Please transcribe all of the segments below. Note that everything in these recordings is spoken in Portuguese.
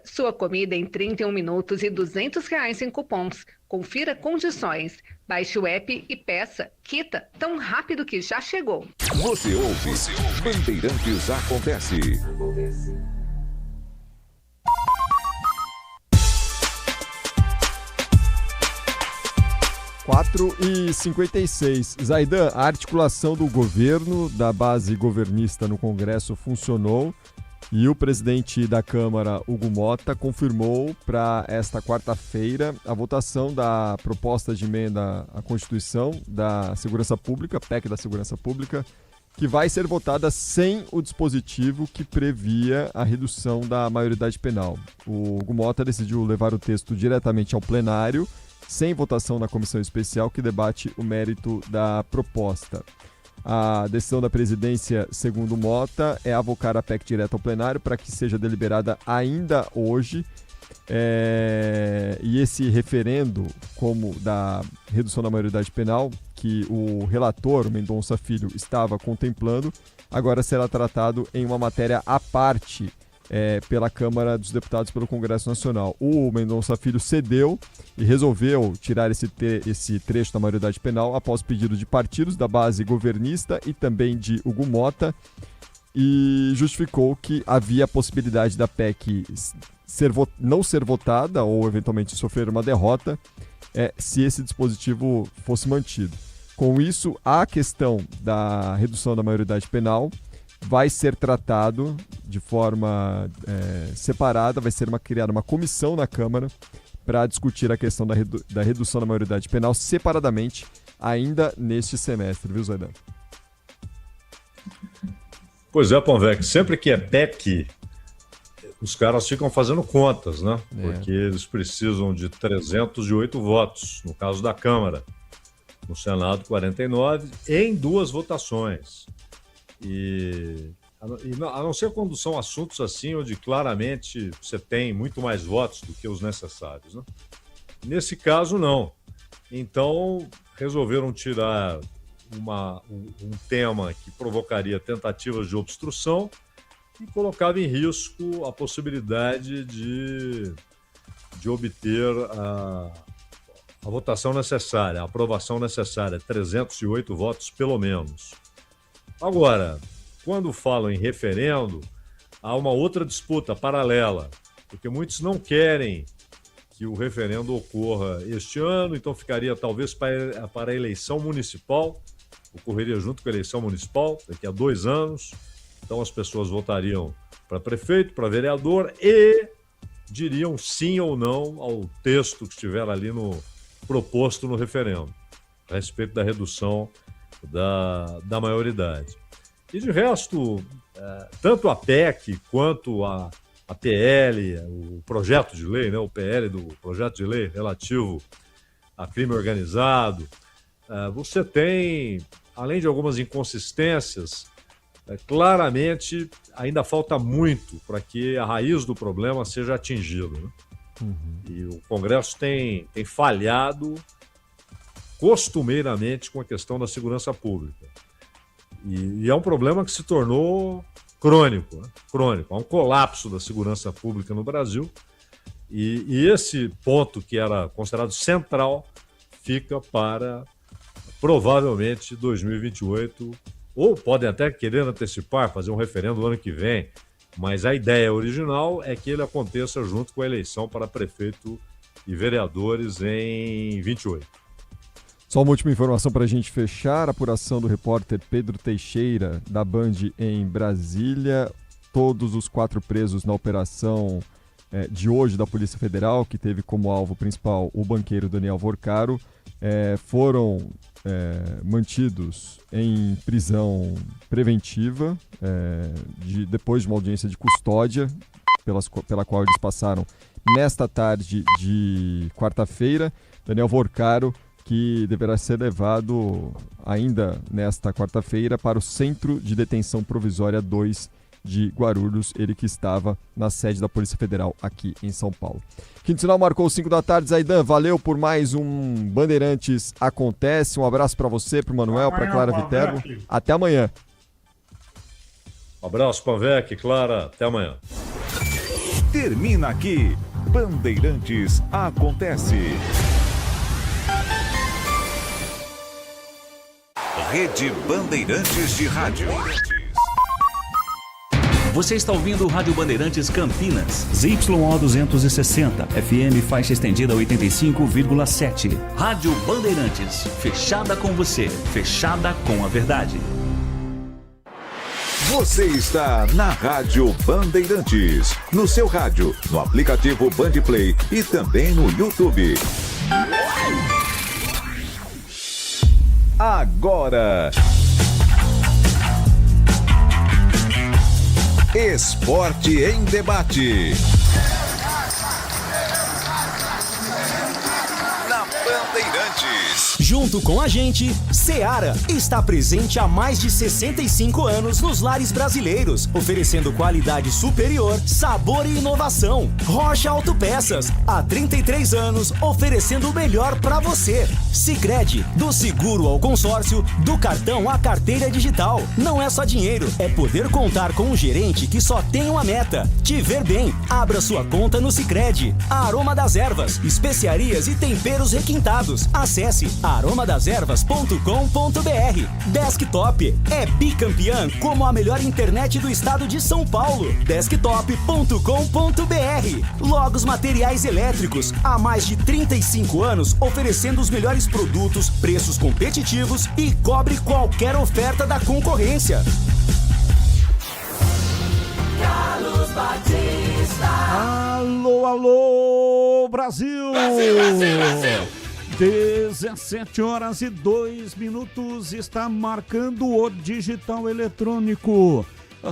Sua comida em 31 minutos e R$ 200 em cupons. Confira condições. Baixe o app e peça. Quita tão rápido que já chegou. Você ouve. Bandeirantes Acontece. 4h56. Zaidan, a articulação do governo, da base governista no Congresso funcionou e o presidente da Câmara, Hugo Motta, confirmou para esta quarta-feira a votação da proposta de emenda à Constituição da Segurança Pública, PEC da Segurança Pública, que vai ser votada sem o dispositivo que previa a redução da maioridade penal. O Hugo Motta decidiu levar o texto diretamente ao plenário, sem votação na comissão especial que debate o mérito da proposta. A decisão da presidência, segundo Motta, é avocar a PEC direto ao plenário para que seja deliberada ainda hoje. E esse referendo, como da redução da maioridade penal, que o relator, o Mendonça Filho, estava contemplando, agora será tratado em uma matéria à parte pela Câmara dos Deputados, pelo Congresso Nacional. O Mendonça Filho cedeu e resolveu tirar esse trecho da maioridade penal após pedido de partidos da base governista e também de Hugo Motta, e justificou que havia a possibilidade da PEC não ser votada ou eventualmente sofrer uma derrota se esse dispositivo fosse mantido. Com isso, a questão da redução da maioridade penal vai ser tratado de forma separada, vai ser criada uma comissão na Câmara para discutir a questão da redução da maioridade penal separadamente ainda neste semestre, viu, Zaidan? Pois é, Panvec, sempre que é PEC, os caras ficam fazendo contas, né? Porque eles precisam de 308 votos, no caso da Câmara. No Senado, 49, em 2 votações. E a não ser quando são assuntos assim, onde claramente você tem muito mais votos do que os necessários, né? Nesse caso, não. Então, resolveram tirar um tema que provocaria tentativas de obstrução e colocava em risco a possibilidade de obter a votação necessária, a aprovação necessária, 308 votos pelo menos. Agora, quando falam em referendo, há uma outra disputa paralela, porque muitos não querem que o referendo ocorra este ano, então ficaria talvez para a eleição municipal, ocorreria junto com a eleição municipal, daqui a 2 anos, então as pessoas votariam para prefeito, para vereador e diriam sim ou não ao texto que estiver ali proposto no referendo, a respeito da redução da maioridade. E de resto, tanto a PEC quanto a PL, o projeto de lei, né, o PL do projeto de lei relativo a crime organizado, você tem, além de algumas inconsistências, claramente ainda falta muito para que a raiz do problema seja atingida, né? E o Congresso tem falhado costumeiramente com a questão da segurança pública. E é um problema que se tornou crônico, né? Crônico. Há um colapso da segurança pública no Brasil e esse ponto que era considerado central fica para provavelmente 2028, ou podem até querer antecipar, fazer um referendo no ano que vem, mas a ideia original é que ele aconteça junto com a eleição para prefeito e vereadores em 28. Só uma última informação para a gente fechar. A apuração do repórter Pedro Teixeira, da Band em Brasília. Todos os 4 presos na operação de hoje da Polícia Federal, que teve como alvo principal o banqueiro Daniel Vorcaro, foram mantidos em prisão preventiva depois de uma audiência de custódia pela qual eles passaram nesta tarde de quarta-feira. Daniel Vorcaro, que deverá ser levado ainda nesta quarta-feira para o Centro de Detenção Provisória 2 de Guarulhos, ele que estava na sede da Polícia Federal aqui em São Paulo. Quinto sinal marcou 5 da tarde. Zaidan, valeu por mais um Bandeirantes Acontece. Um abraço para você, para o Manuel, para Clara Viterbo. Até amanhã. Um abraço, Panvec, Clara. Até amanhã. termina aqui. Bandeirantes acontece. Rede Bandeirantes de Rádio. Você está ouvindo o Rádio Bandeirantes Campinas. ZYO 260, FM faixa estendida 85,7. Rádio Bandeirantes, fechada com você, fechada com a verdade. Você está na Rádio Bandeirantes. No seu rádio, no aplicativo Bandplay e também no YouTube. Agora... Esporte em debate. Na Bandeirantes. Junto com a gente, Seara está presente há mais de 65 anos nos lares brasileiros, oferecendo qualidade superior, sabor e inovação. Rocha Autopeças, há 33 anos, oferecendo o melhor para você. Sicredi, do seguro ao consórcio, do cartão à carteira digital. Não é só dinheiro, é poder contar com um gerente que só tem uma meta: te ver bem. Abra sua conta no Sicredi. Aroma das Ervas, especiarias e temperos requintados. Acesse aromadaservas.com.br. Desktop é bicampeã como a melhor internet do estado de São Paulo. Desktop.com.br. Logos Materiais Elétricos, há mais de 35 anos oferecendo os melhores produtos, preços competitivos e cobre qualquer oferta da concorrência. Carlos Batista. Alô, alô, Brasil! Brasil! 17h02 está marcando o digital eletrônico.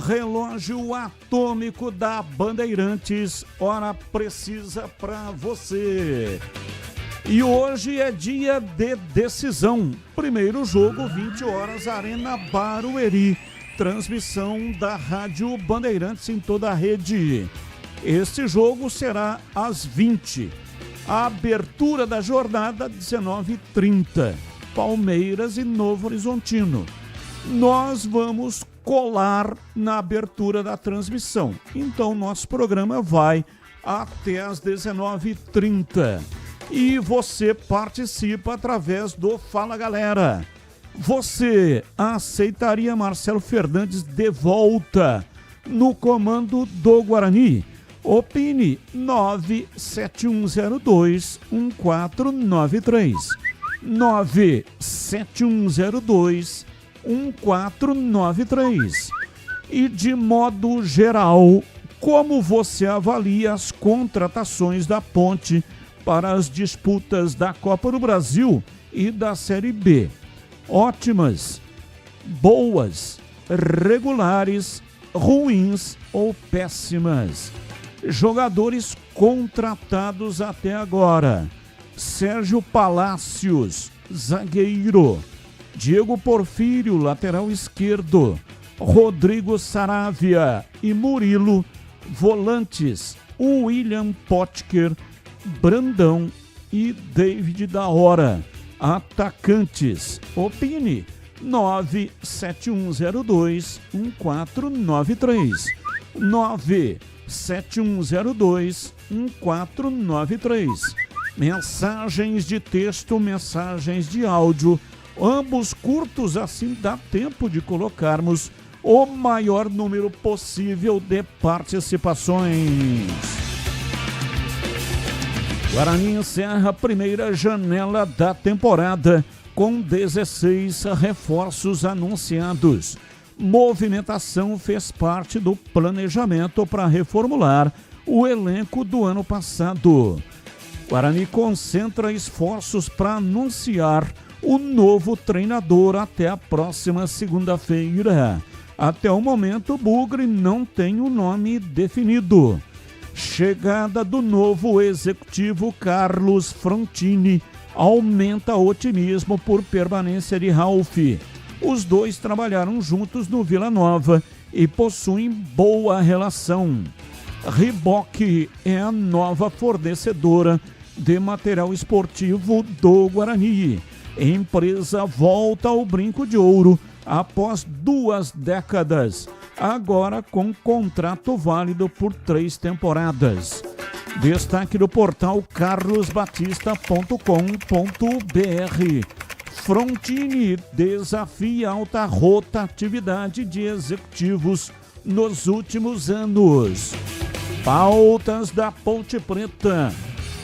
Relógio atômico da Bandeirantes, hora precisa para você. E hoje é dia de decisão. Primeiro jogo, 20 horas, Arena Barueri. Transmissão da Rádio Bandeirantes em toda a rede. Este jogo será às 20. A abertura da jornada, 19h30. Palmeiras e Novo Horizontino. Nós vamos colar na abertura da transmissão. Então, nosso programa vai até às 19h30. E você participa através do Fala Galera. Você aceitaria Marcelo Fernandes de volta no comando do Guarani? Opine 97102-1493. 97102-1493. E de modo geral, como você avalia as contratações da Ponte para as disputas da Copa do Brasil e da Série B? Ótimas, boas, regulares, ruins ou péssimas? Jogadores contratados até agora: Sérgio Palácios, zagueiro; Diego Porfírio, lateral esquerdo; Rodrigo Saravia e Murilo, volantes; William Potker, Brandão e David da Hora, atacantes. Opine 97102-1493. 97102-1493. Mensagens de texto, mensagens de áudio, ambos curtos, assim dá tempo de colocarmos o maior número possível de participações. Guarani encerra a primeira janela da temporada com 16 reforços anunciados. Movimentação fez parte do planejamento para reformular o elenco do ano passado. Guarani concentra esforços para anunciar o novo treinador até a próxima segunda-feira. Até o momento, o Bugre não tem um nome definido. Chegada do novo executivo Carlos Frontini aumenta o otimismo por permanência de Ralf. Os dois trabalharam juntos no Vila Nova e possuem boa relação. Riboc é a nova fornecedora de material esportivo do Guarani. A empresa volta ao brinco de ouro após 2 décadas. agora com contrato válido por 3 temporadas. Destaque do portal carlosbatista.com.br. Frontini desafia alta rotatividade de executivos nos últimos anos. Pautas da Ponte Preta.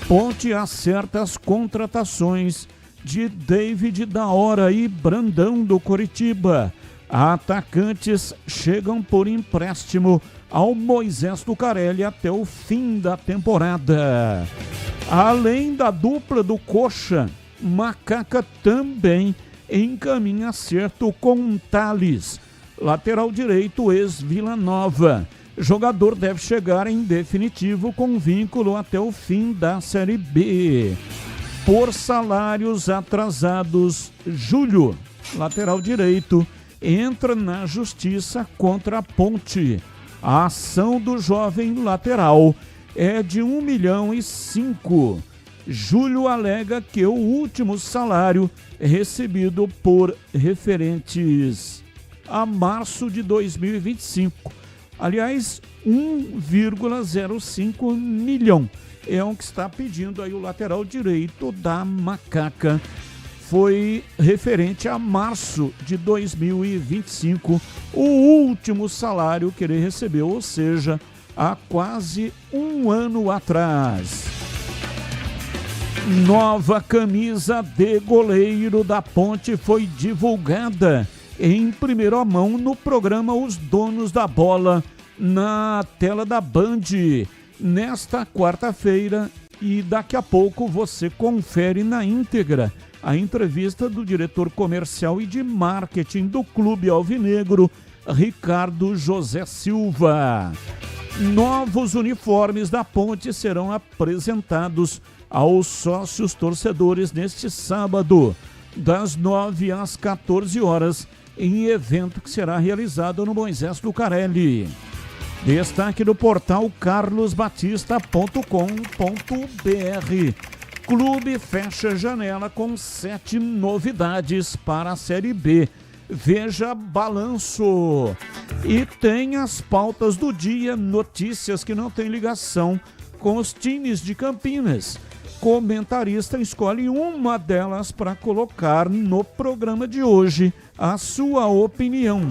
Ponte acerta as contratações de David da Hora e Brandão do Coritiba. Atacantes chegam por empréstimo ao Moisés Lucarelli até o fim da temporada. Além da dupla do Coxa, Macaca também encaminha acerto com Thales. Lateral direito, ex-Vila Nova. Jogador deve chegar em definitivo com vínculo até o fim da Série B. Por salários atrasados, Júlio, lateral direito, entra na justiça contra a Ponte. A ação do jovem lateral é de 1,5 milhão. Júlio alega que o último salário recebido por referentes a março de 2025. Aliás, 1,05 milhão é o que está pedindo aí o lateral direito da Macaca. Foi referente a março de 2025, o último salário que ele recebeu, ou seja, há quase um ano atrás. Nova camisa de goleiro da Ponte foi divulgada em primeira mão no programa Os Donos da Bola, na tela da Band, nesta quarta-feira, e daqui a pouco você confere na íntegra a entrevista do diretor comercial e de marketing do Clube Alvinegro, Ricardo José Silva. Novos uniformes da Ponte serão apresentados aos sócios torcedores neste sábado, das 9 às 14 horas, em evento que será realizado no Moisés Lucarelli. Destaque do portal carlosbatista.com.br. Clube fecha janela com 7 novidades para a Série B. Veja balanço. E tem as pautas do dia, notícias que não têm ligação com os times de Campinas. Comentarista escolhe uma delas para colocar no programa de hoje a sua opinião.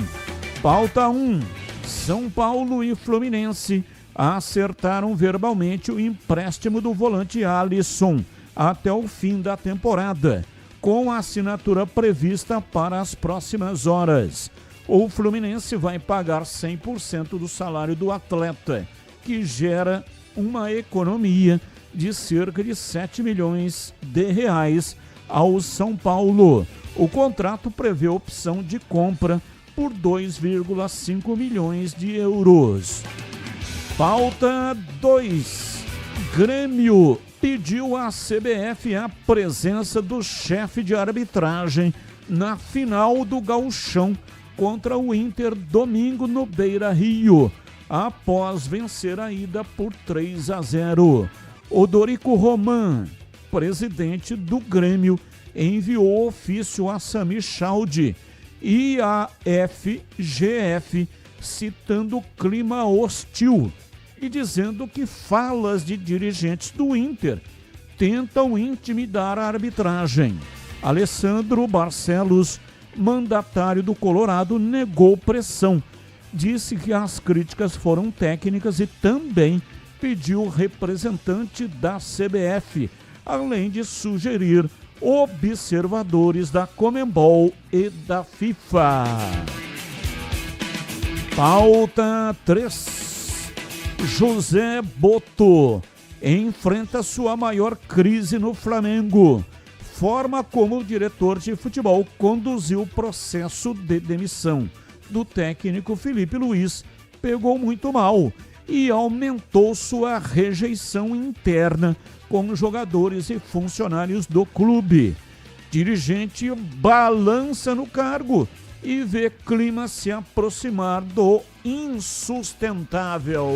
Pauta 1. São Paulo e Fluminense acertaram verbalmente o empréstimo do volante Alisson até o fim da temporada, com a assinatura prevista para as próximas horas. O Fluminense vai pagar 100% do salário do atleta, que gera uma economia de cerca de 7 milhões de reais ao São Paulo. O contrato prevê opção de compra por 2,5 milhões de euros. Pauta 2. Grêmio pediu à CBF a presença do chefe de arbitragem na final do Gauchão contra o Inter domingo no Beira-Rio, após vencer a ida por 3-0. Odorico Roman, presidente do Grêmio, enviou ofício a Sami Chaldi e a FGF, citando o clima hostil e dizendo que falas de dirigentes do Inter tentam intimidar a arbitragem. Alessandro Barcelos, mandatário do Colorado, negou pressão. Disse que as críticas foram técnicas e também pediu representante da CBF, além de sugerir observadores da Conmebol e da FIFA. Pauta 3. José Boto enfrenta sua maior crise no Flamengo. Forma como o diretor de futebol conduziu o processo de demissão do técnico Felipe Luiz pegou muito mal e aumentou sua rejeição interna com jogadores e funcionários do clube. Dirigente balança no cargo e vê clima se aproximar do insustentável.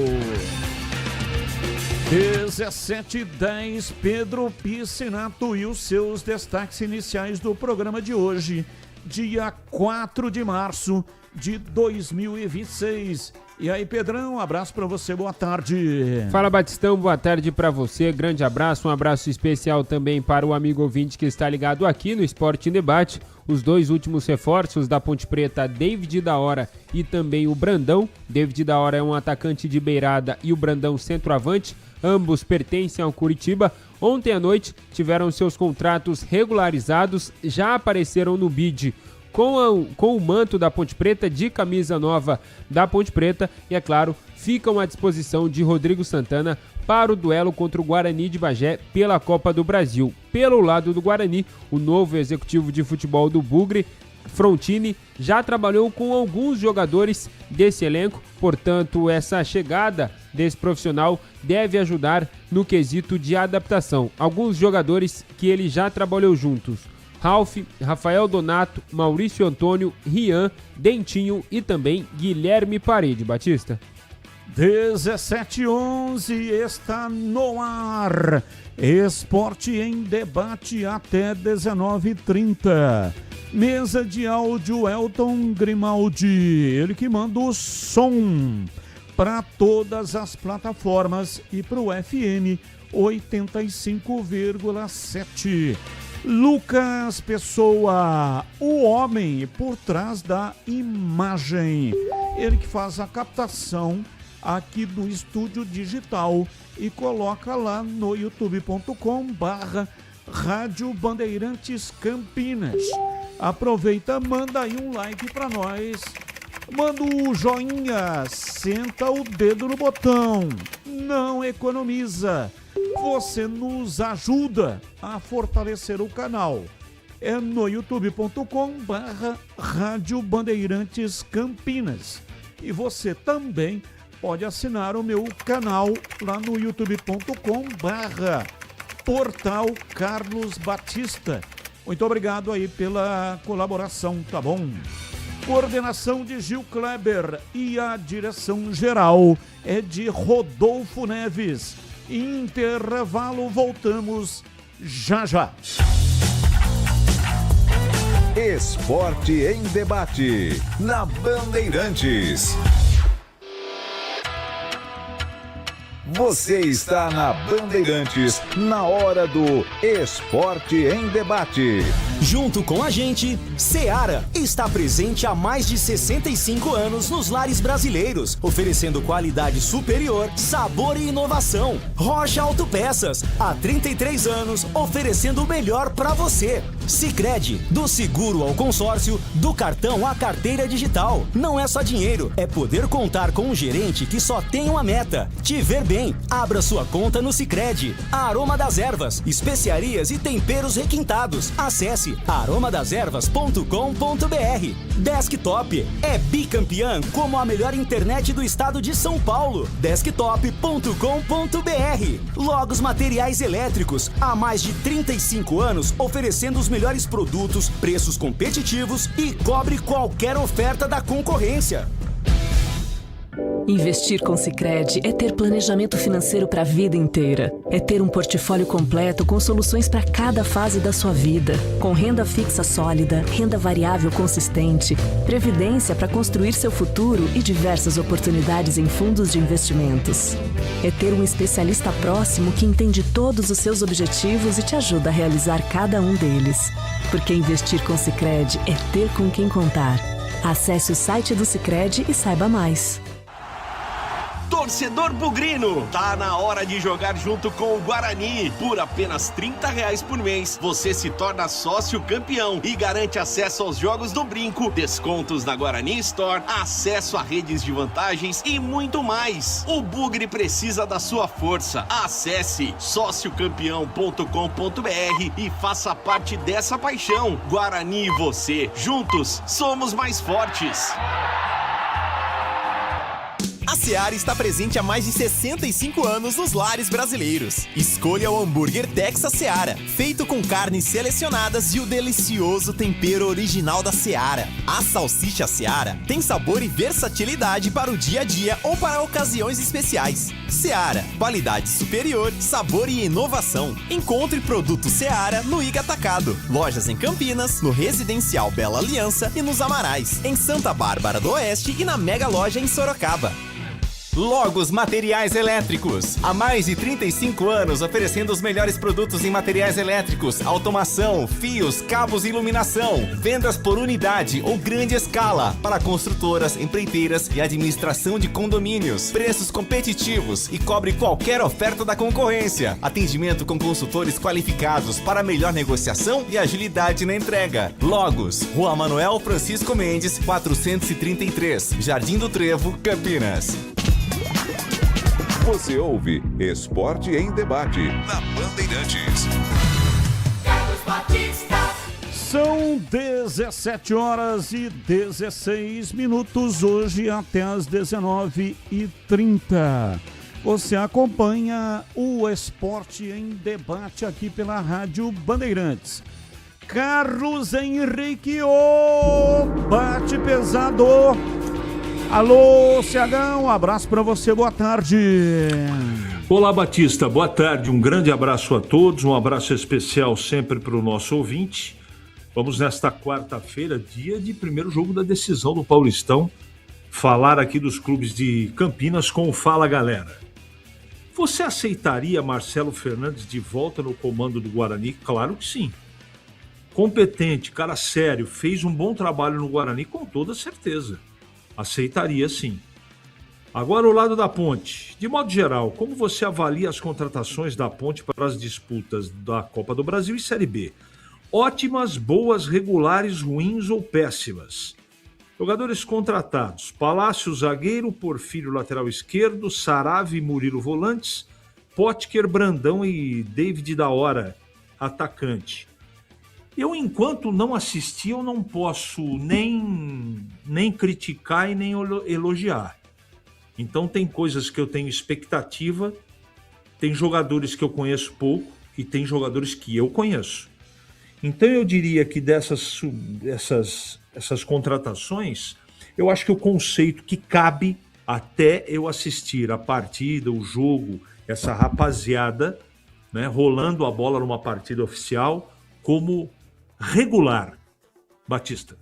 17h10, Pedro Piscinato e os seus destaques iniciais do programa de hoje, dia 4 de março de 2026. E aí, Pedrão, um abraço para você, boa tarde. Fala, Batistão, boa tarde para você, grande abraço, um abraço especial também para o amigo ouvinte que está ligado aqui no Esporte em Debate. Os dois últimos reforços da Ponte Preta, David da Hora e também o Brandão. David da Hora é um atacante de beirada e o Brandão centroavante. Ambos pertencem ao Curitiba. Ontem à noite tiveram seus contratos regularizados, já apareceram no bid com o manto da Ponte Preta, de camisa nova da Ponte Preta, e é claro, ficam à disposição de Rodrigo Santana para o duelo contra o Guarani de Bagé pela Copa do Brasil. Pelo lado do Guarani, o novo executivo de futebol do Bugre, Frontini, já trabalhou com alguns jogadores desse elenco, portanto, essa chegada desse profissional deve ajudar no quesito de adaptação. Alguns jogadores que ele já trabalhou juntos: Ralf, Rafael Donato, Maurício Antônio, Rian, Dentinho e também Guilherme Parede. Batista. 17h11 está no ar. Esporte em Debate até 19h30. Mesa de áudio Elton Grimaldi, ele que manda o som para todas as plataformas e para o FM 85,7. Lucas Pessoa, o homem por trás da imagem. Ele que faz a captação aqui do estúdio digital e coloca lá no youtube.com/Rádio Bandeirantes Campinas. Aproveita, manda aí um like para nós. Manda o joinha, senta o dedo no botão. Não economiza. Você nos ajuda a fortalecer o canal. É no youtube.com/Rádio Bandeirantes Campinas. E você também pode assinar o meu canal lá no youtube.com/Portal Carlos Batista. Muito obrigado aí pela colaboração, tá bom? Coordenação de Gil Kleber e a direção geral é de Rodolfo Neves. Intervalo, voltamos já já. Esporte em Debate, na Bandeirantes. Você está na Bandeirantes, na hora do Esporte em Debate. Junto com a gente, Seara está presente há mais de 65 anos nos lares brasileiros, oferecendo qualidade superior, sabor e inovação. Rocha Autopeças, há 33 anos, oferecendo o melhor para você. Sicredi, do seguro ao consórcio, do cartão à carteira digital. Não é só dinheiro, é poder contar com um gerente que só tem uma meta: te ver bem. Abra sua conta no Sicredi. Aroma das Ervas, especiarias e temperos requintados. Acesse aromadeservas.com.br. Desktop é bicampeã como a melhor internet do estado de São Paulo. Desktop.com.br. Logos Materiais Elétricos, há mais de 35 anos oferecendo os melhores produtos, preços competitivos e cobre qualquer oferta da concorrência. Investir com Sicredi é ter planejamento financeiro para a vida inteira. É ter um portfólio completo com soluções para cada fase da sua vida. Com renda fixa sólida, renda variável consistente, previdência para construir seu futuro e diversas oportunidades em fundos de investimentos. É ter um especialista próximo que entende todos os seus objetivos e te ajuda a realizar cada um deles. Porque investir com Sicredi é ter com quem contar. Acesse o site do Sicredi e saiba mais. Torcedor bugrino, tá na hora de jogar junto com o Guarani. Por apenas R$30 por mês, você se torna sócio campeão e garante acesso aos jogos do Brinco, descontos na Guarani Store, acesso a redes de vantagens e muito mais. O Bugre precisa da sua força. Acesse sociocampeão.com.br e faça parte dessa paixão. Guarani e você, juntos, somos mais fortes. A Seara está presente há mais de 65 anos nos lares brasileiros. Escolha o hambúrguer Texas Seara, feito com carnes selecionadas e o delicioso tempero original da Seara. A salsicha Seara tem sabor e versatilidade para o dia a dia ou para ocasiões especiais. Seara, qualidade superior, sabor e inovação. Encontre produto Seara no Iga Atacado. Lojas em Campinas, no Residencial Bela Aliança e nos Amarais. Em Santa Bárbara do Oeste e na Mega Loja em Sorocaba. Logos Materiais Elétricos. Há mais de 35 anos oferecendo os melhores produtos em materiais elétricos, automação, fios, cabos e iluminação. Vendas por unidade ou grande escala para construtoras, empreiteiras e administração de condomínios. Preços competitivos e cobre qualquer oferta da concorrência. Atendimento com consultores qualificados para melhor negociação e agilidade na entrega. Logos, Rua Manuel Francisco Mendes, 433, Jardim do Trevo, Campinas. Você ouve Esporte em Debate na Bandeirantes. Carlos Batista. São 17 horas e 16 minutos, hoje até as 19h30. Você acompanha o Esporte em Debate aqui pela Rádio Bandeirantes. Carlos Henrique, o bate pesado. Alô, Ciagão, um abraço para você, boa tarde. Olá, Batista, boa tarde, um grande abraço a todos, um abraço especial sempre para o nosso ouvinte. Vamos nesta quarta-feira, dia de primeiro jogo da decisão do Paulistão, falar aqui dos clubes de Campinas com o Fala Galera. Você aceitaria Marcelo Fernandes de volta no comando do Guarani? Claro que sim. Competente, cara sério, fez um bom trabalho no Guarani com toda certeza. Aceitaria sim. Agora o lado da Ponte. De modo geral, como você avalia as contratações da Ponte para as disputas da Copa do Brasil e Série B? Ótimas, boas, regulares, ruins ou péssimas? Jogadores contratados: Palácio, zagueiro; Porfírio, lateral esquerdo; Sarave e Murilo, volantes; Potker, Brandão e David da Hora, atacante. Eu, enquanto não assisti, eu não posso nem criticar e nem elogiar. Então tem coisas que eu tenho expectativa, tem jogadores que eu conheço pouco e tem jogadores que eu conheço. Então eu diria que dessas contratações, eu acho que o conceito que cabe até eu assistir a partida, o jogo, essa rapaziada, né, rolando a bola numa partida oficial, como regular. Batista.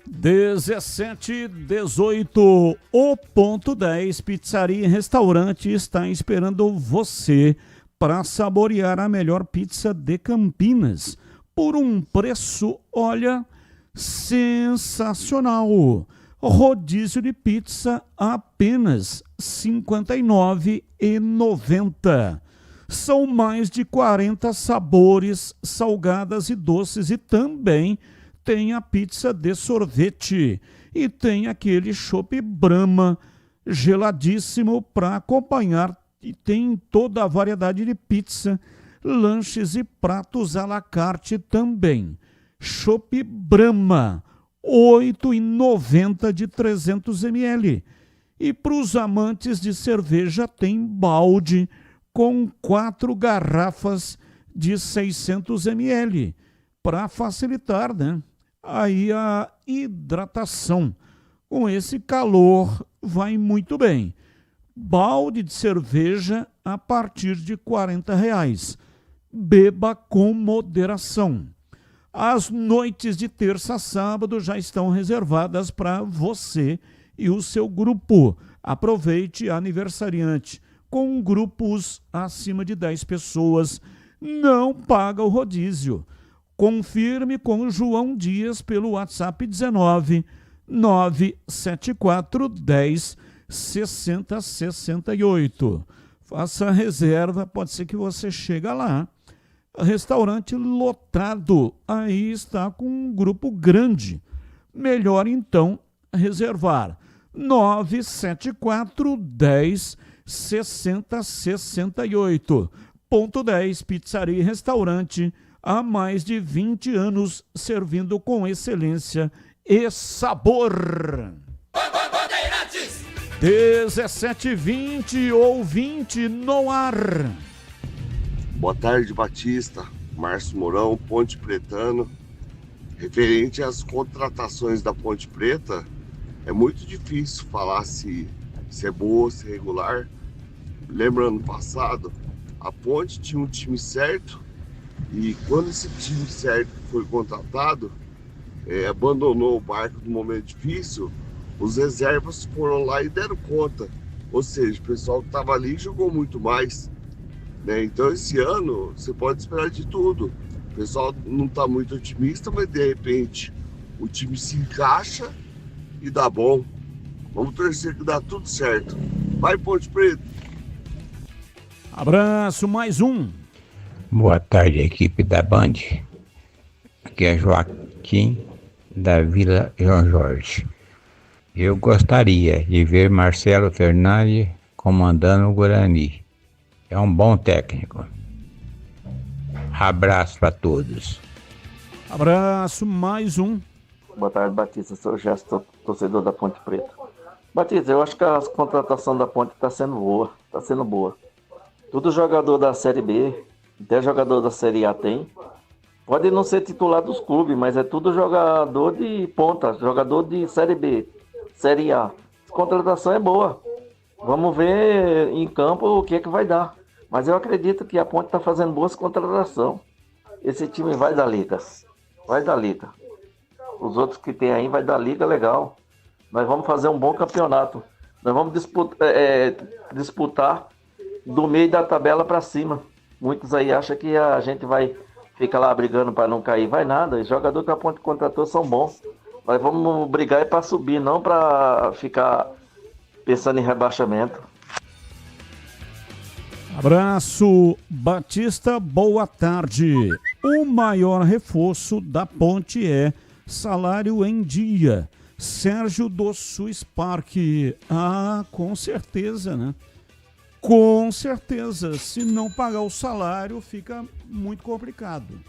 17:18, o Ponto 10 Pizzaria e Restaurante está esperando você para saborear a melhor pizza de Campinas por um preço, olha, sensacional. Rodízio de pizza apenas R$ 59,90. São mais de 40 sabores, salgadas e doces, e também tem a pizza de sorvete e tem aquele chopp Brahma geladíssimo para acompanhar, e tem toda a variedade de pizza, lanches e pratos à la carte também. Chopp Brahma, R$ 8,90 de 300 ml. E para os amantes de cerveja tem balde com 4 garrafas de 600 ml, para facilitar, né? Aí a hidratação. Com esse calor vai muito bem. Balde de cerveja a partir de R$ 40. Beba com moderação. As noites de terça a sábado já estão reservadas para você e o seu grupo. Aproveite, aniversariante. Com grupos acima de 10 pessoas, não paga o rodízio. Confirme com o João Dias pelo WhatsApp 19 974 10 60 68. Faça a reserva, pode ser que você chegue lá. Restaurante lotado, aí está com um grupo grande. Melhor então reservar 974 10 60 68. Ponto 10 Pizzaria e Restaurante, há mais de 20 anos servindo com excelência e sabor. Bandeirantes. 17h20, ouvinte no ar. Boa tarde, Batista, Márcio Mourão, Ponte Pretano. Referente às contratações da Ponte Preta, é muito difícil falar se é boa, se é regular. Lembrando ano passado, a Ponte tinha um time certo e quando esse time certo foi contratado, abandonou o barco no momento difícil, os reservas foram lá e deram conta. Ou seja, o pessoal que estava ali jogou muito mais. Né? Então esse ano você pode esperar de tudo. O pessoal não está muito otimista, mas de repente o time se encaixa e dá bom. Vamos torcer que dá tudo certo. Vai, Ponte Preta! Abraço, mais um. Boa tarde, equipe da Band. Aqui é Joaquim, da Vila João Jorge. Eu gostaria de ver Marcelo Fernandes comandando o Guarani. É um bom técnico. Abraço para todos. Abraço, mais um. Boa tarde, Batista. Sou o Gesto, torcedor da Ponte Preta. Batista, eu acho que a contratação da Ponte está sendo boa. Está sendo boa. Todo jogador da Série B, até jogador da Série A tem. Pode não ser titular dos clubes, mas é tudo jogador de ponta, jogador de Série B, Série A. A contratação é boa. Vamos ver em campo o que é que vai dar. Mas eu acredito que a Ponte está fazendo boas contratações. Esse time vai dar liga. Vai dar liga. Os outros que tem aí vai dar liga legal. Nós vamos fazer um bom campeonato. Nós vamos disputar do meio da tabela para cima. Muitos aí acham que a gente vai ficar lá brigando para não cair. Vai nada. Os jogadores que a Ponte contratou são bons. Nós vamos brigar para subir, não para ficar pensando em rebaixamento. Abraço, Batista, boa tarde. O maior reforço da Ponte é salário em dia. Sérgio do Swiss Park. Ah, com certeza, né? Com certeza. Se não pagar o salário, fica muito complicado.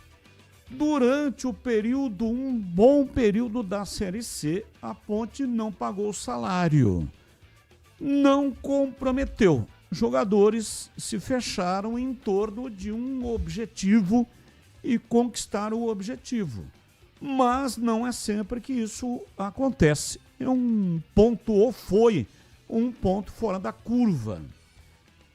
Durante o período, um bom período da Série C, a Ponte não pagou o salário. Não comprometeu. Jogadores se fecharam em torno de um objetivo e conquistaram o objetivo. Mas não é sempre que isso acontece. É um ponto, ou foi um ponto fora da curva.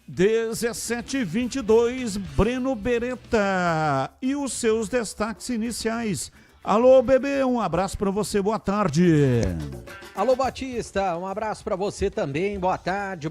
17h22, Breno Beretta e os seus destaques iniciais. Alô, bebê, um abraço para você, boa tarde. Alô, Batista, um abraço para você também, boa tarde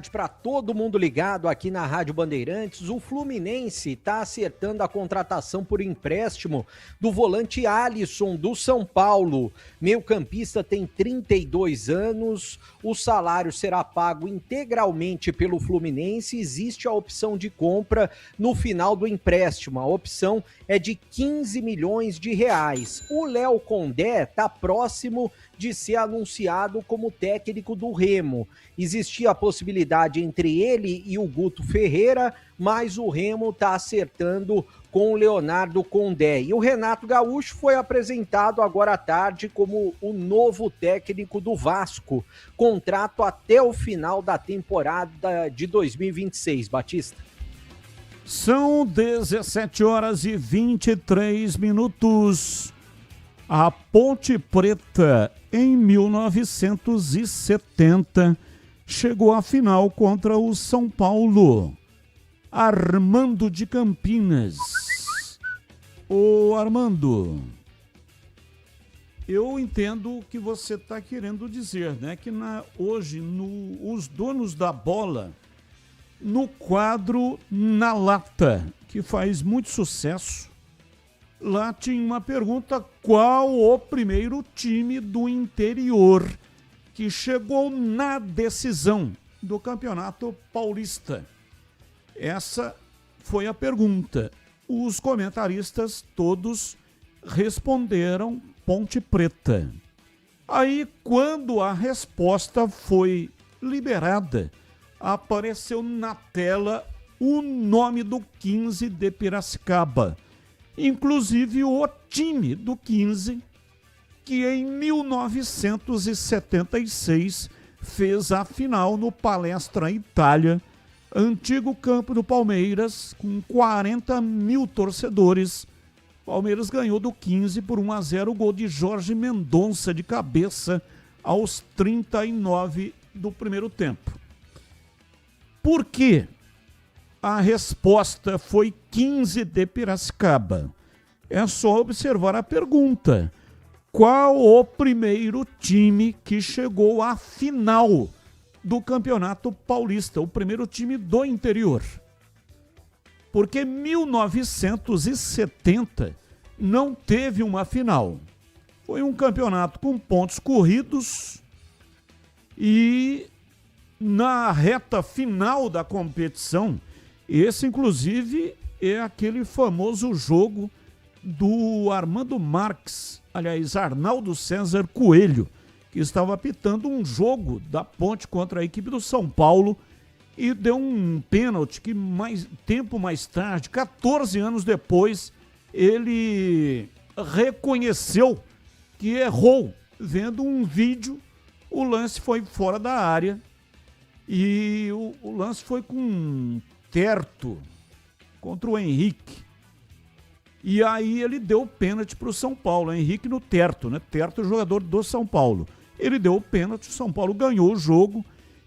para todo mundo ligado aqui na Rádio Bandeirantes. O Fluminense está acertando a contratação por empréstimo do volante Alisson, do São Paulo. Meio-campista tem 32 anos, o salário será pago integralmente pelo Fluminense, existe a opção de compra no final do empréstimo, a opção é de 15 milhões de reais. O Léo Condé está próximo de ser anunciado como técnico do Remo. Existia a possibilidade entre ele e o Guto Ferreira, mas o Remo está acertando com o Leonardo Condé. E o Renato Gaúcho foi apresentado agora à tarde como o novo técnico do Vasco. Contrato até o final da temporada de 2026, Batista. São 17h23. A Ponte Preta, em 1970, chegou à final contra o São Paulo. Armando de Campinas. Ô Armando, eu entendo o que você está querendo dizer, né? Que hoje, os donos da bola, no quadro Na Lata, que faz muito sucesso, lá tinha uma pergunta: qual o primeiro time do interior que chegou na decisão do Campeonato Paulista? Essa foi a pergunta. Os comentaristas todos responderam Ponte Preta. Aí, quando a resposta foi liberada, apareceu na tela o nome do 15 de Piracicaba. Inclusive o time do 15, que em 1976 fez a final no Palestra Itália, antigo campo do Palmeiras, com 40 mil torcedores. Palmeiras ganhou do 15 por 1-0, o gol de Jorge Mendonça de cabeça aos 39 do primeiro tempo. Por quê? A resposta foi 15 de Piracicaba. É só observar a pergunta. Qual o primeiro time que chegou à final do Campeonato Paulista? O primeiro time do interior. Porque 1970 não teve uma final. Foi um campeonato com pontos corridos e na reta final da competição, esse inclusive é aquele famoso jogo do Armando Marques, aliás, Arnaldo César Coelho, que estava apitando um jogo da Ponte contra a equipe do São Paulo e deu um pênalti que tempo mais tarde, 14 anos depois, ele reconheceu que errou. Vendo um vídeo, o lance foi fora da área e o lance foi com um Terto contra o Henrique. E aí ele deu o pênalti para o São Paulo. Henrique no Terto, né? Terto, jogador do São Paulo. Ele deu o pênalti, o São Paulo ganhou o jogo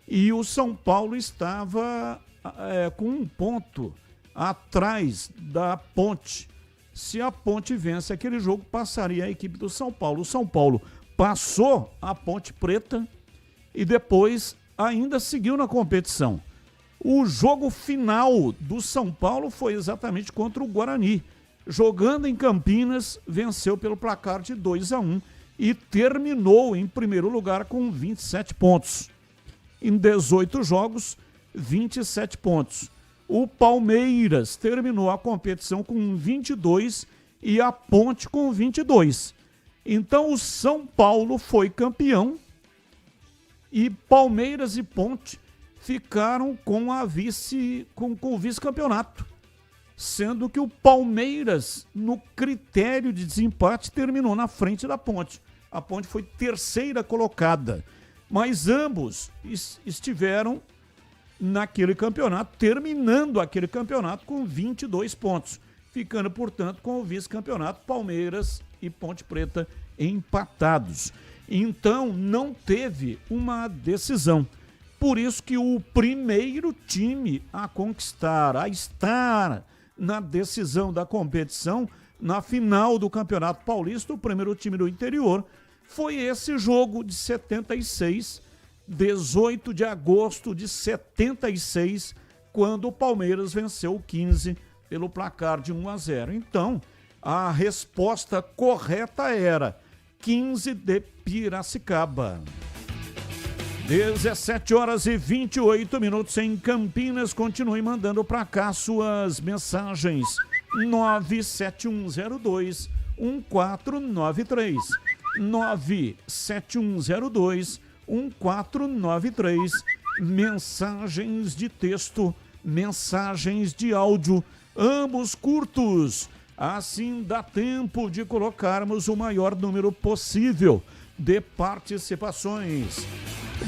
e o São Paulo estava com um ponto atrás da Ponte. Se a Ponte vence aquele jogo, passaria a equipe do São Paulo. O São Paulo passou a Ponte Preta e depois ainda seguiu na competição. O jogo final do São Paulo foi exatamente contra o Guarani. Jogando em Campinas, venceu pelo placar de 2-1 e terminou em primeiro lugar com 27 pontos. Em 18 jogos, 27 pontos. O Palmeiras terminou a competição com 22 e a Ponte com 22. Então o São Paulo foi campeão e Palmeiras e Ponte ficaram com o vice-campeonato, sendo que o Palmeiras, no critério de desempate, terminou na frente da Ponte. A Ponte foi terceira colocada, mas ambos estiveram naquele campeonato, terminando aquele campeonato com 22 pontos, ficando, portanto, com o vice-campeonato Palmeiras e Ponte Preta empatados. Então, não teve uma decisão. Por isso que o primeiro time a conquistar, a estar na decisão da competição, na final do Campeonato Paulista, o primeiro time do interior, foi esse jogo de 76, 18 de agosto de 76, quando o Palmeiras venceu o 15 pelo placar de 1-0. Então, a resposta correta era 15 de Piracicaba. 17h28 em Campinas. Continue mandando para cá suas mensagens. 97102-1493. 97102-1493. Mensagens de texto, mensagens de áudio, ambos curtos. Assim dá tempo de colocarmos o maior número possível de participações.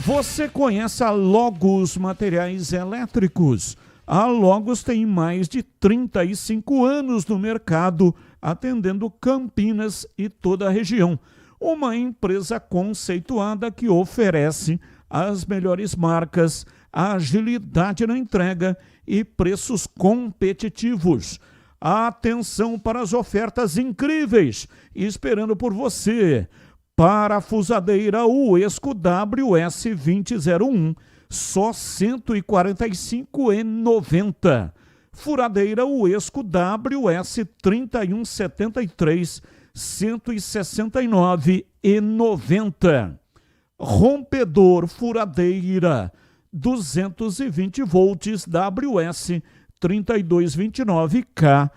Você conhece a Logos Materiais Elétricos? A Logos tem mais de 35 anos no mercado, atendendo Campinas e toda a região. Uma empresa conceituada que oferece as melhores marcas, agilidade na entrega e preços competitivos. Atenção para as ofertas incríveis, esperando por você. Parafusadeira Uesco WS2001, só R$ 145,90. Furadeira Uesco WS3173, R$ 169,90. Rompedor furadeira 220 volts WS 3229K, R$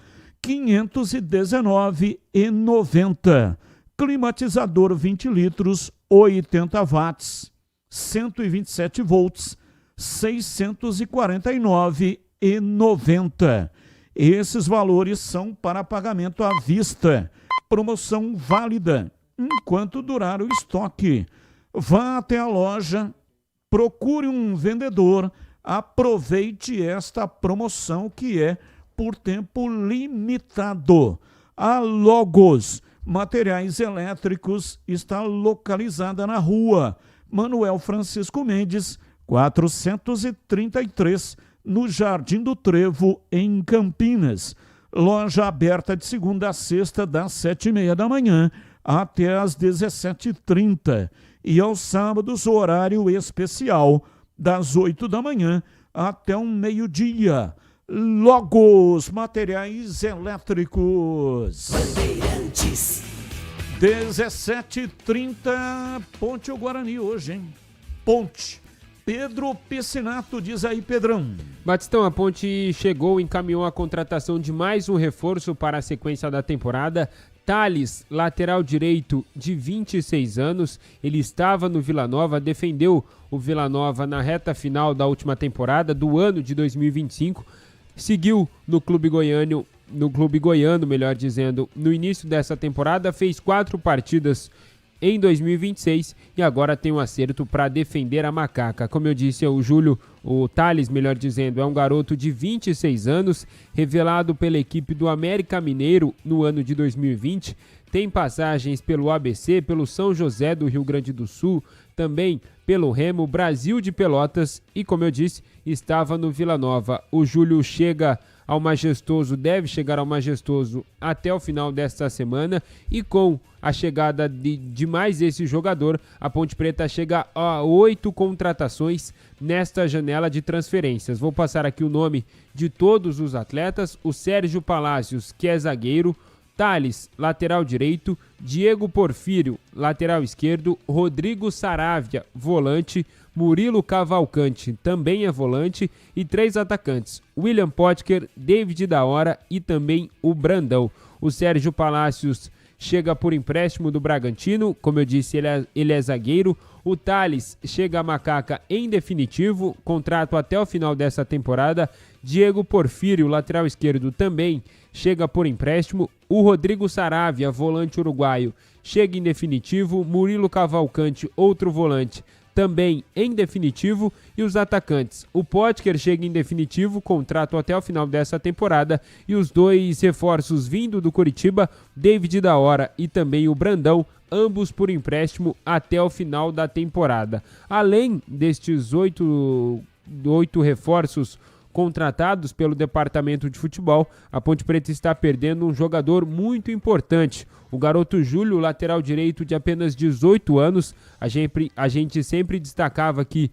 519,90. Climatizador 20 litros, 80 watts, 127 volts, R$ 649,90. Esses valores são para pagamento à vista. Promoção válida enquanto durar o estoque. Vá até a loja, procure um vendedor, aproveite esta promoção que é por tempo limitado. A Logos Materiais Elétricos está localizada na rua Manuel Francisco Mendes, 433, no Jardim do Trevo, em Campinas. Loja aberta de segunda a sexta, das 7h30 da manhã até às 17h30. E aos sábados, horário especial, das 8 da manhã até o meio-dia. Logos Materiais Elétricos. Bandeirantes. 17h30, Ponte ou Guarani hoje, hein? Ponte. Pedro Piscinato, diz aí, Pedrão. Batistão, a Ponte chegou e encaminhou a contratação de mais um reforço para a sequência da temporada. Thales, lateral direito de 26 anos, ele estava no Vila Nova, defendeu o Vila Nova na reta final da última temporada, do ano de 2025, seguiu no clube goiano, melhor dizendo, no início dessa temporada, fez 4 partidas em 2026 e agora tem um acerto para defender a macaca. Como eu disse, o Thales, melhor dizendo, é um garoto de 26 anos, revelado pela equipe do América Mineiro no ano de 2020, tem passagens pelo ABC, pelo São José do Rio Grande do Sul, também pelo Remo, Brasil de Pelotas e, como eu disse, estava no Vila Nova. O Júlio deve chegar ao Majestoso até o final desta semana e com a chegada de mais esse jogador, a Ponte Preta chega a 8 contratações nesta janela de transferências. Vou passar aqui o nome de todos os atletas: o Sérgio Palácios, que é zagueiro, Thales, lateral direito, Diego Porfírio, lateral esquerdo, Rodrigo Saravia, volante, Murilo Cavalcante, também é volante, e 3 atacantes, William Potker, David da Hora e também o Brandão. O Sérgio Palácios chega por empréstimo do Bragantino, como eu disse, ele é zagueiro. O Thales chega a Macaca em definitivo, contrato até o final dessa temporada. Diego Porfírio, lateral esquerdo, também chega por empréstimo. O Rodrigo Saravia, volante uruguaio, chega em definitivo. Murilo Cavalcante, outro volante, também em definitivo. E os atacantes, o Potker chega em definitivo, contrato até o final dessa temporada, e os 2 reforços vindo do Coritiba, David da Hora e também o Brandão, ambos por empréstimo até o final da temporada. Além destes 8 reforços contratados pelo departamento de futebol, a Ponte Preta está perdendo um jogador muito importante. O garoto Júlio, lateral direito de apenas 18 anos, a gente sempre destacava aqui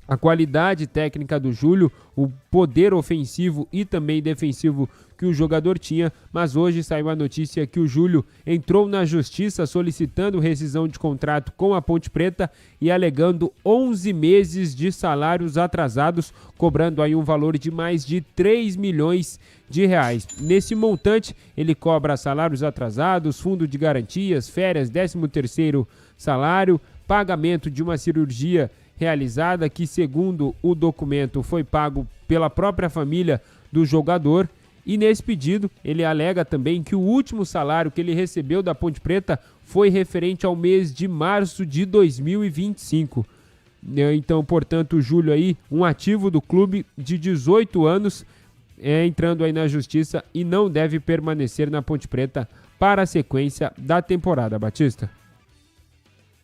a qualidade técnica do Júlio, o poder ofensivo e também defensivo que o jogador tinha, mas hoje saiu a notícia que o Júlio entrou na justiça solicitando rescisão de contrato com a Ponte Preta e alegando 11 meses de salários atrasados, cobrando aí um valor de mais de 3 milhões de reais. Nesse montante, ele cobra salários atrasados, fundo de garantias, férias, 13º salário, pagamento de uma cirurgia realizada que, segundo o documento, foi pago pela própria família do jogador. E nesse pedido, ele alega também que o último salário que ele recebeu da Ponte Preta foi referente ao mês de março de 2025. Então, portanto, o Júlio aí, um ativo do clube de 18 anos, entrando aí na justiça e não deve permanecer na Ponte Preta para a sequência da temporada. Batista?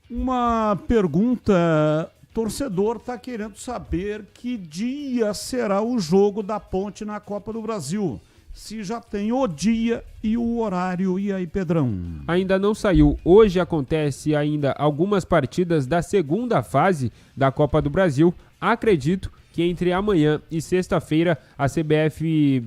Uma pergunta: torcedor está querendo saber que dia será o jogo da Ponte na Copa do Brasil. Se já tem o dia e o horário. E aí, Pedrão? Ainda não saiu. Hoje acontece ainda algumas partidas da segunda fase da Copa do Brasil. Acredito que entre amanhã e sexta-feira a CBF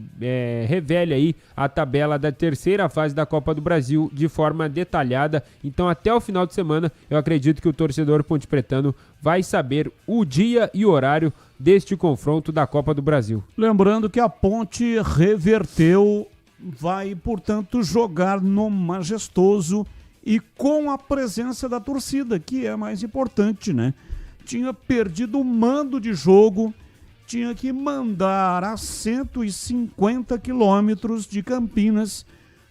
revele aí a tabela da terceira fase da Copa do Brasil de forma detalhada. Então, até o final de semana, eu acredito que o torcedor pontepretano vai saber o dia e o horário deste confronto da Copa do Brasil. Lembrando que a Ponte reverteu, vai, portanto, jogar no Majestoso e com a presença da torcida, que é mais importante, né? Tinha perdido o mando de jogo, tinha que mandar a 150 quilômetros de Campinas,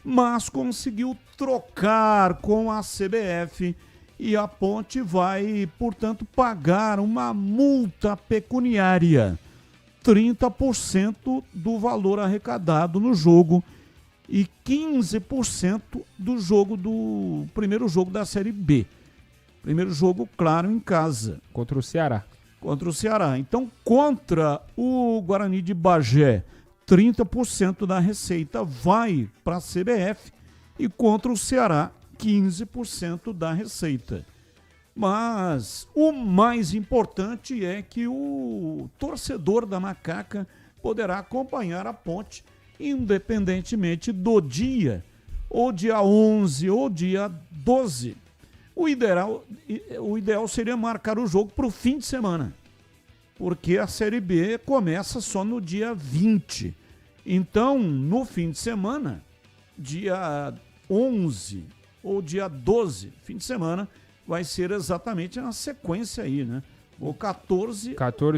mas conseguiu trocar com a CBF e a Ponte vai, portanto, pagar uma multa pecuniária, 30% do valor arrecadado no jogo e 15% do primeiro jogo da Série B. Primeiro jogo, claro, em casa. Contra o Ceará. Contra o Ceará. Então, contra o Guarani de Bagé, 30% da receita vai para a CBF e contra o Ceará, 15% da receita. Mas o mais importante é que o torcedor da Macaca poderá acompanhar a Ponte independentemente do dia, ou dia 11 ou dia 12. O ideal seria marcar o jogo para o fim de semana, porque a Série B começa só no dia 20. Então, no fim de semana, dia 11 ou dia 12, fim de semana, vai ser exatamente na sequência aí, né? Ou 14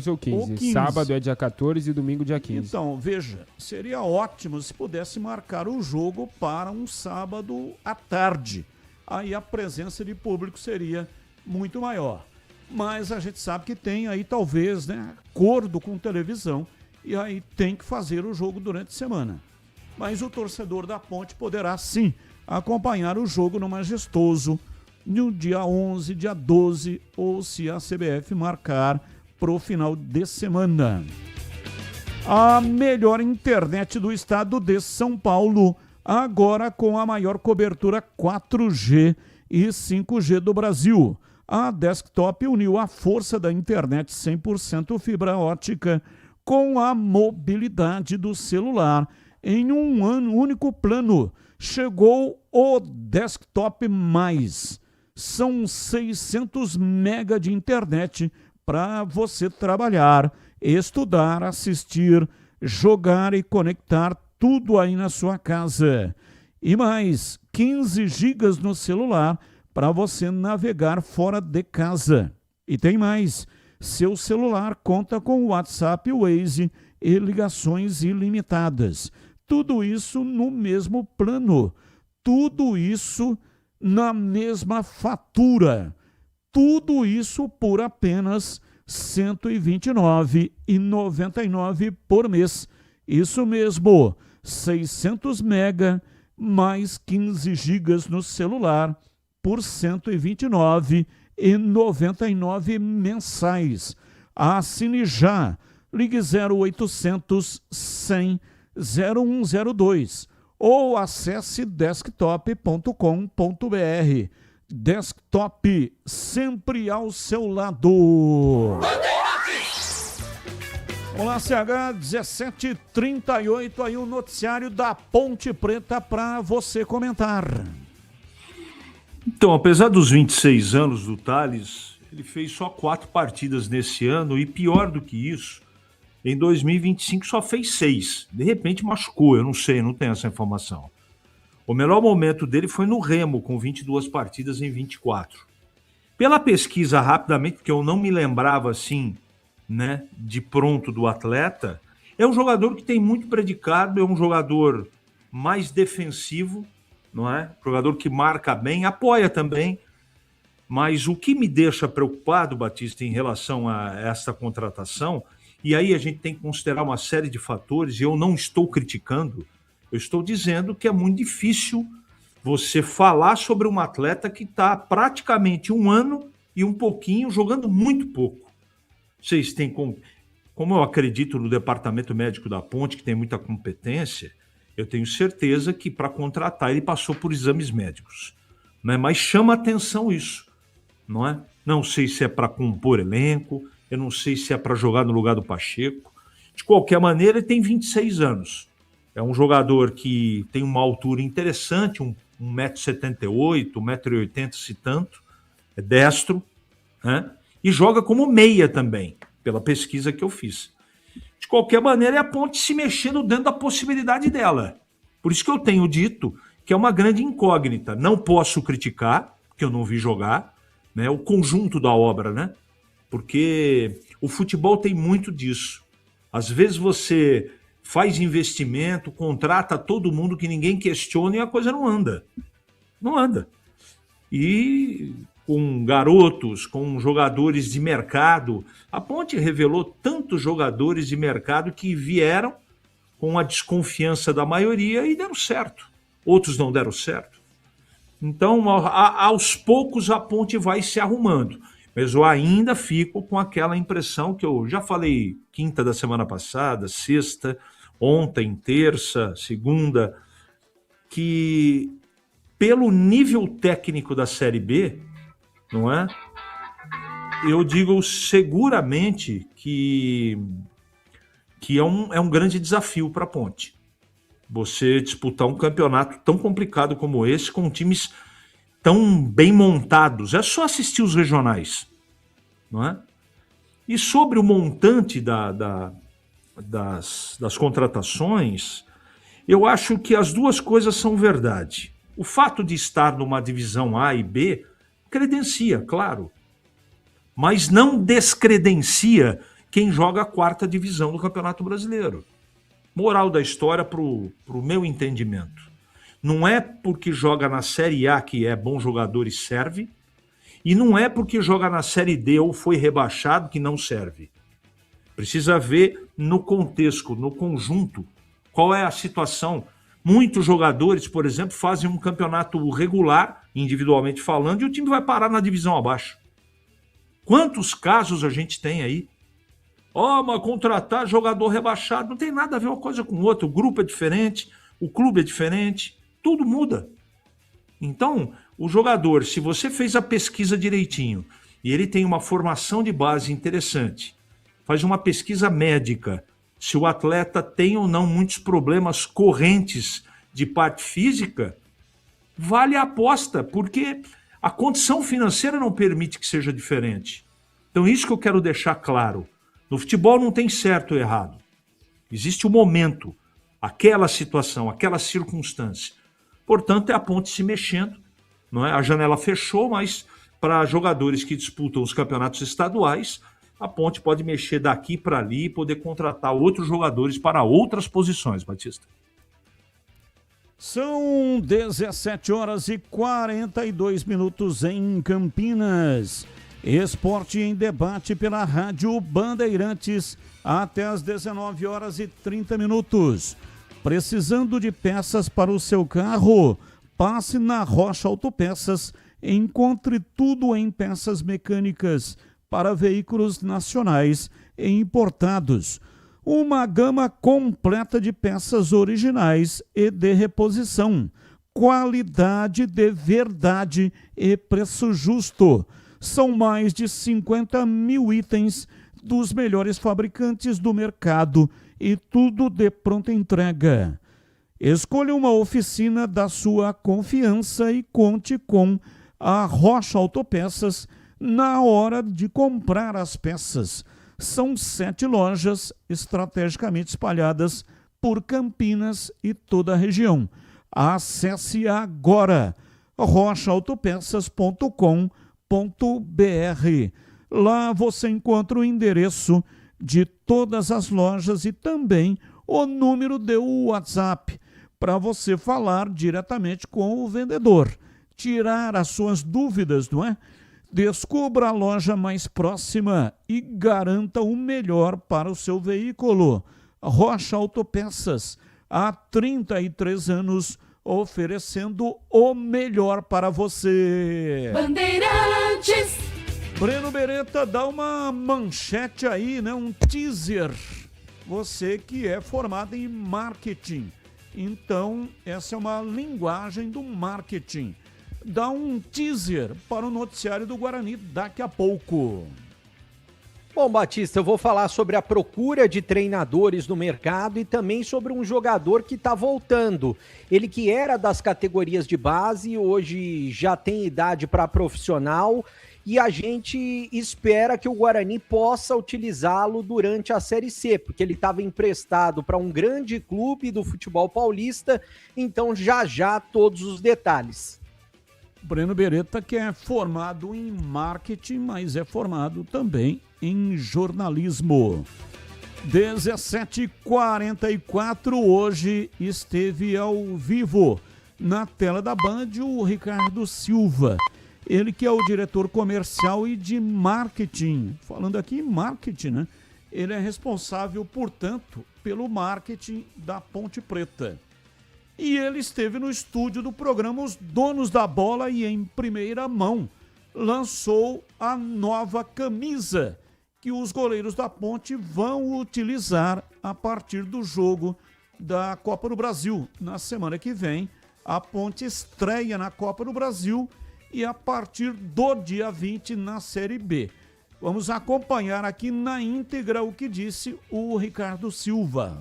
ou 15. Sábado é dia 14 e domingo dia 15. Então, veja, seria ótimo se pudesse marcar o jogo para um sábado à tarde. Aí a presença de público seria muito maior. Mas a gente sabe que tem aí talvez, né, acordo com televisão e aí tem que fazer o jogo durante a semana. Mas o torcedor da Ponte poderá sim acompanhar o jogo no Majestoso no dia 11, dia 12 ou se a CBF marcar para o final de semana. A melhor internet do estado de São Paulo, agora com a maior cobertura 4G e 5G do Brasil. A Desktop uniu a força da internet 100% fibra ótica com a mobilidade do celular em um único plano. Chegou o Desktop Mais. São 600 mega de internet para você trabalhar, estudar, assistir, jogar e conectar tudo aí na sua casa. E mais 15 gigas no celular para você navegar fora de casa. E tem mais, seu celular conta com WhatsApp, Waze e ligações ilimitadas. Tudo isso no mesmo plano. Tudo isso na mesma fatura. Tudo isso por apenas R$ 129,99 por mês. Isso mesmo, 600 mega mais 15 gigas no celular por R$ 129,99 mensais. Assine já. Ligue 0800 100 0102 ou acesse desktop.com.br. Desktop, sempre ao seu lado. Olá, CH 1738, aí o noticiário da Ponte Preta para você comentar. Então, apesar dos 26 anos do Thales, ele fez só 4 partidas nesse ano e pior do que isso, em 2025 só fez 6. De repente machucou, eu não sei, não tenho essa informação. O melhor momento dele foi no Remo, com 22 partidas em 24. Pela pesquisa rapidamente, porque eu não me lembrava assim, né, de pronto do atleta, é um jogador que tem muito predicado, é um jogador mais defensivo, não é? Jogador que marca bem, apoia também. Mas o que me deixa preocupado, Batista, em relação a essa contratação, e aí a gente tem que considerar uma série de fatores, e eu não estou criticando, eu estou dizendo que é muito difícil você falar sobre um atleta que está praticamente 1 ano e um pouquinho jogando muito pouco. Vocês têm como eu acredito no departamento médico da Ponte, que tem muita competência, eu tenho certeza que para contratar ele passou por exames médicos, né? Mas chama atenção isso, não é? Não sei se é para compor elenco, eu não sei se é para jogar no lugar do Pacheco. De qualquer maneira, ele tem 26 anos. É um jogador que tem uma altura interessante, 1,78 m, 1,80 m se tanto, é destro, né? E joga como meia também, pela pesquisa que eu fiz. De qualquer maneira, é a Ponte se mexendo dentro da possibilidade dela. Por isso que eu tenho dito que é uma grande incógnita. Não posso criticar, porque eu não vi jogar, né, o conjunto da obra, né? Porque o futebol tem muito disso. Às vezes você faz investimento, contrata todo mundo que ninguém questiona e a coisa não anda. Não anda. E com garotos, com jogadores de mercado. A Ponte revelou tantos jogadores de mercado que vieram com a desconfiança da maioria e deram certo. Outros não deram certo. Então, aos poucos, a Ponte vai se arrumando. Mas eu ainda fico com aquela impressão que eu já falei quinta da semana passada, sexta, ontem, terça, segunda, que pelo nível técnico da Série B, não é? Eu digo seguramente que é um grande desafio para a Ponte. Você disputar um campeonato tão complicado como esse, com times tão bem montados. É só assistir os regionais, não é? E sobre o montante das contratações, eu acho que as duas coisas são verdade. O fato de estar numa divisão A e B credencia, claro, mas não descredencia quem joga a 4ª divisão do Campeonato Brasileiro. Moral da história para o meu entendimento. Não é porque joga na Série A que é bom jogador e serve, e não é porque joga na Série D ou foi rebaixado que não serve. Precisa ver no contexto, no conjunto, qual é a situação. Muitos jogadores, por exemplo, fazem um campeonato regular, individualmente falando, e o time vai parar na divisão abaixo. Quantos casos a gente tem aí? Mas contratar jogador rebaixado não tem nada a ver uma coisa com outra. O grupo é diferente, o clube é diferente, tudo muda. Então, o jogador, se você fez a pesquisa direitinho e ele tem uma formação de base interessante, faz uma pesquisa médica, se o atleta tem ou não muitos problemas correntes de parte física, vale a aposta, porque a condição financeira não permite que seja diferente. Então, isso que eu quero deixar claro. No futebol não tem certo ou errado. Existe o momento, aquela situação, aquela circunstância. Portanto, é a Ponte se mexendo. Não é? A janela fechou, mas para jogadores que disputam os campeonatos estaduais, a Ponte pode mexer daqui para ali e poder contratar outros jogadores para outras posições, Batista. São 17h42 em Campinas. Esporte em debate pela Rádio Bandeirantes até às 19h30. Precisando de peças para o seu carro? Passe na Rocha Autopeças e encontre tudo em peças mecânicas para veículos nacionais e importados. Uma gama completa de peças originais e de reposição. Qualidade de verdade e preço justo. São mais de 50 mil itens dos melhores fabricantes do mercado e tudo de pronta entrega. Escolha uma oficina da sua confiança e conte com a Rocha Autopeças na hora de comprar as peças. São 7 lojas estrategicamente espalhadas por Campinas e toda a região. Acesse agora rochaautopeças.com.br. Lá você encontra o endereço de todas as lojas e também o número de WhatsApp para você falar diretamente com o vendedor, tirar as suas dúvidas, não é? Descubra a loja mais próxima e garanta o melhor para o seu veículo. Rocha Autopeças, há 33 anos, oferecendo o melhor para você. Bandeirantes. Breno Beretta, dá uma manchete aí, né? Um teaser. Você que é formado em marketing. Então, essa é uma linguagem do marketing. Dá um teaser para o noticiário do Guarani daqui a pouco. Bom, Batista, eu vou falar sobre a procura de treinadores no mercado e também sobre um jogador que está voltando. Ele que era das categorias de base, hoje já tem idade para profissional e a gente espera que o Guarani possa utilizá-lo durante a Série C, porque ele estava emprestado para um grande clube do futebol paulista, então já todos os detalhes. Breno Beretta, que é formado em marketing, mas é formado também em jornalismo. 17h44, hoje esteve ao vivo na tela da Band o Ricardo Silva. Ele que é o diretor comercial e de marketing. Falando aqui em marketing, né? Ele é responsável, portanto, pelo marketing da Ponte Preta. E ele esteve no estúdio do programa Os Donos da Bola e, em primeira mão, lançou a nova camisa que os goleiros da Ponte vão utilizar a partir do jogo da Copa do Brasil. Na semana que vem, a Ponte estreia na Copa do Brasil e a partir do dia 20 na Série B. Vamos acompanhar aqui na íntegra o que disse o Ricardo Silva.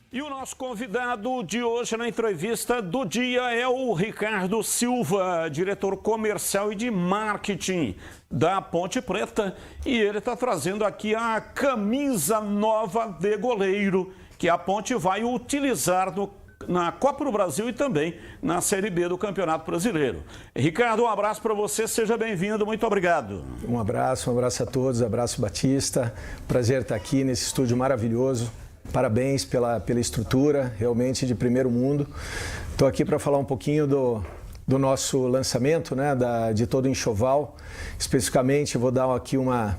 E o nosso convidado de hoje na entrevista do dia é o Ricardo Silva, diretor comercial e de marketing da Ponte Preta. E ele está trazendo aqui a camisa nova de goleiro que a Ponte vai utilizar na Copa do Brasil e também na Série B do Campeonato Brasileiro. Ricardo, um abraço para você, seja bem-vindo, muito obrigado. Um abraço a todos, abraço Batista, prazer estar aqui nesse estúdio maravilhoso, parabéns pela estrutura, realmente de primeiro mundo. Estou aqui para falar um pouquinho do nosso lançamento, né, de todo o enxoval, especificamente vou dar aqui uma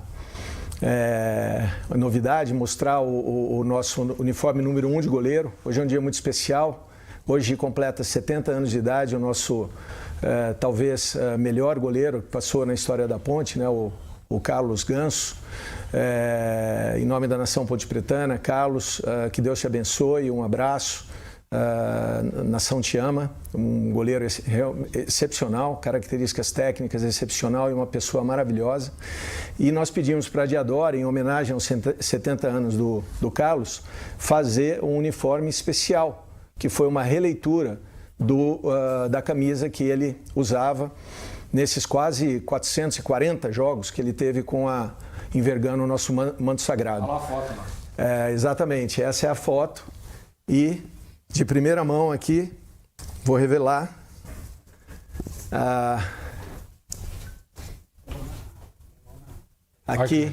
novidade, mostrar o nosso uniforme número 1 de goleiro. Hoje é um dia muito especial, hoje completa 70 anos de idade o nosso talvez melhor goleiro que passou na história da Ponte, né, o Carlos Ganso. Em nome da nação pontepretana, Carlos, que Deus te abençoe, um abraço. Nação te ama, um goleiro excepcional, características técnicas excepcional e uma pessoa maravilhosa. E nós pedimos para a Diadora, em homenagem aos 70 anos do Carlos, fazer um uniforme especial, que foi uma releitura da camisa que ele usava nesses quase 440 jogos que ele teve envergando o nosso manto sagrado. Olha a foto, Marcos. Exatamente, essa é a foto e de primeira mão aqui, vou revelar aqui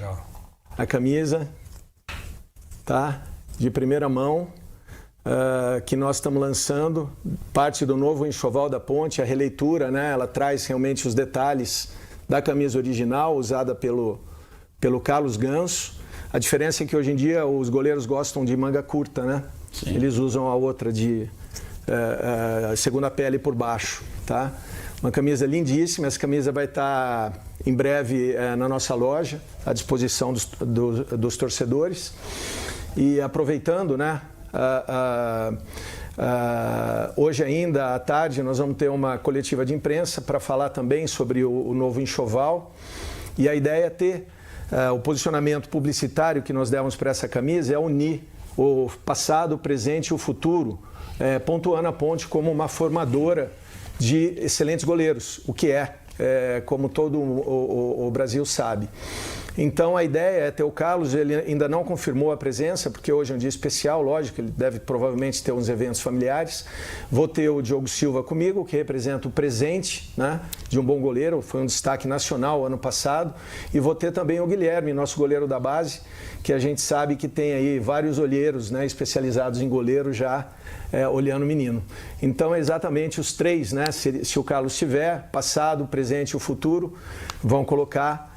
a camisa, tá? De primeira mão, que nós estamos lançando, parte do novo enxoval da Ponte, a releitura, né? Ela traz realmente os detalhes da camisa original, usada pelo Carlos Ganso. A diferença é que hoje em dia os goleiros gostam de manga curta, né? Sim. Eles usam a outra de segunda pele por baixo, tá? Uma camisa lindíssima, essa camisa vai estar em breve na nossa loja, à disposição dos torcedores. E aproveitando, né? Hoje ainda à tarde nós vamos ter uma coletiva de imprensa para falar também sobre o novo enxoval. E a ideia é ter o posicionamento publicitário que nós demos para essa camisa é unir o passado, o presente e o futuro, pontuando a Ponte como uma formadora de excelentes goleiros, o que como todo o Brasil sabe. Então a ideia é ter o Carlos, ele ainda não confirmou a presença, porque hoje é um dia especial, lógico, ele deve provavelmente ter uns eventos familiares. Vou ter o Diogo Silva comigo, que representa o presente, né, de um bom goleiro, foi um destaque nacional ano passado. E vou ter também o Guilherme, nosso goleiro da base, que a gente sabe que tem aí vários olheiros, né, especializados em goleiro já olhando o menino. Então é exatamente os três, né, se o Carlos tiver, passado, presente e o futuro, vão colocar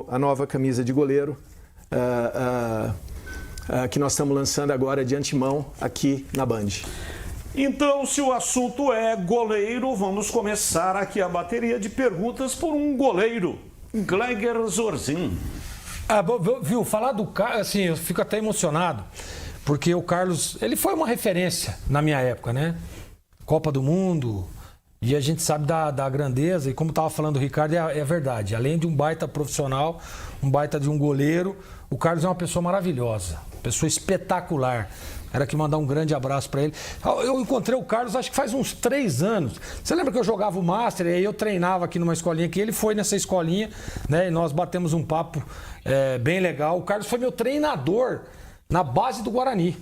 a nova camisa de goleiro que nós estamos lançando agora de antemão aqui na Band. Então, se o assunto é goleiro, vamos começar aqui a bateria de perguntas por um goleiro, Gleger Zorzin. Viu, falar do Carlos, assim, eu fico até emocionado, porque o Carlos, ele foi uma referência na minha época, né? Copa do Mundo. E a gente sabe da grandeza, e como estava falando o Ricardo, é verdade. Além de um baita profissional, um baita de um goleiro, o Carlos é uma pessoa maravilhosa, pessoa espetacular. Era que mandar um grande abraço para ele. Eu encontrei o Carlos acho que faz uns 3 anos. Você lembra que eu jogava o Master e aí eu treinava aqui numa escolinha que ele foi nessa escolinha, né? E nós batemos um papo bem legal. O Carlos foi meu treinador na base do Guarani.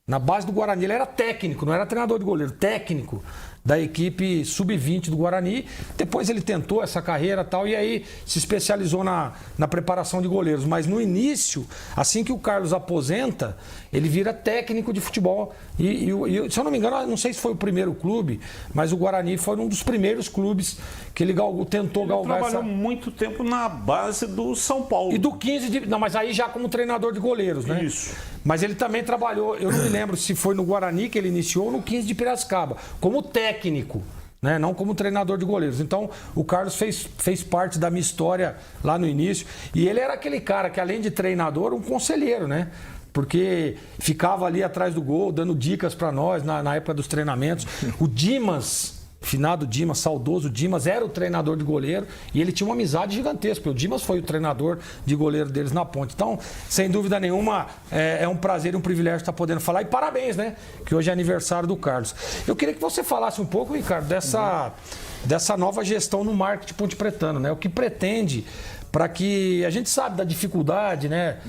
Na base do Guarani. Ele era técnico, não era treinador de goleiro, técnico da equipe sub-20 do Guarani. Depois ele tentou essa carreira e tal, e aí se especializou na preparação de goleiros. Mas no início, assim que o Carlos aposenta, ele vira técnico de futebol. E se eu não me engano, não sei se foi o primeiro clube, mas o Guarani foi um dos primeiros clubes que ele tentou galgar trabalhou muito tempo na base do São Paulo. E do 15 de... Não, mas aí já como treinador de goleiros, né? Isso. Mas ele também trabalhou, eu não me lembro se foi no Guarani que ele iniciou ou no 15 de Piracicaba, como técnico, né? Não como treinador de goleiros. Então, o Carlos fez parte da minha história lá no início. E ele era aquele cara que, além de treinador, um conselheiro, né? Porque ficava ali atrás do gol, dando dicas para nós na época dos treinamentos. O Dimas... Finado Dimas, saudoso Dimas, era o treinador de goleiro e ele tinha uma amizade gigantesca, porque o Dimas foi o treinador de goleiro deles na Ponte. Então, sem dúvida nenhuma, é um prazer e um privilégio estar podendo falar. E parabéns, né? Que hoje é aniversário do Carlos. Eu queria que você falasse um pouco, Ricardo, dessa nova gestão no marketing pontepretano, né? O que pretende... para que a gente sabe da dificuldade, né,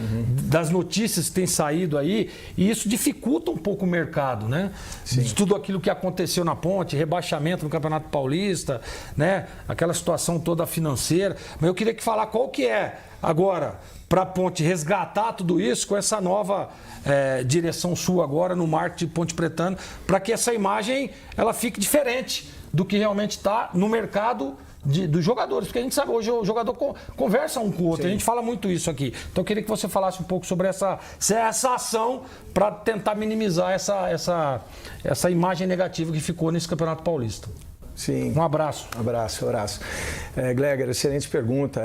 das notícias que têm saído aí, e isso dificulta um pouco o mercado, né? De tudo aquilo que aconteceu na Ponte, rebaixamento no Campeonato Paulista, né, aquela situação toda financeira. Mas eu queria que falar qual que é agora para a Ponte resgatar tudo isso com essa nova direção sua agora no marketing pontepretano, para que essa imagem ela fique diferente do que realmente está no mercado dos jogadores, porque a gente sabe, hoje o jogador conversa um com o outro, Sim. A gente fala muito isso aqui. Então eu queria que você falasse um pouco sobre essa ação para tentar minimizar essa imagem negativa que ficou nesse Campeonato Paulista. Sim. Um abraço. Abraço. Gleger, excelente pergunta.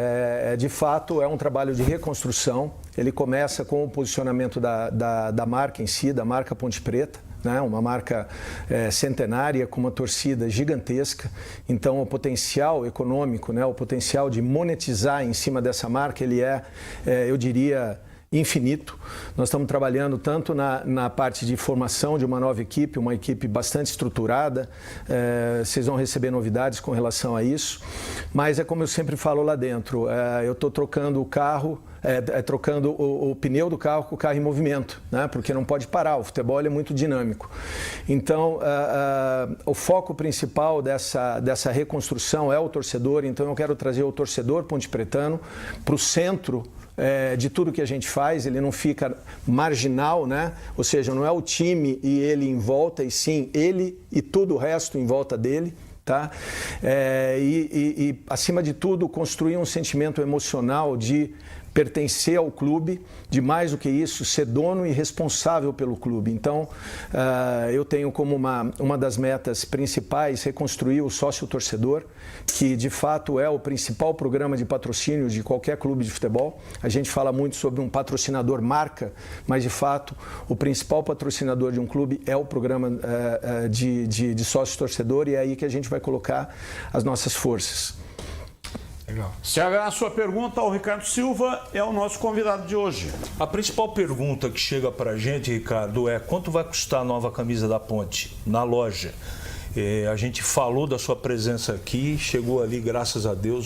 De fato, é um trabalho de reconstrução. Ele começa com o posicionamento da marca em si, da marca Ponte Preta. Né? Uma marca centenária com uma torcida gigantesca. Então, o potencial econômico, né? O potencial de monetizar em cima dessa marca, ele eu diria, infinito. Nós estamos trabalhando tanto na parte de formação de uma nova equipe, uma equipe bastante estruturada. Vocês vão receber novidades com relação a isso. Mas é como eu sempre falo lá dentro, eu estou trocando o carro, trocando o pneu do carro com o carro em movimento, né? Porque não pode parar, o futebol é muito dinâmico. Então, o foco principal dessa reconstrução é o torcedor, então eu quero trazer o torcedor pontepretano para o centro de tudo que a gente faz, ele não fica marginal, né? Ou seja, não é o time e ele em volta, e sim ele e tudo o resto em volta dele. Tá? E acima de tudo, construir um sentimento emocional de pertencer ao clube, de mais do que isso, ser dono e responsável pelo clube. Então, eu tenho como uma das metas principais reconstruir o sócio-torcedor, que de fato é o principal programa de patrocínio de qualquer clube de futebol. A gente fala muito sobre um patrocinador marca, mas de fato o principal patrocinador de um clube é o programa de sócio-torcedor, e é aí que a gente vai colocar as nossas forças. Legal. CH, a sua pergunta ao Ricardo Silva é o nosso convidado de hoje. A principal pergunta que chega para a gente, Ricardo, é quanto vai custar a nova camisa da Ponte na loja? A gente falou da sua presença aqui, chegou ali, graças a Deus,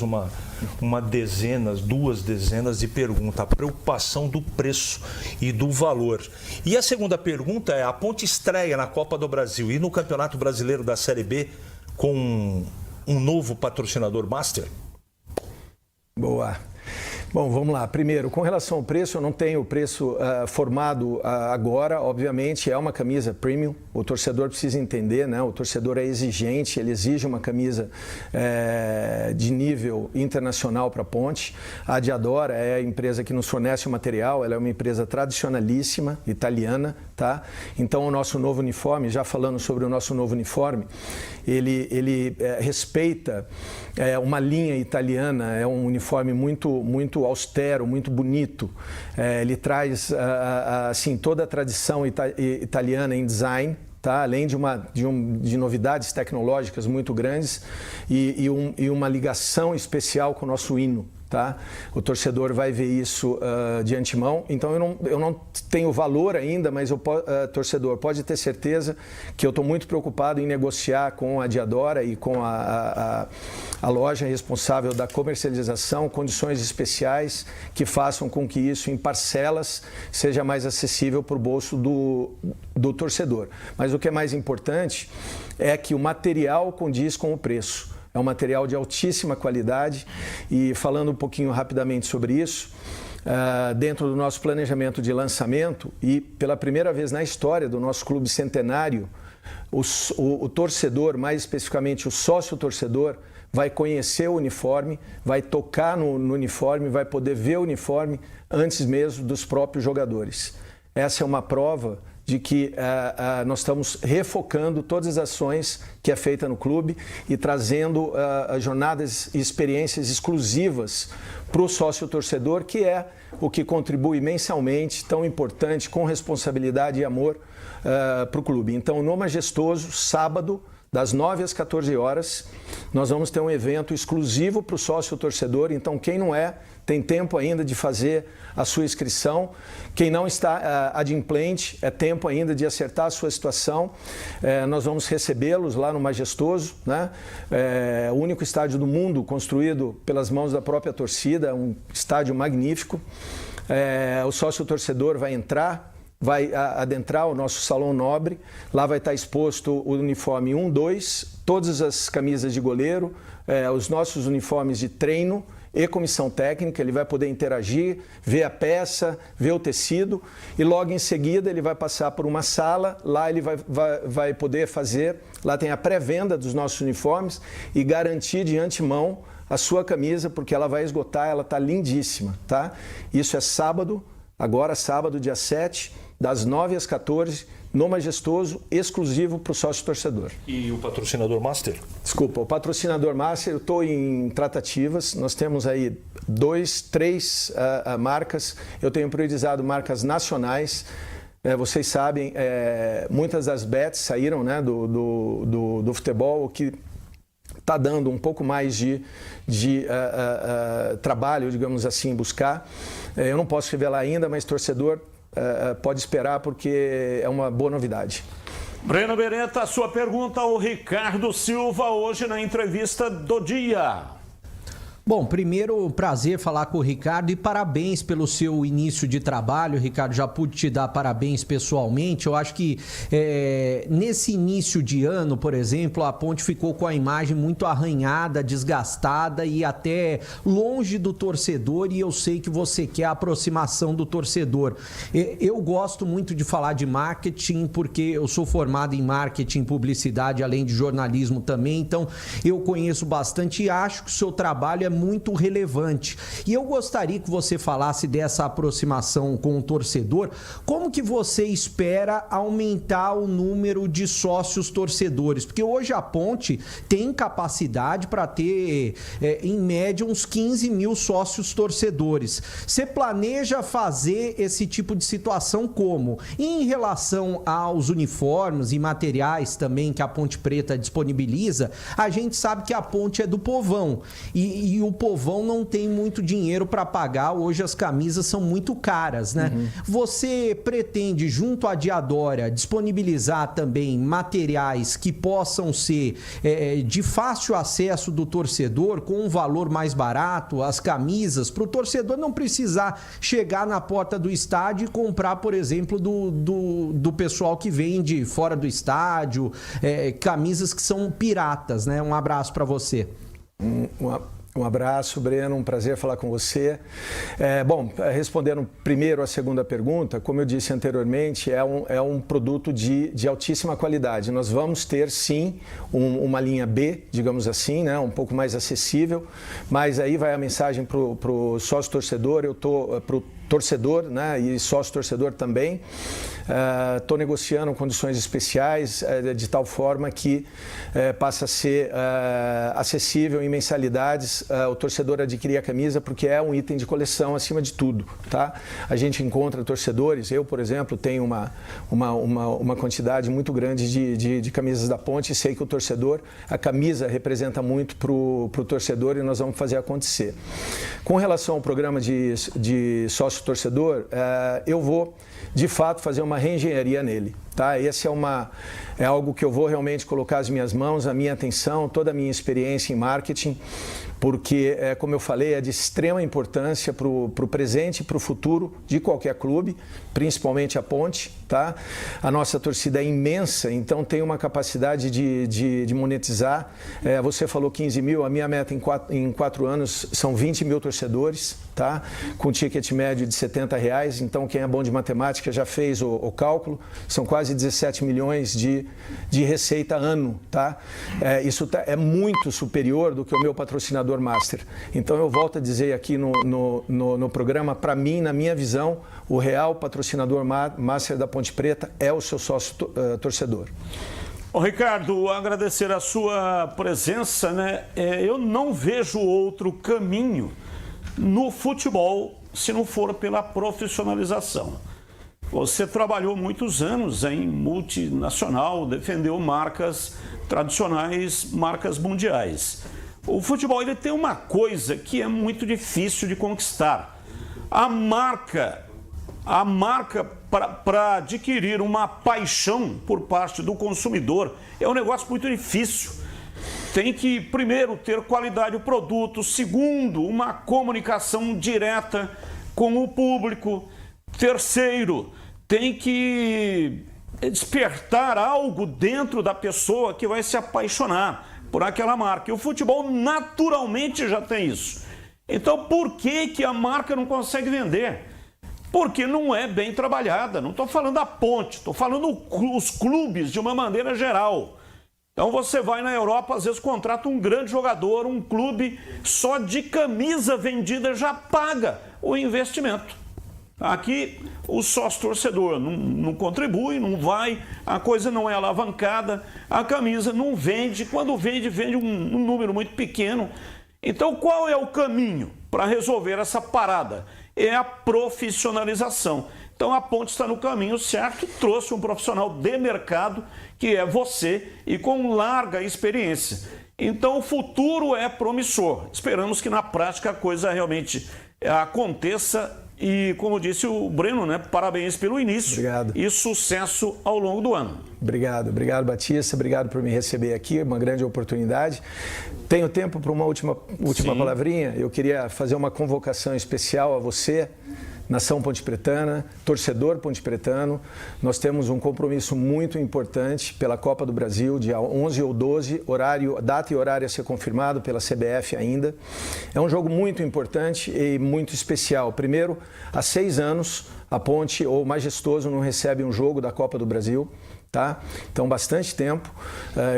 duas dezenas de perguntas. A preocupação do preço e do valor. E a segunda pergunta é, a Ponte estreia na Copa do Brasil e no Campeonato Brasileiro da Série B com um novo patrocinador master? Boa. Bom, vamos lá. Primeiro, com relação ao preço, eu não tenho o preço formado agora. Obviamente, é uma camisa premium. O torcedor precisa entender, né? O torcedor é exigente, ele exige uma camisa de nível internacional para a Ponte. A Diadora é a empresa que nos fornece o material, ela é uma empresa tradicionalíssima, italiana, tá? Então, o nosso novo uniforme, já falando sobre o nosso novo uniforme, ele respeita uma linha italiana, é um uniforme muito austero, muito bonito. Ele traz assim, toda a tradição italiana em design, tá? Além de novidades tecnológicas muito grandes e uma ligação especial com o nosso hino. Tá? O torcedor vai ver isso de antemão, então eu não tenho valor ainda, mas o torcedor pode ter certeza que eu estou muito preocupado em negociar com a Diadora e com a loja responsável da comercialização, condições especiais que façam com que isso em parcelas seja mais acessível para o bolso do torcedor. Mas o que é mais importante é que o material condiz com o preço. É um material de altíssima qualidade e falando um pouquinho rapidamente sobre isso, dentro do nosso planejamento de lançamento e pela primeira vez na história do nosso clube centenário, o torcedor, mais especificamente o sócio-torcedor, vai conhecer o uniforme, vai tocar no uniforme, vai poder ver o uniforme antes mesmo dos próprios jogadores. Essa é uma prova de que nós estamos refocando todas as ações que é feita no clube e trazendo jornadas e experiências exclusivas para o sócio-torcedor, que é o que contribui mensalmente, tão importante, com responsabilidade e amor para o clube. Então, no Majestoso, sábado, das 9 às 14 horas, nós vamos ter um evento exclusivo para o sócio-torcedor. Então, quem não tem tempo ainda de fazer a sua inscrição. Quem não está adimplente, é tempo ainda de acertar a sua situação. Nós vamos recebê-los lá no Majestoso, né? O único estádio do mundo construído pelas mãos da própria torcida, um estádio magnífico. O sócio-torcedor vai adentrar o nosso Salão Nobre, lá vai estar exposto o uniforme 1, 2, todas as camisas de goleiro, os nossos uniformes de treino e comissão técnica. Ele vai poder interagir, ver a peça, ver o tecido e logo em seguida ele vai passar por uma sala, lá ele vai poder fazer, lá tem a pré-venda dos nossos uniformes e garantir de antemão a sua camisa, porque ela vai esgotar, ela está lindíssima, tá? Isso é sábado, agora sábado, dia 7, das 9 às 14, no Majestoso, exclusivo para o sócio-torcedor. E o patrocinador Master? Desculpa, o patrocinador Master, eu estou em tratativas, nós temos aí 2, 3 marcas, eu tenho priorizado marcas nacionais. Vocês sabem, muitas das bets saíram, né, do futebol, o que está dando um pouco mais de trabalho, digamos assim, buscar. Eu não posso revelar ainda, mas torcedor pode esperar porque é uma boa novidade. Breno Beretta, a sua pergunta ao Ricardo Silva hoje na entrevista do dia. Bom, primeiro, prazer falar com o Ricardo e parabéns pelo seu início de trabalho. Ricardo, já pude te dar parabéns pessoalmente. Eu acho que nesse início de ano, por exemplo, a Ponte ficou com a imagem muito arranhada, desgastada e até longe do torcedor, e eu sei que você quer a aproximação do torcedor. Eu gosto muito de falar de marketing porque eu sou formado em marketing e publicidade, além de jornalismo também, então eu conheço bastante e acho que o seu trabalho é muito relevante. E eu gostaria que você falasse dessa aproximação com o torcedor. Como que você espera aumentar o número de sócios torcedores? Porque hoje a Ponte tem capacidade para ter, em média, uns 15 mil sócios torcedores. Você planeja fazer esse tipo de situação como? E em relação aos uniformes e materiais também que a Ponte Preta disponibiliza, a gente sabe que a Ponte é do povão. E o povão não tem muito dinheiro para pagar. Hoje as camisas são muito caras, né? Uhum. Você pretende, junto à Diadora, disponibilizar também materiais que possam ser de fácil acesso do torcedor, com um valor mais barato, as camisas, para o torcedor não precisar chegar na porta do estádio e comprar, por exemplo, do pessoal que vende fora do estádio, camisas que são piratas, né? Um abraço para você. Um abraço, Breno, um prazer falar com você. Bom, respondendo primeiro a segunda pergunta, como eu disse anteriormente, é um produto de altíssima qualidade. Nós vamos ter, sim, uma linha B, digamos assim, né, um pouco mais acessível, mas aí vai a mensagem para o sócio-torcedor, para o torcedor, né, e sócio-torcedor também. Estou negociando condições especiais de tal forma que passa a ser acessível em mensalidades o torcedor adquirir a camisa, porque é um item de coleção acima de tudo, tá? A gente encontra torcedores, eu, por exemplo, tenho uma quantidade muito grande de camisas da Ponte e sei que o torcedor, a camisa representa muito para o torcedor e nós vamos fazer acontecer. Com relação ao programa de sócio-torcedor, eu vou, de fato, fazer uma reengenharia nele. Tá? Esse é algo que eu vou realmente colocar as minhas mãos, a minha atenção, toda a minha experiência em marketing, porque, como eu falei, é de extrema importância para o presente e para o futuro de qualquer clube, principalmente a Ponte. Tá? A nossa torcida é imensa, então tem uma capacidade de monetizar. Você falou 15 mil, a minha meta em 4 anos são 20 mil torcedores, tá? Com ticket médio de R$70, então quem é bom de matemática já fez o cálculo, são quase 17 milhões de receita ano, tá? Isso é muito superior do que o meu patrocinador master. Então eu volto a dizer aqui no programa, para mim, na minha visão, o real patrocinador master da Ponte Preta é o seu sócio torcedor. Ô, Ricardo, agradecer a sua presença, né? Eu não vejo outro caminho no futebol se não for pela profissionalização. Você trabalhou muitos anos em multinacional, defendeu marcas tradicionais, marcas mundiais. O futebol ele tem uma coisa que é muito difícil de conquistar. A marca para adquirir uma paixão por parte do consumidor é um negócio muito difícil. Tem que, primeiro, ter qualidade do produto. Segundo, uma comunicação direta com o público. Terceiro, tem que despertar algo dentro da pessoa que vai se apaixonar por aquela marca. E o futebol naturalmente já tem isso. Então, por que a marca não consegue vender? Porque não é bem trabalhada. Não estou falando da Ponte, estou falando os clubes de uma maneira geral. Então você vai na Europa, às vezes contrata um grande jogador, um clube só de camisa vendida já paga o investimento. Aqui o sócio-torcedor não contribui, não vai, a coisa não é alavancada, a camisa não vende, quando vende um número muito pequeno. Então qual é o caminho para resolver essa parada? É a profissionalização. Então a Ponte está no caminho certo, trouxe um profissional de mercado, que é você, e com larga experiência. Então o futuro é promissor. Esperamos que na prática a coisa realmente aconteça e, como disse o Breno, né, parabéns pelo início. Obrigado. E sucesso ao longo do ano. Obrigado, Batista, obrigado por me receber aqui, uma grande oportunidade. Tenho tempo para uma última palavrinha? Eu queria fazer uma convocação especial a você, nação pontepretana, torcedor pontepretano. Nós temos um compromisso muito importante pela Copa do Brasil, dia 11 ou 12, data e horário a ser confirmado pela CBF ainda. É um jogo muito importante e muito especial. Primeiro, há 6 anos, a Ponte, ou Majestoso, não recebe um jogo da Copa do Brasil. Tá? Então, bastante tempo,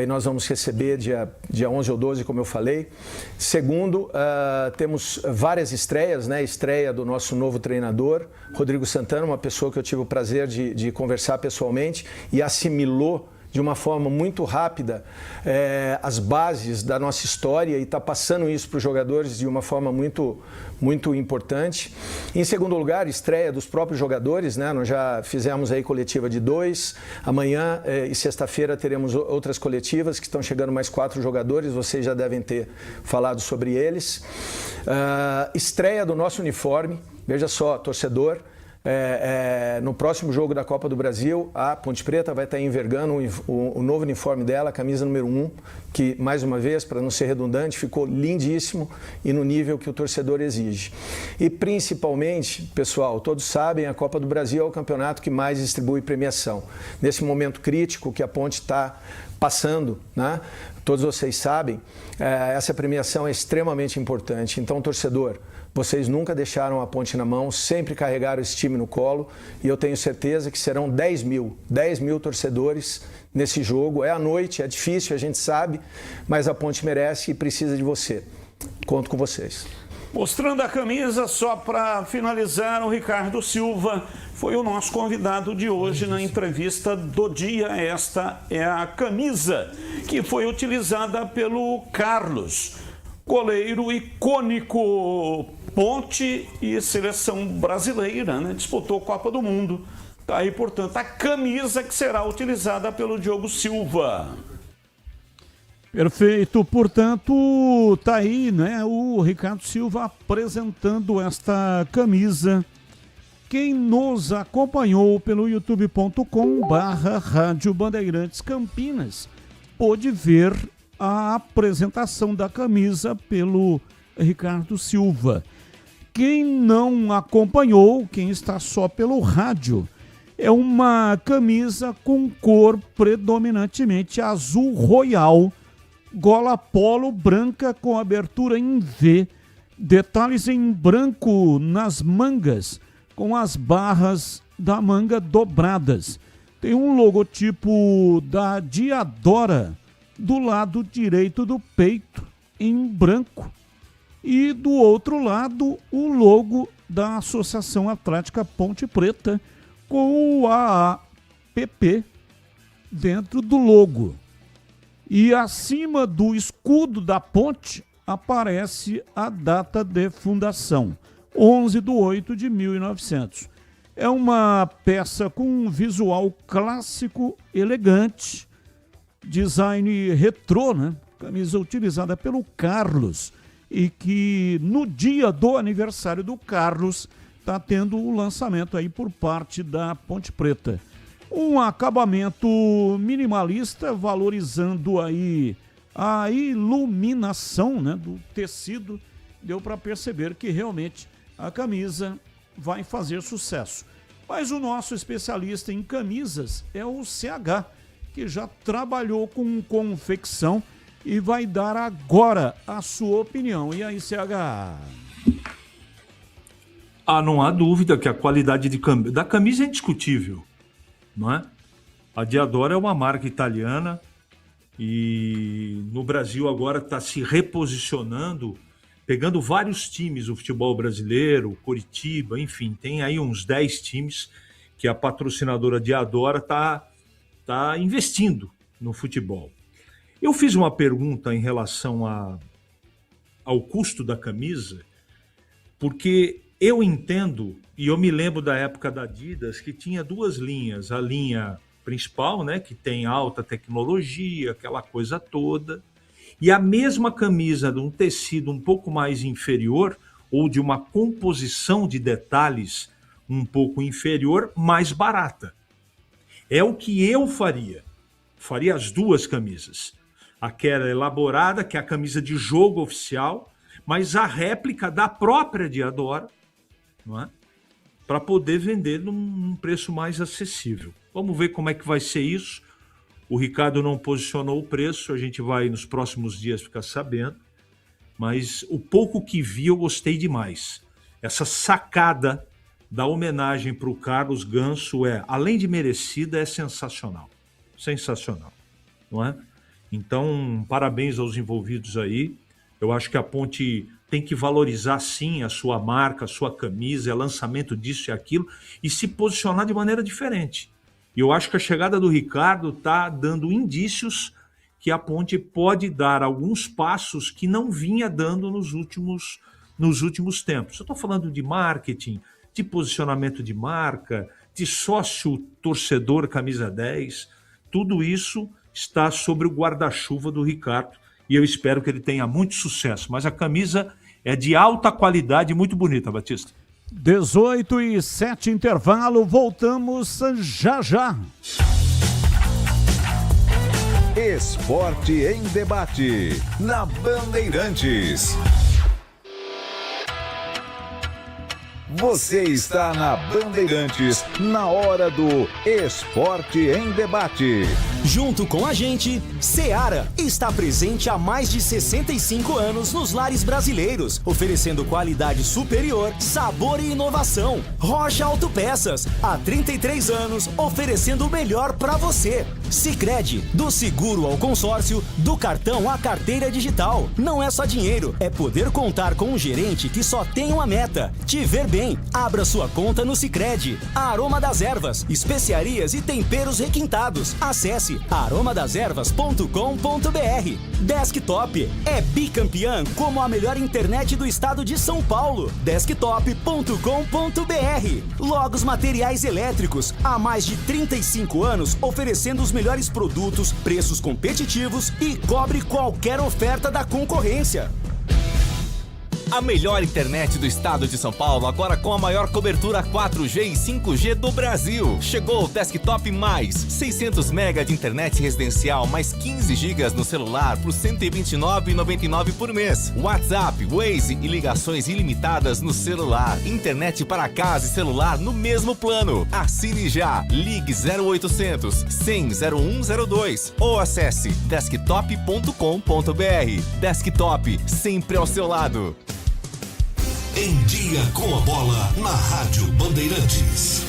e nós vamos receber dia 11 ou 12, como eu falei. Segundo, temos várias estreias, né? Estreia do nosso novo treinador, Rodrigo Santana, uma pessoa que eu tive o prazer de conversar pessoalmente e assimilou de uma forma muito rápida as bases da nossa história e está passando isso para os jogadores de uma forma muito, muito importante. Em segundo lugar, estreia dos próprios jogadores, né? Nós já fizemos aí coletiva de 2, amanhã e sexta-feira teremos outras coletivas que estão chegando mais 4 jogadores, vocês já devem ter falado sobre eles. Estreia do nosso uniforme, veja só, torcedor. No próximo jogo da Copa do Brasil, a Ponte Preta vai estar envergando o novo uniforme dela, a camisa número 1, que, mais uma vez, para não ser redundante, ficou lindíssimo e no nível que o torcedor exige. E, principalmente, pessoal, todos sabem, a Copa do Brasil é o campeonato que mais distribui premiação. Nesse momento crítico que a Ponte está passando, né? Todos vocês sabem, essa premiação é extremamente importante. Então, torcedor, vocês nunca deixaram a Ponte na mão, sempre carregaram esse time no colo e eu tenho certeza que serão 10 mil torcedores nesse jogo. É à noite, é difícil, a gente sabe, mas a Ponte merece e precisa de você. Conto com vocês. Mostrando a camisa, só para finalizar, o Ricardo Silva foi o nosso convidado de hoje na entrevista do dia. Esta é a camisa que foi utilizada pelo Carlos, goleiro icônico, Ponte e seleção brasileira, né? Disputou Copa do Mundo. Tá aí, portanto, a camisa que será utilizada pelo Diogo Silva. Perfeito, portanto, tá aí, né, o Ricardo Silva apresentando esta camisa. Quem nos acompanhou pelo youtube.com/Rádio Bandeirantes Campinas pôde ver a apresentação da camisa pelo Ricardo Silva. Quem não acompanhou, quem está só pelo rádio, é uma camisa com cor predominantemente azul royal, gola polo branca com abertura em V, detalhes em branco nas mangas, com as barras da manga dobradas. Tem um logotipo da Diadora do lado direito do peito, em branco. E do outro lado, o logo da Associação Atlética Ponte Preta, com o AAPP dentro do logo. E acima do escudo da ponte aparece a data de fundação, 11/8/1900. É uma peça com um visual clássico, elegante, design retrô, né? Camisa utilizada pelo Carlos e que no dia do aniversário do Carlos está tendo o lançamento aí por parte da Ponte Preta. Um acabamento minimalista, valorizando aí a iluminação, né, do tecido. Deu para perceber que realmente a camisa vai fazer sucesso. Mas o nosso especialista em camisas é o CH, que já trabalhou com confecção e vai dar agora a sua opinião. E aí, CH? Não há dúvida que a qualidade da camisa é indiscutível, não é? A Diadora é uma marca italiana e no Brasil agora está se reposicionando, pegando vários times do futebol brasileiro, Coritiba, enfim, tem aí uns 10 times que a patrocinadora Diadora está investindo no futebol. Eu fiz uma pergunta em relação ao custo da camisa, porque eu entendo, e eu me lembro da época da Adidas, que tinha duas linhas. A linha principal, né, que tem alta tecnologia, aquela coisa toda, e a mesma camisa de um tecido um pouco mais inferior, ou de uma composição de detalhes um pouco inferior, mais barata. É o que eu faria. Faria as duas camisas. Aquela elaborada, que é a camisa de jogo oficial, mas a réplica da própria Diadora, não é? Para poder vender num preço mais acessível. Vamos ver como é que vai ser isso. O Ricardo não posicionou o preço, a gente vai nos próximos dias ficar sabendo, mas o pouco que vi eu gostei demais. Essa sacada da homenagem para o Carlos Ganso além de merecida, é sensacional. Sensacional, não é? Então, parabéns aos envolvidos aí. Eu acho que a Ponte tem que valorizar, sim, a sua marca, a sua camisa, lançamento disso e aquilo, e se posicionar de maneira diferente. E eu acho que a chegada do Ricardo está dando indícios que a Ponte pode dar alguns passos que não vinha dando nos últimos tempos. Eu estou falando de marketing, de posicionamento de marca, de sócio-torcedor camisa 10. Tudo isso está sobre o guarda-chuva do Ricardo e eu espero que ele tenha muito sucesso. Mas a camisa é de alta qualidade e muito bonita, Batista. 18h07, intervalo, voltamos já já. Esporte em debate, na Bandeirantes. Você está na Bandeirantes, na hora do Esporte em Debate. Junto com a gente, Seara está presente há mais de 65 anos nos lares brasileiros, oferecendo qualidade superior, sabor e inovação. Rocha Autopeças, há 33 anos, oferecendo o melhor para você. Sicredi, do seguro ao consórcio, do cartão à carteira digital. Não é só dinheiro, é poder contar com um gerente que só tem uma meta: te ver bem. Abra sua conta no Sicredi. Aroma das Ervas, especiarias e temperos requintados. Acesse aromadeservas.com.br. Desktop é bicampeã como a melhor internet do estado de São Paulo. Desktop.com.br. Logos Materiais Elétricos, há mais de 35 anos oferecendo os melhores produtos, preços competitivos e cobre qualquer oferta da concorrência. A melhor internet do estado de São Paulo, agora com a maior cobertura 4G e 5G do Brasil. Chegou o Desktop Mais, 600 MB de internet residencial, mais 15 GB no celular por R$ 129,99 por mês. WhatsApp, Waze e ligações ilimitadas no celular. Internet para casa e celular no mesmo plano. Assine já. Ligue 0800 100 0102 ou acesse desktop.com.br. Desktop, sempre ao seu lado. Em Dia com a Bola, na Rádio Bandeirantes.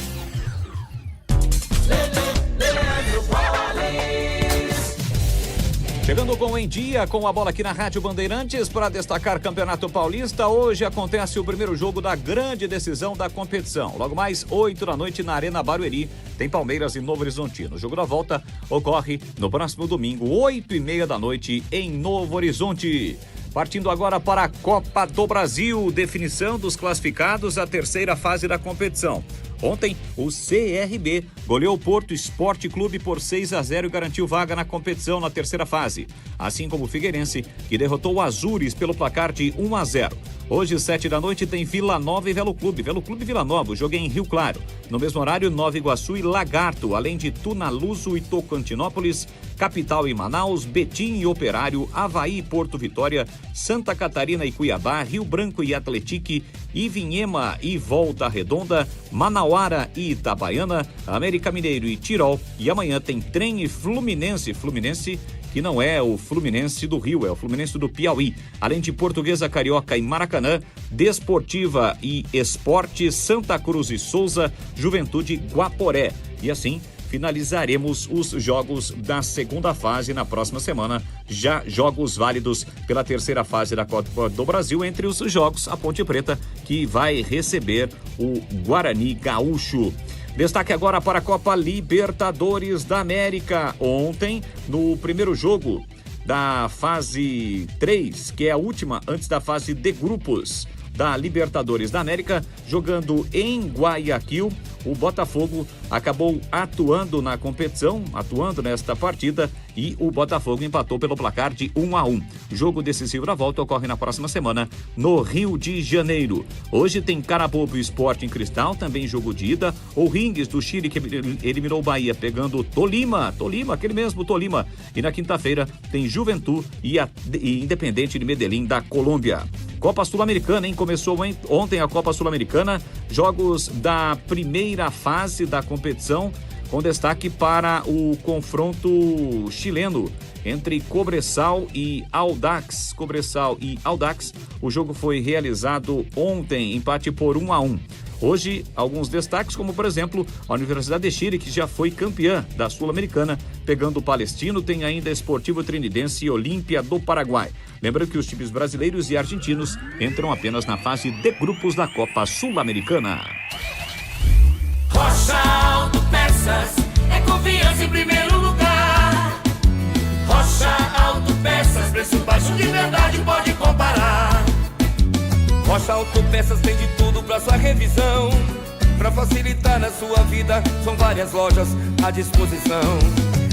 Chegando com Em Dia com a Bola aqui na Rádio Bandeirantes para destacar Campeonato Paulista. Hoje acontece o primeiro jogo da grande decisão da competição. Logo mais 8 da noite na Arena Barueri tem Palmeiras e Novo Horizontino. O jogo da volta ocorre no próximo domingo, 8h30 da noite em Novo Horizonte. Partindo agora para a Copa do Brasil, definição dos classificados à terceira fase da competição. Ontem, o CRB goleou o Porto Esporte Clube por 6-0 e garantiu vaga na competição na terceira fase. Assim como o Figueirense, que derrotou o Azures pelo placar de 1-0. Hoje, 7 da noite, tem Vila Nova e Velo Clube. Velo Clube e Vila Nova, o jogo é em Rio Claro. No mesmo horário, Nova Iguaçu e Lagarto, além de Tunaluso e Tocantinópolis, Capital e Manaus, Betim e Operário, Avaí e Porto Vitória, Santa Catarina e Cuiabá, Rio Branco e Atletique, Ivinhema e Volta Redonda, Manauara e Itabaiana, América Mineiro e Tirol. E amanhã tem Trem e Fluminense. Fluminense que não é o Fluminense do Rio, é o Fluminense do Piauí. Além de Portuguesa, Carioca e Maracanã, Desportiva e Esporte, Santa Cruz e Souza, Juventude Guaporé. E assim finalizaremos os jogos da segunda fase na próxima semana. Já jogos válidos pela terceira fase da Copa do Brasil. Entre os jogos, a Ponte Preta, que vai receber o Guarani Gaúcho. Destaque agora para a Copa Libertadores da América. Ontem, no primeiro jogo da fase 3, que é a última antes da fase de grupos da Libertadores da América, jogando em Guayaquil, o Botafogo acabou atuando na competição, atuando nesta partida, e o Botafogo empatou pelo placar de 1-1. Jogo decisivo da volta ocorre na próxima semana no Rio de Janeiro. Hoje tem Carabobo e Sport em Cristal, também jogo de ida. O Ringues do Chile, que eliminou o Bahia, pegando Tolima, aquele mesmo Tolima. E na quinta-feira tem Juventude e Independente de Medellín da Colômbia. Copa Sul-Americana, hein? Começou ontem a Copa Sul-Americana, jogos da primeira fase da competição, com destaque para o confronto chileno entre Cobresal e Audax. O jogo foi realizado ontem, empate por 1-1. Hoje, alguns destaques, como por exemplo, a Universidade de Chile, que já foi campeã da Sul-Americana, pegando o Palestino. Tem ainda Esportivo Trinidense e Olímpia do Paraguai. Lembrando que os times brasileiros e argentinos entram apenas na fase de grupos da Copa Sul-Americana. Rocha Autopeças é confiança em primeiro lugar. Rocha Autopeças, preço baixo de verdade, pode comparar. Rocha Autopeças tem de tudo pra sua revisão. Pra facilitar na sua vida, são várias lojas à disposição.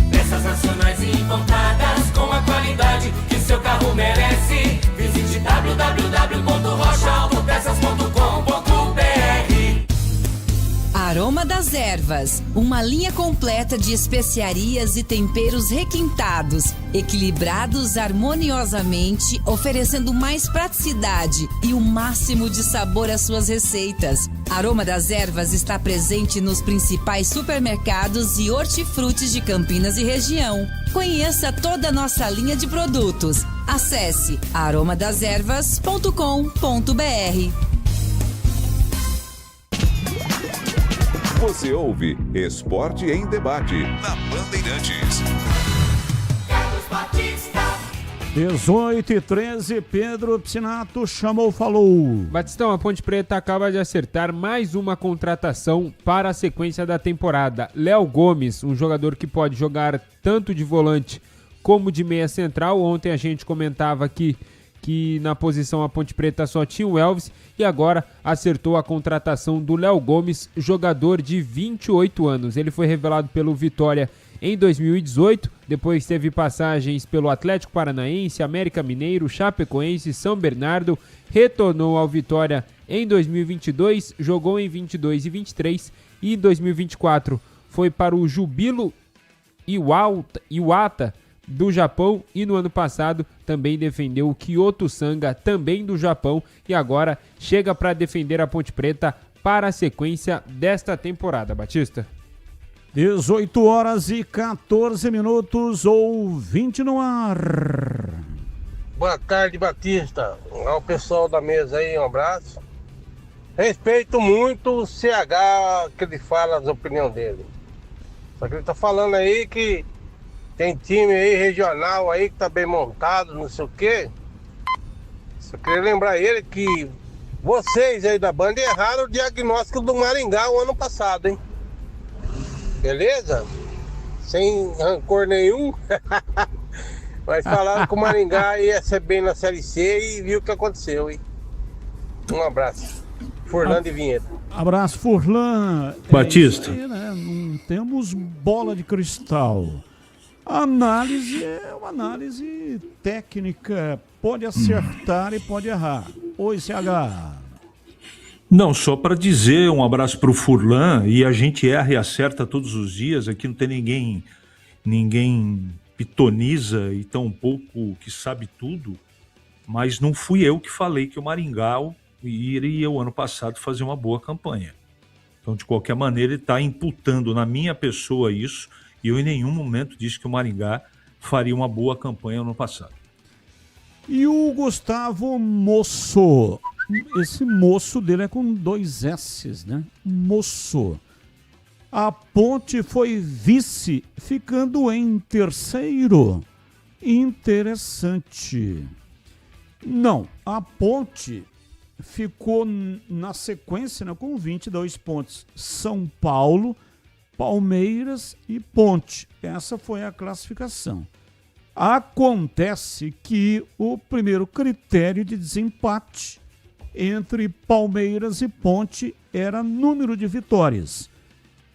Peças nacionais e importadas com a qualidade que seu carro merece. Visite www.rochaautopeças.com.br. Aroma das Ervas, uma linha completa de especiarias e temperos requintados, equilibrados harmoniosamente, oferecendo mais praticidade e o máximo de sabor às suas receitas. Aroma das Ervas está presente nos principais supermercados e hortifrutis de Campinas e região. Conheça toda a nossa linha de produtos. Acesse aromadeservas.com.br. Você ouve Esporte em Debate na Bandeirantes. 18h13, Pedro Piscinato chamou, falou. Batistão, a Ponte Preta acaba de acertar mais uma contratação para a sequência da temporada. Léo Gomes, um jogador que pode jogar tanto de volante como de meia central. Ontem a gente comentava aqui que na posição a Ponte Preta só tinha o Elvis e agora acertou a contratação do Léo Gomes, jogador de 28 anos. Ele foi revelado pelo Vitória em 2018, depois teve passagens pelo Atlético Paranaense, América Mineiro, Chapecoense, São Bernardo, retornou ao Vitória em 2022, jogou em 22 e 23 e em 2024 foi para o Jubilo Iwata do Japão e no ano passado também defendeu o Kyoto Sanga, também do Japão, e agora chega para defender a Ponte Preta para a sequência desta temporada, Batista. 18h14, ouvinte no ar. Boa tarde, Batista. Ao pessoal da mesa aí, um abraço. Respeito muito o CH, que ele fala as opiniões dele. Só que ele tá falando aí que tem time aí regional aí que tá bem montado, não sei o quê. Só queria lembrar ele que vocês aí da banda erraram o diagnóstico do Maringá o ano passado, hein? Beleza? Sem rancor nenhum. Mas falaram que o Maringá ia ser bem na Série C e viu o que aconteceu, hein? Um abraço. Furlan de Vinhedo. Abraço, Furlan. Batista. Aí, né? Não temos bola de cristal. A análise é uma análise técnica. Pode acertar e pode errar. Oi, CH. Não, só para dizer um abraço para o Furlan, e a gente erra e acerta todos os dias, aqui não tem ninguém pitoniza e tão pouco que sabe tudo, mas não fui eu que falei que o Maringá iria o ano passado fazer uma boa campanha. Então, de qualquer maneira, ele está imputando na minha pessoa isso, e eu em nenhum momento disse que o Maringá faria uma boa campanha no ano passado. E o Gustavo Moço? Esse moço dele é com 2 S's, né? Moço. A Ponte foi vice, ficando em terceiro. Interessante. Não, a Ponte ficou na sequência, né, com 22 pontos. São Paulo, Palmeiras e Ponte. Essa foi a classificação. Acontece que o primeiro critério de desempate entre Palmeiras e Ponte era número de vitórias.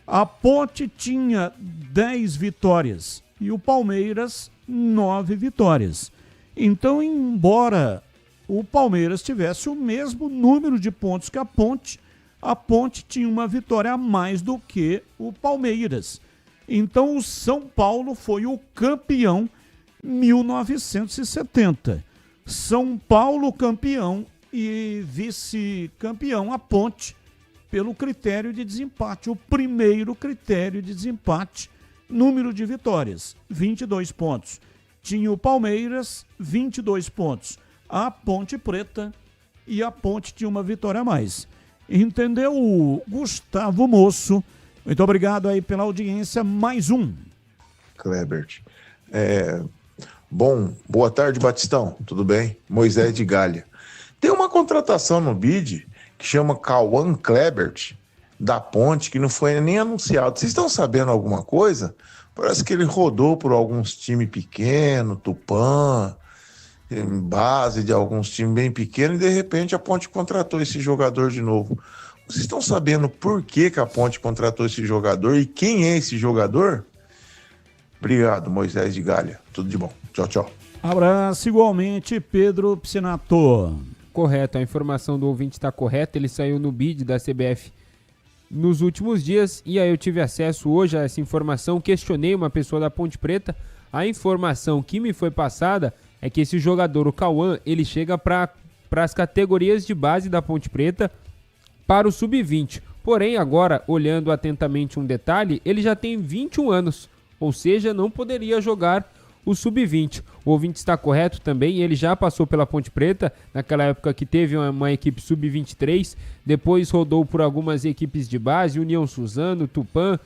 A Ponte tinha 10 vitórias e o Palmeiras 9 vitórias. Então, embora o Palmeiras tivesse o mesmo número de pontos que a Ponte tinha uma vitória a mais do que o Palmeiras. Então, o São Paulo foi o campeão 1970. São Paulo campeão e vice-campeão a Ponte pelo critério de desempate. O primeiro critério de desempate, número de vitórias, 22 pontos. Tinha o Palmeiras, 22 pontos. A Ponte Preta e a Ponte tinha uma vitória a mais. Entendeu, Gustavo Moço? Muito obrigado aí pela audiência. Mais um. Klebert. Bom, boa tarde, Batistão. Tudo bem? Moisés de Galha. Tem uma contratação no BID que chama Cauã Klebert, da Ponte, que não foi nem anunciado. Vocês estão sabendo alguma coisa? Parece que ele rodou por alguns times pequenos, Tupã, base de alguns times bem pequenos, e de repente a Ponte contratou esse jogador de novo. Vocês estão sabendo por que a Ponte contratou esse jogador e quem é esse jogador? Obrigado, Moisés de Galha. Tudo de bom. Tchau, tchau. Abraço igualmente, Pedro Piscinato. Correto, a informação do ouvinte está correta, ele saiu no BID da CBF nos últimos dias e aí eu tive acesso hoje a essa informação, questionei uma pessoa da Ponte Preta, a informação que me foi passada é que esse jogador, o Cauã, ele chega para as categorias de base da Ponte Preta para o Sub-20, porém agora, olhando atentamente um detalhe, ele já tem 21 anos, ou seja, não poderia jogar o Sub-20. O ouvinte está correto também, ele já passou pela Ponte Preta, naquela época que teve uma equipe Sub-23, depois rodou por algumas equipes de base, União Suzano, Tupã,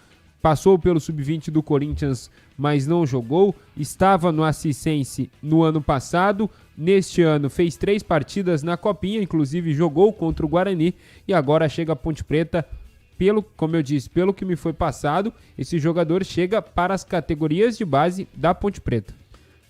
passou pelo Sub-20 do Corinthians, mas não jogou, estava no Ascicense no ano passado, neste ano fez 3 partidas na Copinha, inclusive jogou contra o Guarani, e agora chega a Ponte Preta. Como eu disse, pelo que me foi passado, esse jogador chega para as categorias de base da Ponte Preta.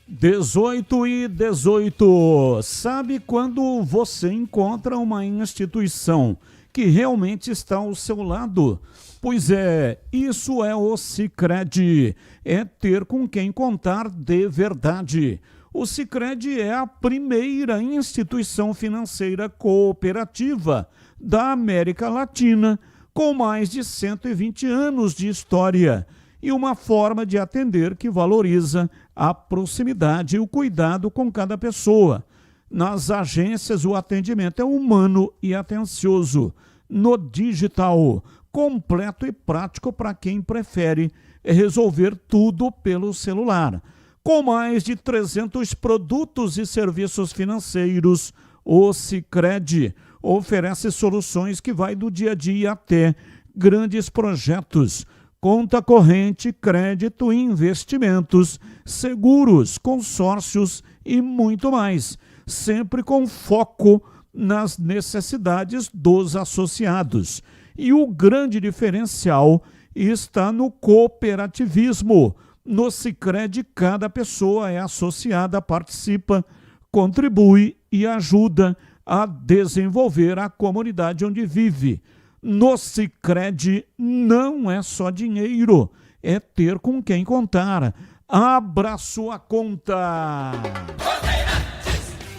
18:18. Sabe quando você encontra uma instituição que realmente está ao seu lado? Pois é, isso é o Sicredi. É ter com quem contar de verdade. O Sicredi é a primeira instituição financeira cooperativa da América Latina, com mais de 120 anos de história e uma forma de atender que valoriza a proximidade e o cuidado com cada pessoa. Nas agências, o atendimento é humano e atencioso. No digital, completo e prático para quem prefere resolver tudo pelo celular. Com mais de 300 produtos e serviços financeiros, o Sicredi oferece soluções que vai do dia a dia até grandes projetos, conta corrente, crédito, investimentos, seguros, consórcios e muito mais, sempre com foco nas necessidades dos associados. E o grande diferencial está no cooperativismo. No Sicredi, cada pessoa é associada, participa, contribui e ajuda a desenvolver a comunidade onde vive. No Sicredi não é só dinheiro, é ter com quem contar. Abra sua conta.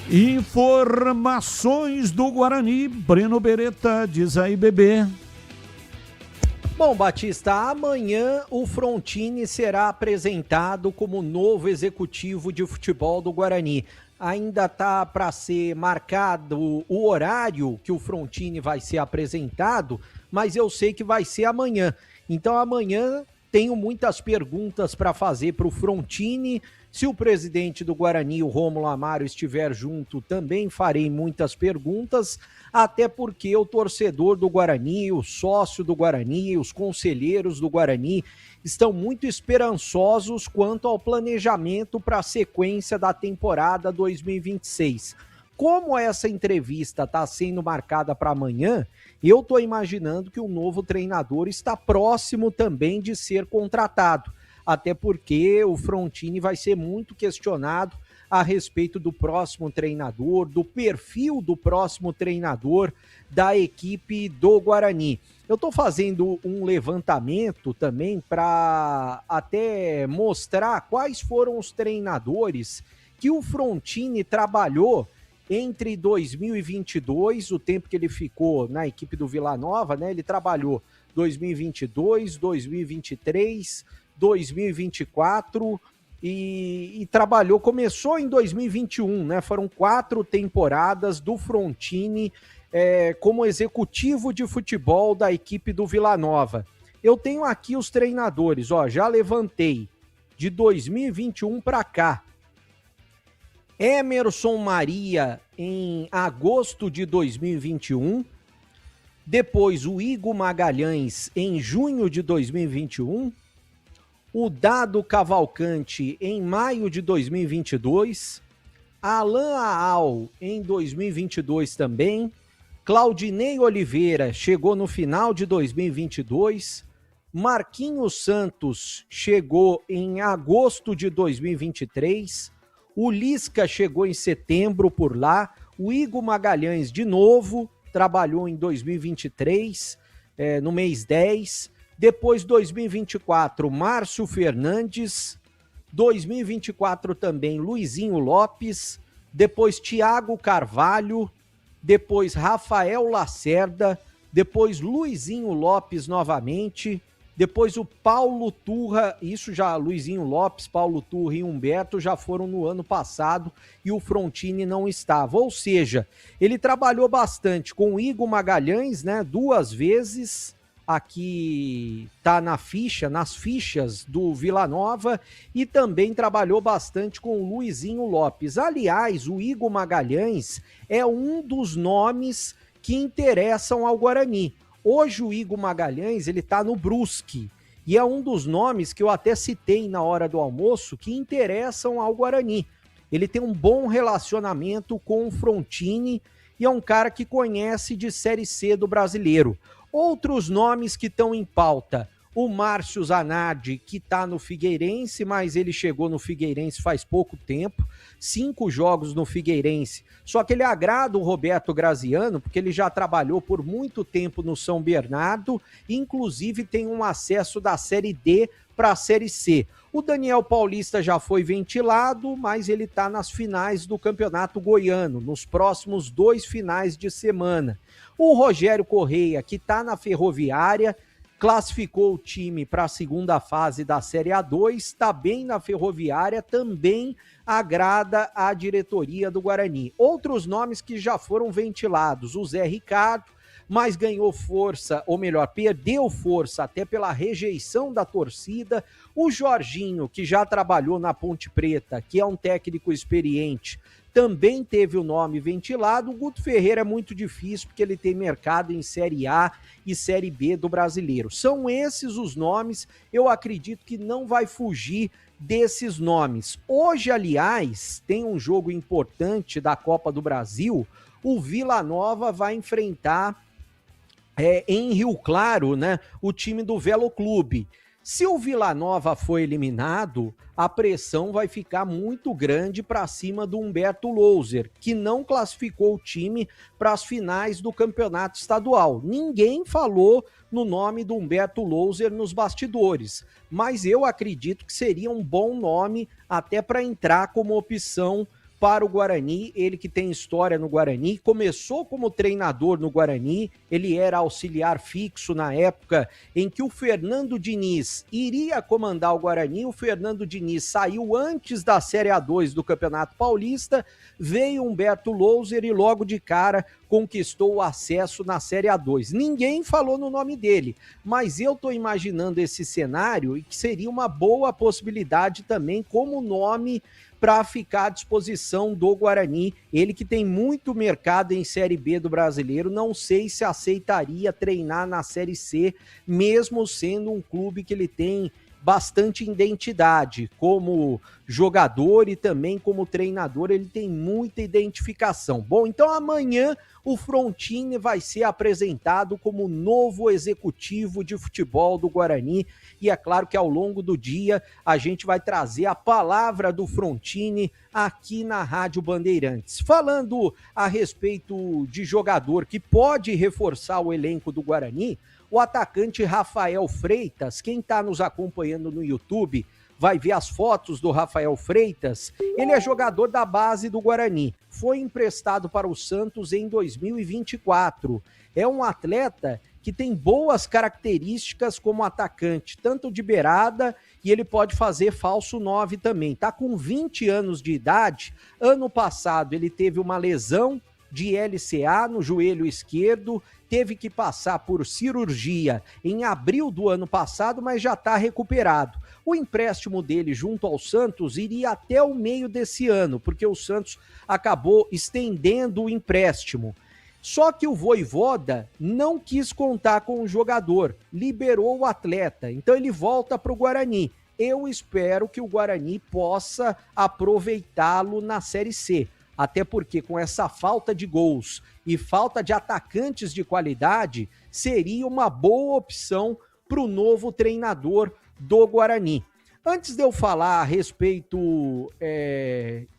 Informações do Guarani, Breno Beretta, diz aí, bebê. Bom, Batista, amanhã o Frontini será apresentado como novo executivo de futebol do Guarani. Ainda está para ser marcado o horário que o Frontini vai ser apresentado, mas eu sei que vai ser amanhã. Então amanhã tenho muitas perguntas para fazer para o Frontini. Se o presidente do Guarani, o Rômulo Amaro, estiver junto, também farei muitas perguntas, até porque o torcedor do Guarani, o sócio do Guarani, os conselheiros do Guarani estão muito esperançosos quanto ao planejamento para a sequência da temporada 2026. Como essa entrevista está sendo marcada para amanhã, eu estou imaginando que o novo treinador está próximo também de ser contratado, até porque o Frontini vai ser muito questionado a respeito do próximo treinador, do perfil do próximo treinador da equipe do Guarani. Eu estou fazendo um levantamento também para até mostrar quais foram os treinadores que o Frontini trabalhou entre 2022, o tempo que ele ficou na equipe do Vila Nova, né? Ele trabalhou 2022, 2023, 2024 e trabalhou, começou em 2021, né? Foram 4 temporadas do Frontini como executivo de futebol da equipe do Vila Nova. Eu tenho aqui os treinadores, ó, já levantei, de 2021 para cá. Emerson Maria em agosto de 2021, depois o Igor Magalhães em junho de 2021, o Dado Cavalcante em maio de 2022, Alain Aal em 2022 também, Claudinei Oliveira chegou no final de 2022, Marquinhos Santos chegou em agosto de 2023, o Lisca chegou em setembro por lá, o Igor Magalhães de novo trabalhou em 2023, no mês 10, depois 2024 Márcio Fernandes, 2024 também Luizinho Lopes, depois Thiago Carvalho, depois Rafael Lacerda, depois Luizinho Lopes novamente, depois o Paulo Turra, isso já Luizinho Lopes, Paulo Turra e Humberto já foram no ano passado e o Frontini não estava. Ou seja, ele trabalhou bastante com o Igor Magalhães, né, 2 vezes, aqui tá nas fichas do Vila Nova e também trabalhou bastante com o Luizinho Lopes. Aliás, o Igor Magalhães é um dos nomes que interessam ao Guarani. Hoje o Igor Magalhães, ele tá no Brusque e é um dos nomes que eu até citei na hora do almoço que interessam ao Guarani. Ele tem um bom relacionamento com o Frontini e é um cara que conhece de Série C do Brasileiro. Outros nomes que estão em pauta, o Márcio Zanardi, que está no Figueirense, mas ele chegou no Figueirense faz pouco tempo, 5 jogos no Figueirense, só que ele agrada o Roberto Graziano, porque ele já trabalhou por muito tempo no São Bernardo, inclusive tem um acesso da Série D para a Série C. O Daniel Paulista já foi ventilado, mas ele está nas finais do Campeonato Goiano, nos próximos 2 finais de semana. O Rogério Correia, que está na Ferroviária, classificou o time para a segunda fase da Série A2, está bem na Ferroviária, também agrada a diretoria do Guarani. Outros nomes que já foram ventilados, o Zé Ricardo, mas ganhou força, ou melhor, perdeu força até pela rejeição da torcida. O Jorginho, que já trabalhou na Ponte Preta, que é um técnico experiente, também teve o nome ventilado. O Guto Ferreira é muito difícil, porque ele tem mercado em Série A e Série B do Brasileiro. São esses os nomes, eu acredito que não vai fugir desses nomes. Hoje, aliás, tem um jogo importante da Copa do Brasil. O Vila Nova vai enfrentar em Rio Claro, né, o time do Velo Clube. Se o Vila Nova for eliminado, a pressão vai ficar muito grande para cima do Humberto Louser, que não classificou o time para as finais do campeonato estadual. Ninguém falou no nome do Humberto Louser nos bastidores, mas eu acredito que seria um bom nome até para entrar como opção para o Guarani. Ele que tem história no Guarani, começou como treinador no Guarani, ele era auxiliar fixo na época em que o Fernando Diniz iria comandar o Guarani. O Fernando Diniz saiu antes da Série A2 do Campeonato Paulista, veio Humberto Louser e logo de cara conquistou o acesso na Série A2. Ninguém falou no nome dele, mas eu estou imaginando esse cenário e que seria uma boa possibilidade também como nome para ficar à disposição do Guarani. Ele que tem muito mercado em Série B do Brasileiro, não sei se aceitaria treinar na Série C, mesmo sendo um clube que ele tem bastante identidade como jogador e também como treinador, ele tem muita identificação. Bom, então amanhã o Frontini vai ser apresentado como novo executivo de futebol do Guarani e é claro que ao longo do dia a gente vai trazer a palavra do Frontini aqui na Rádio Bandeirantes. Falando a respeito de jogador que pode reforçar o elenco do Guarani, o atacante Rafael Freitas, quem está nos acompanhando no YouTube vai ver as fotos do Rafael Freitas. Ele é jogador da base do Guarani, foi emprestado para o Santos em 2024. É um atleta que tem boas características como atacante, tanto de beirada, e ele pode fazer falso 9 também. Está com 20 anos de idade. Ano passado ele teve uma lesão de LCA no joelho esquerdo, teve que passar por cirurgia em abril do ano passado, mas já está recuperado. O empréstimo dele junto ao Santos iria até o meio desse ano, porque o Santos acabou estendendo o empréstimo. Só que o Vojvoda não quis contar com o jogador, liberou o atleta, então ele volta para o Guarani. Eu espero que o Guarani possa aproveitá-lo na Série C. Até porque com essa falta de gols e falta de atacantes de qualidade, seria uma boa opção para o novo treinador do Guarani. Antes de eu falar a respeito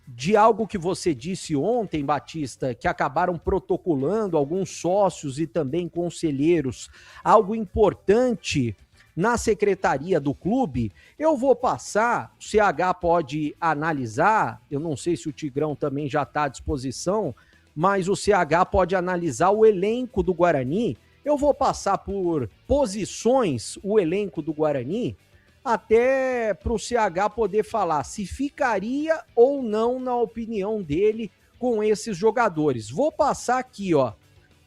de algo que você disse ontem, Batista, que acabaram protocolando alguns sócios e também conselheiros, algo importante na secretaria do clube, eu vou passar, o CH pode analisar, eu não sei se o Tigrão também já está à disposição, mas o CH pode analisar o elenco do Guarani. Eu vou passar por posições o elenco do Guarani, até para o CH poder falar se ficaria ou não, na opinião dele, com esses jogadores. Vou passar aqui, ó.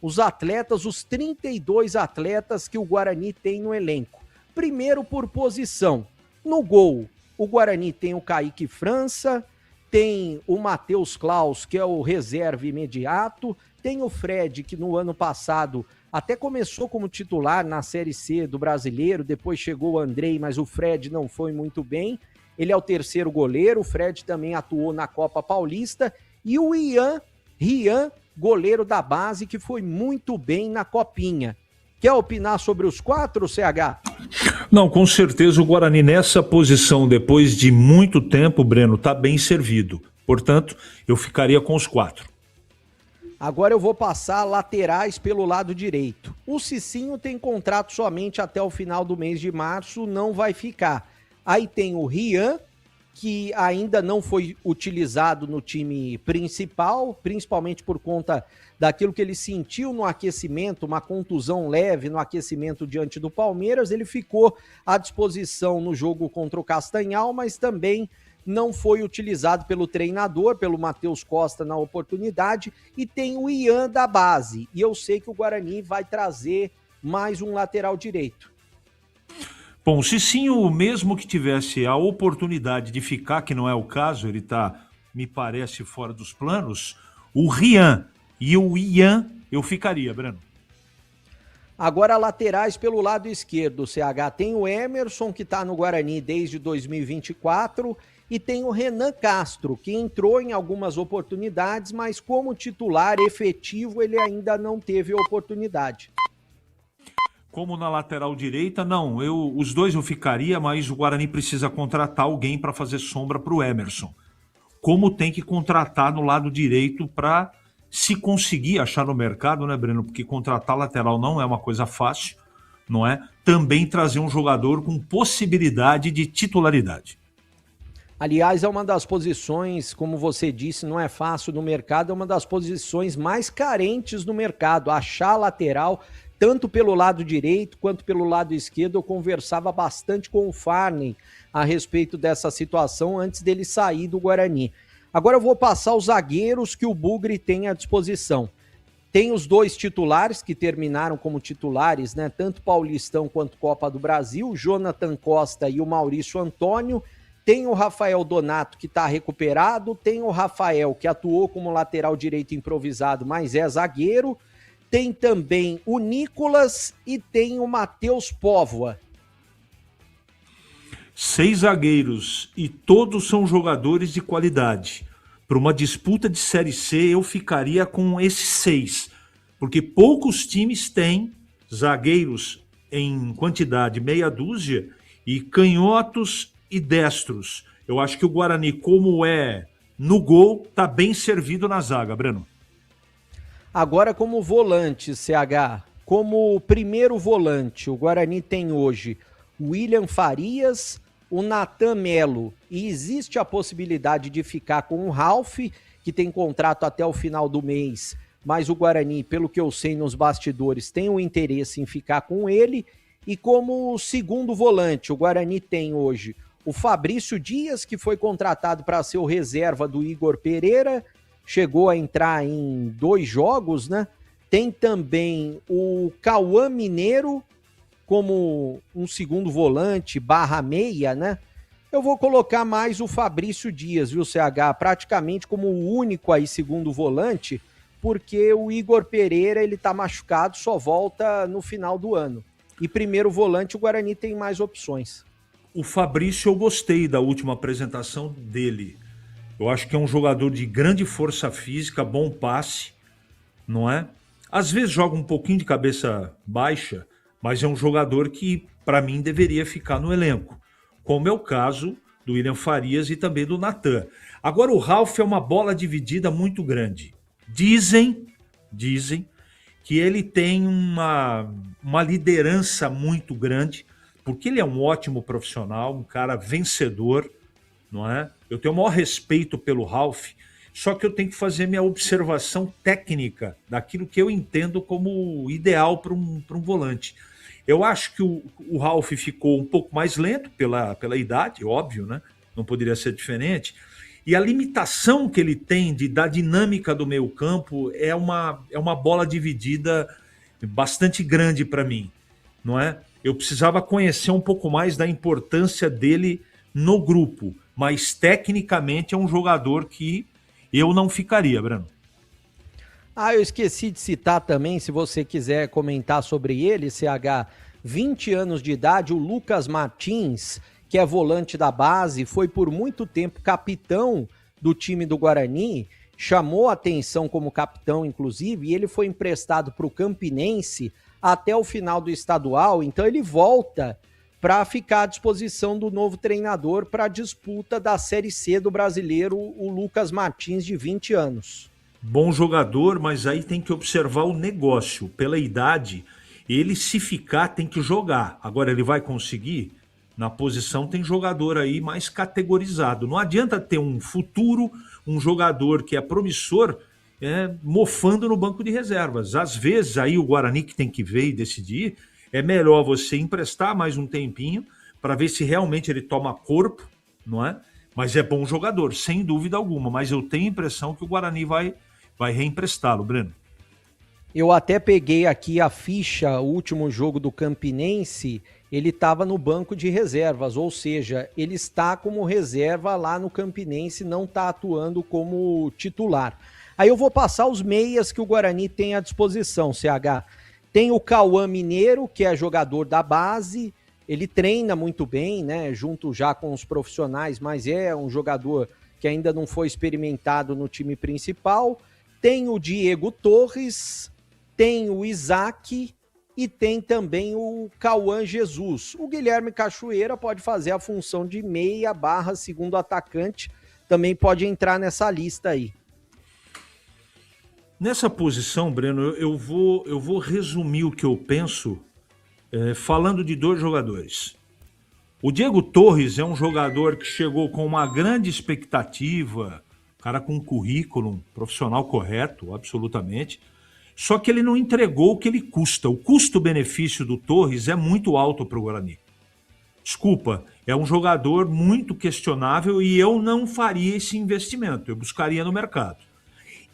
os atletas, os 32 atletas que o Guarani tem no elenco. Primeiro por posição. No gol, o Guarani tem o Kaique França, tem o Matheus Klaus, que é o reserva imediato, tem o Fred, que no ano passado até começou como titular na Série C do Brasileiro, depois chegou o Andrei, mas o Fred não foi muito bem. Ele é o terceiro goleiro, o Fred também atuou na Copa Paulista, e o Rian, goleiro da base, que foi muito bem na Copinha. Quer opinar sobre os 4, CH? Não, com certeza o Guarani nessa posição, depois de muito tempo, Breno, está bem servido. Portanto, eu ficaria com os 4. Agora eu vou passar laterais pelo lado direito. O Cicinho tem contrato somente até o final do mês de março, não vai ficar. Aí tem o Rian, que ainda não foi utilizado no time principal, principalmente por conta daquilo que ele sentiu no aquecimento, uma contusão leve no aquecimento diante do Palmeiras. Ele ficou à disposição no jogo contra o Castanhal, mas também não foi utilizado pelo treinador, pelo Matheus Costa na oportunidade, e tem o Ian da base. E eu sei que o Guarani vai trazer mais um lateral direito. Bom, o Cicinho, mesmo que tivesse a oportunidade de ficar, que não é o caso, ele está, me parece, fora dos planos, o Rian e o Ian eu ficaria, Breno. Agora laterais pelo lado esquerdo, CH, tem o Emerson, que está no Guarani desde 2024, e tem o Renan Castro, que entrou em algumas oportunidades, mas como titular efetivo ele ainda não teve oportunidade. Como na lateral direita, não, os dois eu ficaria, mas o Guarani precisa contratar alguém para fazer sombra para o Emerson. Como tem que contratar no lado direito para se conseguir achar no mercado, né, Breno? Porque contratar lateral não é uma coisa fácil, não é? Também trazer um jogador com possibilidade de titularidade. Aliás, é uma das posições, como você disse, não é fácil no mercado, é uma das posições mais carentes no mercado. Achar lateral, tanto pelo lado direito quanto pelo lado esquerdo. Eu conversava bastante com o Farney a respeito dessa situação antes dele sair do Guarani. Agora eu vou passar os zagueiros que o Bugre tem à disposição. Tem os 2 titulares que terminaram como titulares, né? Tanto Paulistão quanto Copa do Brasil, o Jonathan Costa e o Maurício Antônio. Tem o Rafael Donato, que está recuperado. Tem o Rafael, que atuou como lateral direito improvisado, mas é zagueiro. Tem também o Nicolas e tem o Matheus Póvoa. 6 zagueiros e todos são jogadores de qualidade. Para uma disputa de Série C, eu ficaria com esses 6, porque poucos times têm zagueiros em quantidade meia dúzia e canhotos e destros. Eu acho que o Guarani, como é no gol, está bem servido na zaga, Breno. Agora como volante, CH, como primeiro volante, o Guarani tem hoje o William Farias, o Natan Melo, e existe a possibilidade de ficar com o Ralf, que tem contrato até o final do mês, mas o Guarani, pelo que eu sei nos bastidores, tem o interesse em ficar com ele. E como segundo volante, o Guarani tem hoje o Fabrício Dias, que foi contratado para ser o reserva do Igor Pereira, chegou a entrar em 2 jogos, né? Tem também o Cauã Mineiro como um segundo volante /meia, né? Eu vou colocar mais o Fabrício Dias, viu, CH? Praticamente como o único aí segundo volante, porque o Igor Pereira, ele tá machucado, só volta no final do ano. E primeiro volante, o Guarani tem mais opções. O Fabrício, eu gostei da última apresentação dele. Eu acho que é um jogador de grande força física, bom passe, não é? Às vezes joga um pouquinho de cabeça baixa, mas é um jogador que, para mim, deveria ficar no elenco, como é o caso do William Farias e também do Natan. Agora, o Ralf é uma bola dividida muito grande. Dizem que ele tem uma liderança muito grande, porque ele é um ótimo profissional, um cara vencedor, não é? Eu tenho o maior respeito pelo Ralf, só que eu tenho que fazer minha observação técnica daquilo que eu entendo como ideal para um volante. Eu acho que o Ralf ficou um pouco mais lento pela idade, óbvio, né? Não poderia ser diferente. E a limitação que ele tem da dinâmica do meio campo é uma bola dividida bastante grande para mim, não é? Eu precisava conhecer um pouco mais da importância dele no grupo, mas tecnicamente é um jogador que eu não ficaria, Breno. Eu esqueci de citar também, se você quiser comentar sobre ele, CH, 20 anos de idade, o Lucas Martins, que é volante da base, foi por muito tempo capitão do time do Guarani, chamou atenção como capitão, inclusive, e ele foi emprestado para o Campinense até o final do estadual, então ele volta para ficar à disposição do novo treinador para a disputa da Série C do Brasileiro, o Lucas Martins, de 20 anos. Bom jogador, mas aí tem que observar o negócio. Pela idade, ele se ficar tem que jogar. Agora ele vai conseguir? Na posição tem jogador aí mais categorizado. Não adianta ter um futuro, um jogador que é promissor, mofando no banco de reservas. Às vezes aí o Guarani que tem que ver e decidir, é melhor você emprestar mais um tempinho para ver se realmente ele toma corpo, não é? Mas é bom jogador, sem dúvida alguma. Mas eu tenho a impressão que o Guarani vai reemprestá-lo, Breno. Eu até peguei aqui a ficha, o último jogo do Campinense, ele estava no banco de reservas, ou seja, ele está como reserva lá no Campinense, não está atuando como titular. Aí eu vou passar os meias que o Guarani tem à disposição, CH. Tem o Cauã Mineiro, que é jogador da base, ele treina muito bem, né, junto já com os profissionais, mas é um jogador que ainda não foi experimentado no time principal. Tem o Diego Torres, tem o Isaac e tem também o Cauã Jesus. O Guilherme Cachoeira pode fazer a função de meia / segundo atacante, também pode entrar nessa lista aí. Nessa posição, Breno, eu vou resumir o que eu penso falando de dois jogadores. O Diego Torres é um jogador que chegou com uma grande expectativa, cara com um currículo profissional correto, absolutamente, só que ele não entregou o que ele custa. O custo-benefício do Torres é muito alto para o Guarani. Desculpa, é um jogador muito questionável e eu não faria esse investimento, eu buscaria no mercado.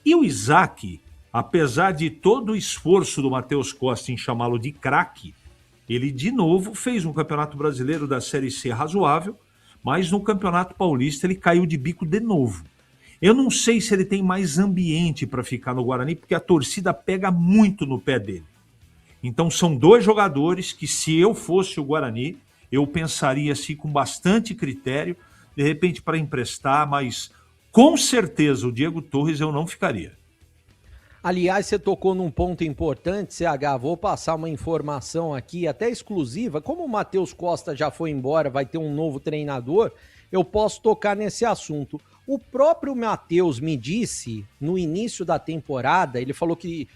E o Isaac, apesar de todo o esforço do Matheus Costa em chamá-lo de craque, ele de novo fez um Campeonato Brasileiro da Série C razoável, mas no Campeonato Paulista ele caiu de bico de novo. Eu não sei se ele tem mais ambiente para ficar no Guarani, porque a torcida pega muito no pé dele. Então são dois jogadores que, se eu fosse o Guarani, eu pensaria assim com bastante critério, de repente para emprestar, mas com certeza o Diego Torres eu não ficaria. Aliás, você tocou num ponto importante, CH, vou passar uma informação aqui, até exclusiva. Como o Matheus Costa já foi embora, vai ter um novo treinador, eu posso tocar nesse assunto. O próprio Matheus me disse, no início da temporada, ele falou que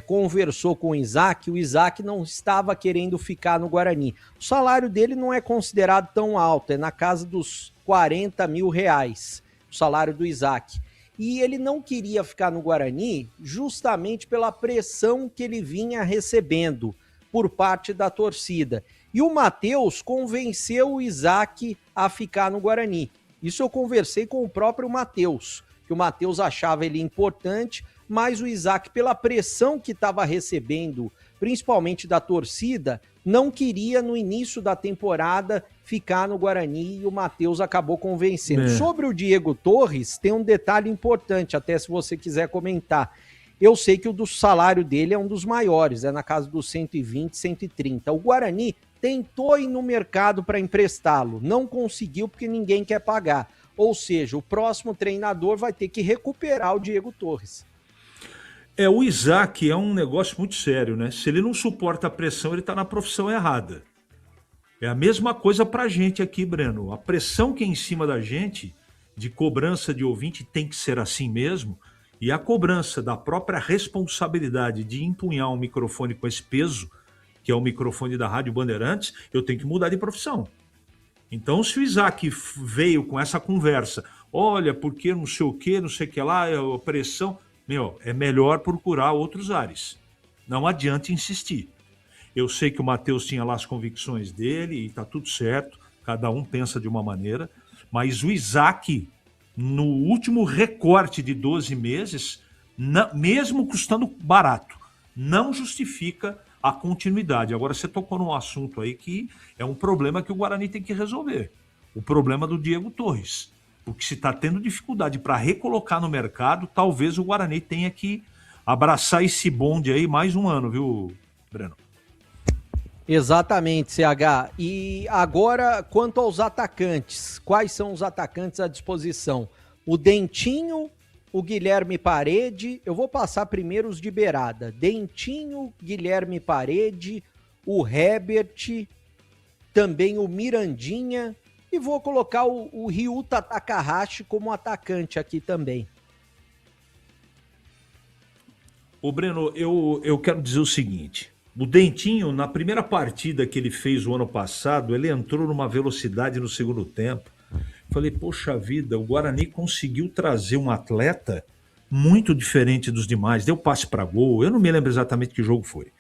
conversou com o Isaac não estava querendo ficar no Guarani. O salário dele não é considerado tão alto, é na casa dos R$40 mil, o salário do Isaac. E ele não queria ficar no Guarani justamente pela pressão que ele vinha recebendo por parte da torcida. E o Matheus convenceu o Isaac a ficar no Guarani. Isso eu conversei com o próprio Matheus, que o Matheus achava ele importante, mas o Isaac, pela pressão que estava recebendo, principalmente da torcida, não queria no início da temporada ficar no Guarani e o Matheus acabou convencendo. Sobre o Diego Torres, tem um detalhe importante, até se você quiser comentar. Eu sei que o do salário dele é um dos maiores, é na casa dos 120, 130. O Guarani tentou ir no mercado para emprestá-lo, não conseguiu porque ninguém quer pagar. Ou seja, o próximo treinador vai ter que recuperar o Diego Torres. O Isaac é um negócio muito sério, né? Se ele não suporta a pressão, ele está na profissão errada. É a mesma coisa para a gente aqui, Breno. A pressão que é em cima da gente, de cobrança de ouvinte, tem que ser assim mesmo. E a cobrança da própria responsabilidade de empunhar um microfone com esse peso, que é o microfone da Rádio Bandeirantes, eu tenho que mudar de profissão. Então, se o Isaac veio com essa conversa, olha, porque não sei o que lá, a pressão... é melhor procurar outros ares. Não adianta insistir. Eu sei que o Matheus tinha lá as convicções dele e está tudo certo, cada um pensa de uma maneira, mas o Isaac no último recorte de 12 meses, mesmo custando barato, não justifica a continuidade. Agora, você tocou num assunto aí que é um problema que o Guarani tem que resolver. O problema do Diego Torres. Porque se está tendo dificuldade para recolocar no mercado, talvez o Guarani tenha que abraçar esse bonde aí mais um ano, viu, Breno? Exatamente, CH. E agora, quanto aos atacantes, quais são os atacantes à disposição? O Dentinho, o Guilherme Parede, eu vou passar primeiro os de beirada. Dentinho, Guilherme Parede, o Herbert, também o Mirandinha, e vou colocar o Ryuta Takahashi como atacante aqui também. Ô Breno, eu quero dizer o seguinte, o Dentinho, na primeira partida que ele fez o ano passado, ele entrou numa velocidade no segundo tempo. Falei, poxa vida, o Guarani conseguiu trazer um atleta muito diferente dos demais, deu passe para gol, eu não me lembro exatamente que jogo foi.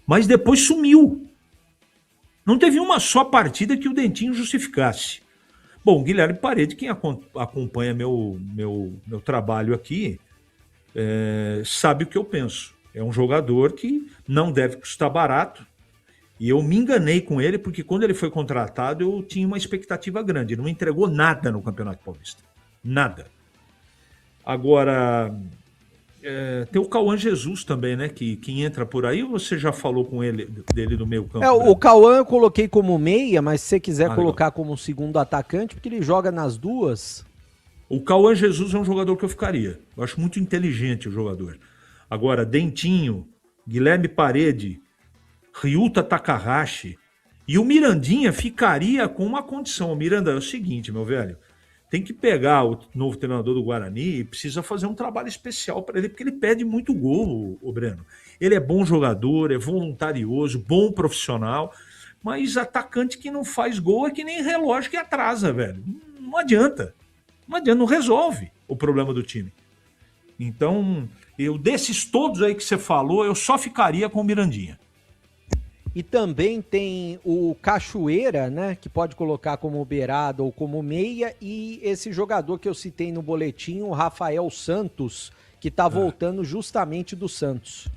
Mas depois sumiu. Não teve uma só partida que o Dentinho justificasse. Bom, Guilherme Parede, quem acompanha meu trabalho aqui, sabe o que eu penso. É um jogador que não deve custar barato. E eu me enganei com ele, porque quando ele foi contratado, eu tinha uma expectativa grande. Ele não entregou nada no Campeonato Paulista. Nada. Agora, tem o Cauã Jesus também, né? Que entra por aí, ou você já falou com ele dele no meio campo? O Cauã eu coloquei como meia, mas se você quiser colocar como segundo atacante, porque ele joga nas duas. O Cauã Jesus é um jogador que eu ficaria. Eu acho muito inteligente o jogador. Agora, Dentinho, Guilherme Parede, Ryuta Takahashi e o Mirandinha ficaria com uma condição. O Miranda é o seguinte, meu velho, tem que pegar o novo treinador do Guarani e precisa fazer um trabalho especial para ele, porque ele pede muito gol, o Breno. Ele é bom jogador, é voluntarioso, bom profissional, mas atacante que não faz gol é que nem relógio que atrasa, velho. Não adianta. Não adianta, não resolve o problema do time. Então, desses todos aí que você falou, eu só ficaria com o Mirandinha. E também tem o Cachoeira, né, que pode colocar como beirada ou como meia, e esse jogador que eu citei no boletim, o Rafael Santos, que está voltando justamente do Santos.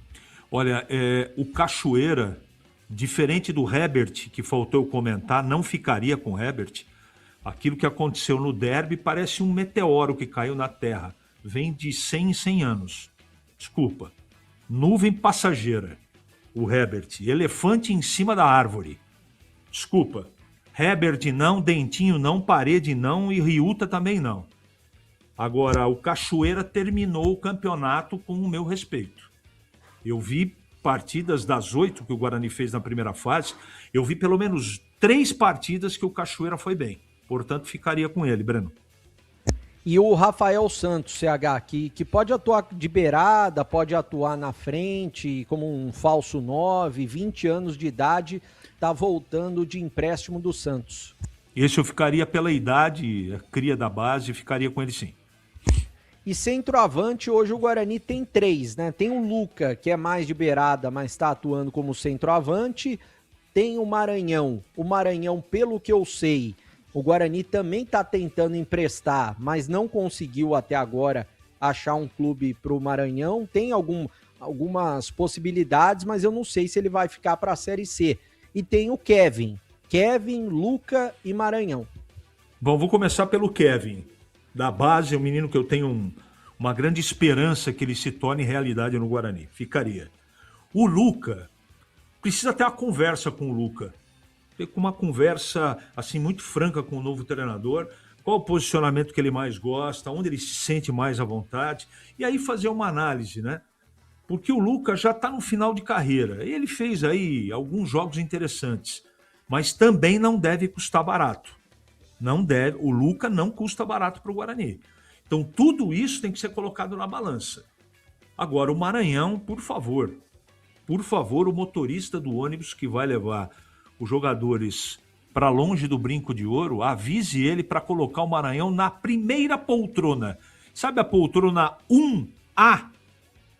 Olha, o Cachoeira, diferente do Herbert, que faltou eu comentar, não ficaria com o Herbert. Aquilo que aconteceu no derby parece um meteoro que caiu na Terra. Vem de 100 em 100 anos. Desculpa. Nuvem passageira. O Herbert. Elefante em cima da árvore. Desculpa. Herbert não, Dentinho não, Parede não e Ryuta também não. Agora, o Cachoeira terminou o campeonato com o meu respeito. Eu vi partidas das 8 que o Guarani fez na primeira fase, eu vi pelo menos 3 partidas que o Cachoeira foi bem. Portanto, ficaria com ele, Breno. E o Rafael Santos, CH, que pode atuar de beirada, pode atuar na frente, como um falso 9, 20 anos de idade, tá voltando de empréstimo do Santos. Esse eu ficaria pela idade, a cria da base, ficaria com ele sim. E centroavante, hoje o Guarani tem 3, né? Tem o Luca, que é mais de beirada, mas está atuando como centroavante. Tem o Maranhão. O Maranhão, pelo que eu sei, o Guarani também está tentando emprestar, mas não conseguiu até agora achar um clube para o Maranhão. Tem algumas possibilidades, mas eu não sei se ele vai ficar para a Série C. E tem o Kevin, Luca e Maranhão. Bom, vou começar pelo Kevin. Da base, é um menino que eu tenho uma grande esperança que ele se torne realidade no Guarani. Ficaria. O Luca, precisa ter uma conversa com o Luca. Com uma conversa assim muito franca com o novo treinador, qual o posicionamento que ele mais gosta, onde ele se sente mais à vontade, e aí fazer uma análise, né? Porque o Luca já está no final de carreira, ele fez aí alguns jogos interessantes, mas também não deve custar barato. Não deve, o Luca não custa barato para o Guarani. Então tudo isso tem que ser colocado na balança. Agora o Maranhão, por favor, o motorista do ônibus que vai levar os jogadores para longe do brinco de ouro, avise ele para colocar o Maranhão na primeira poltrona. Sabe a poltrona 1A?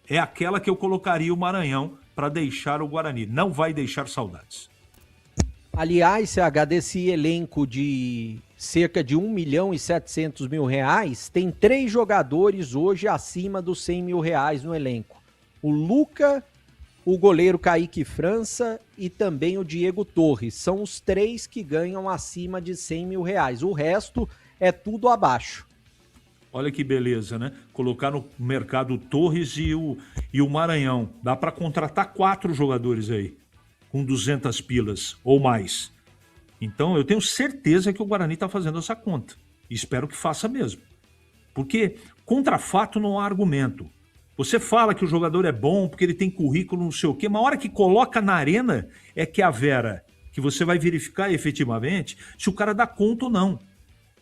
É aquela que eu colocaria o Maranhão para deixar o Guarani. Não vai deixar saudades. Aliás, CH, desse elenco de cerca de 1.700.000 reais, tem 3 jogadores hoje acima dos 100 mil reais no elenco. O Luca, o goleiro Kaique França e também o Diego Torres. São os 3 que ganham acima de 100 mil reais. O resto é tudo abaixo. Olha que beleza, né? Colocar no mercado o Torres e o Maranhão. Dá para contratar 4 jogadores aí, com 200 pilas ou mais. Então eu tenho certeza que o Guarani está fazendo essa conta. E espero que faça mesmo. Porque contra fato não há argumento. Você fala que o jogador é bom porque ele tem currículo, não sei o quê, mas a hora que coloca na arena é que a Vera, que você vai verificar efetivamente se o cara dá conta ou não.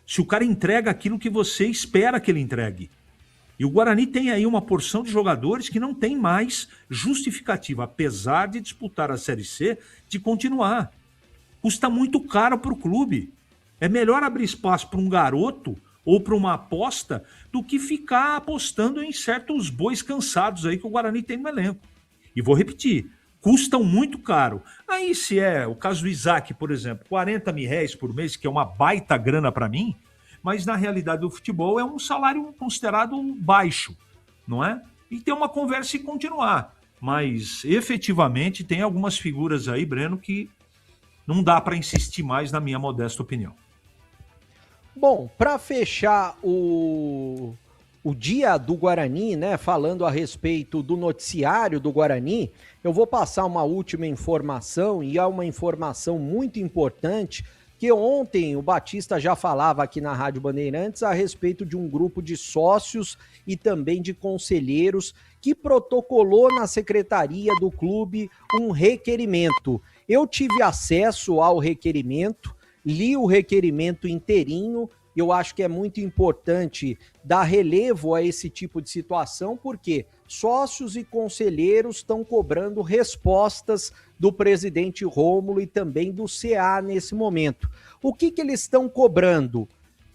Se o cara entrega aquilo que você espera que ele entregue. E o Guarani tem aí uma porção de jogadores que não tem mais justificativa, apesar de disputar a Série C, de continuar. Custa muito caro para o clube. É melhor abrir espaço para um garoto ou para uma aposta do que ficar apostando em certos bois cansados aí que o Guarani tem no elenco. E vou repetir, custam muito caro. Aí se é o caso do Isaac, por exemplo, 40 mil reais por mês, que é uma baita grana para mim, mas na realidade do futebol é um salário considerado baixo, não é? E ter uma conversa e continuar. Mas efetivamente tem algumas figuras aí, Breno, que não dá para insistir mais, na minha modesta opinião. Bom, para fechar o dia do Guarani, né, falando a respeito do noticiário do Guarani, eu vou passar uma última informação, e é uma informação muito importante, que ontem o Batista já falava aqui na Rádio Bandeirantes a respeito de um grupo de sócios e também de conselheiros que protocolou na secretaria do clube um requerimento. Eu tive acesso ao requerimento, li o requerimento inteirinho. Eu acho que é muito importante dar relevo a esse tipo de situação, porque sócios e conselheiros estão cobrando respostas do presidente Rômulo e também do CA nesse momento. O que eles estão cobrando?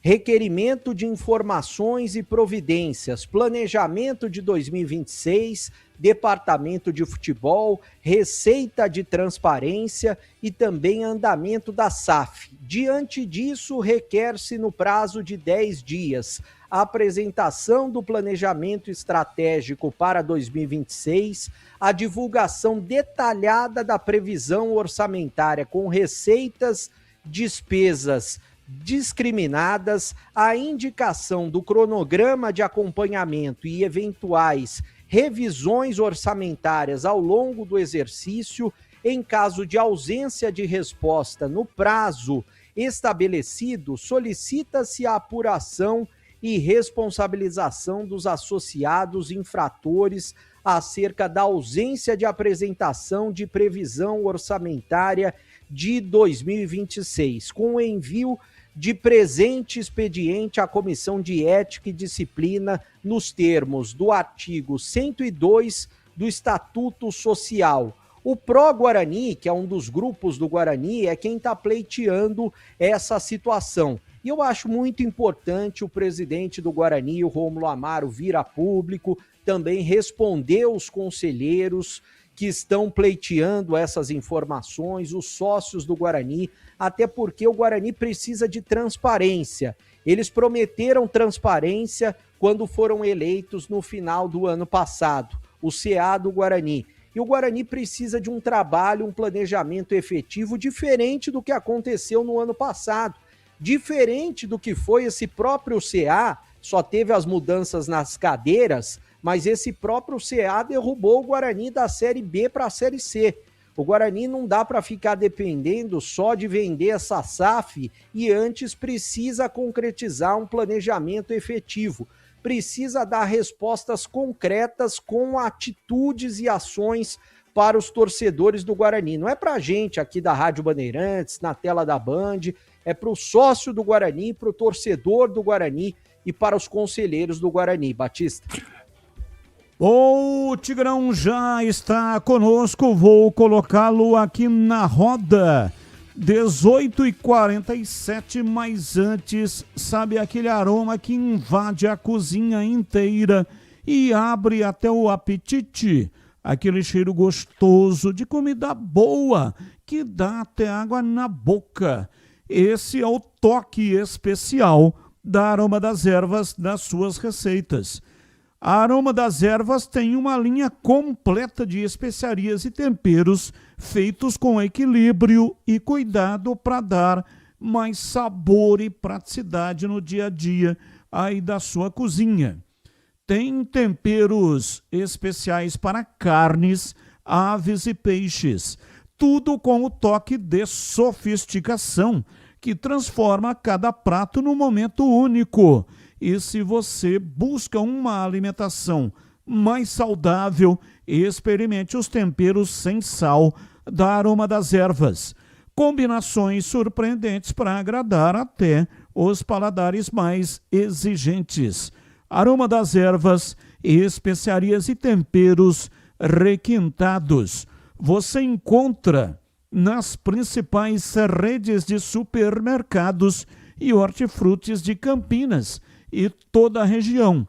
Requerimento de informações e providências, planejamento de 2026, departamento de futebol, receita de transparência e também andamento da SAF. Diante disso, requer-se no prazo de 10 dias a apresentação do planejamento estratégico para 2026, a divulgação detalhada da previsão orçamentária com receitas, despesas discriminadas, a indicação do cronograma de acompanhamento e eventuais revisões orçamentárias ao longo do exercício. Em caso de ausência de resposta no prazo estabelecido, solicita-se a apuração e responsabilização dos associados infratores acerca da ausência de apresentação de previsão orçamentária de 2026, com o envio de presente expediente à Comissão de Ética e Disciplina nos termos do artigo 102 do Estatuto Social. O Pró-Guarani, que é um dos grupos do Guarani, é quem está pleiteando essa situação. E eu acho muito importante o presidente do Guarani, o Rômulo Amaro, vir a público, também responder os conselheiros que estão pleiteando essas informações, os sócios do Guarani, até porque o Guarani precisa de transparência. Eles prometeram transparência quando foram eleitos no final do ano passado, o CA do Guarani. E o Guarani precisa de um trabalho, um planejamento efetivo diferente do que aconteceu no ano passado. Diferente do que foi esse próprio CA, só teve as mudanças nas cadeiras, mas esse próprio CA derrubou o Guarani da Série B para a Série C. O Guarani não dá para ficar dependendo só de vender essa SAF e antes precisa concretizar um planejamento efetivo. Precisa dar respostas concretas com atitudes e ações para os torcedores do Guarani. Não é para a gente aqui da Rádio Bandeirantes, na tela da Band, é para o sócio do Guarani, para o torcedor do Guarani e para os conselheiros do Guarani. Batista. O Tigrão já está conosco, vou colocá-lo aqui na roda. 18h47, mas antes, sabe aquele aroma que invade a cozinha inteira e abre até o apetite? Aquele cheiro gostoso de comida boa que dá até água na boca. Esse é o toque especial da Aroma das Ervas das suas receitas. A Aroma das Ervas tem uma linha completa de especiarias e temperos feitos com equilíbrio e cuidado para dar mais sabor e praticidade no dia a dia aí da sua cozinha. Tem temperos especiais para carnes, aves e peixes, tudo com o toque de sofisticação que transforma cada prato num momento único. E se você busca uma alimentação mais saudável, experimente os temperos sem sal da Aroma das Ervas. Combinações surpreendentes para agradar até os paladares mais exigentes. Aroma das Ervas, especiarias e temperos requintados. Você encontra nas principais redes de supermercados e hortifrutis de Campinas e toda a região.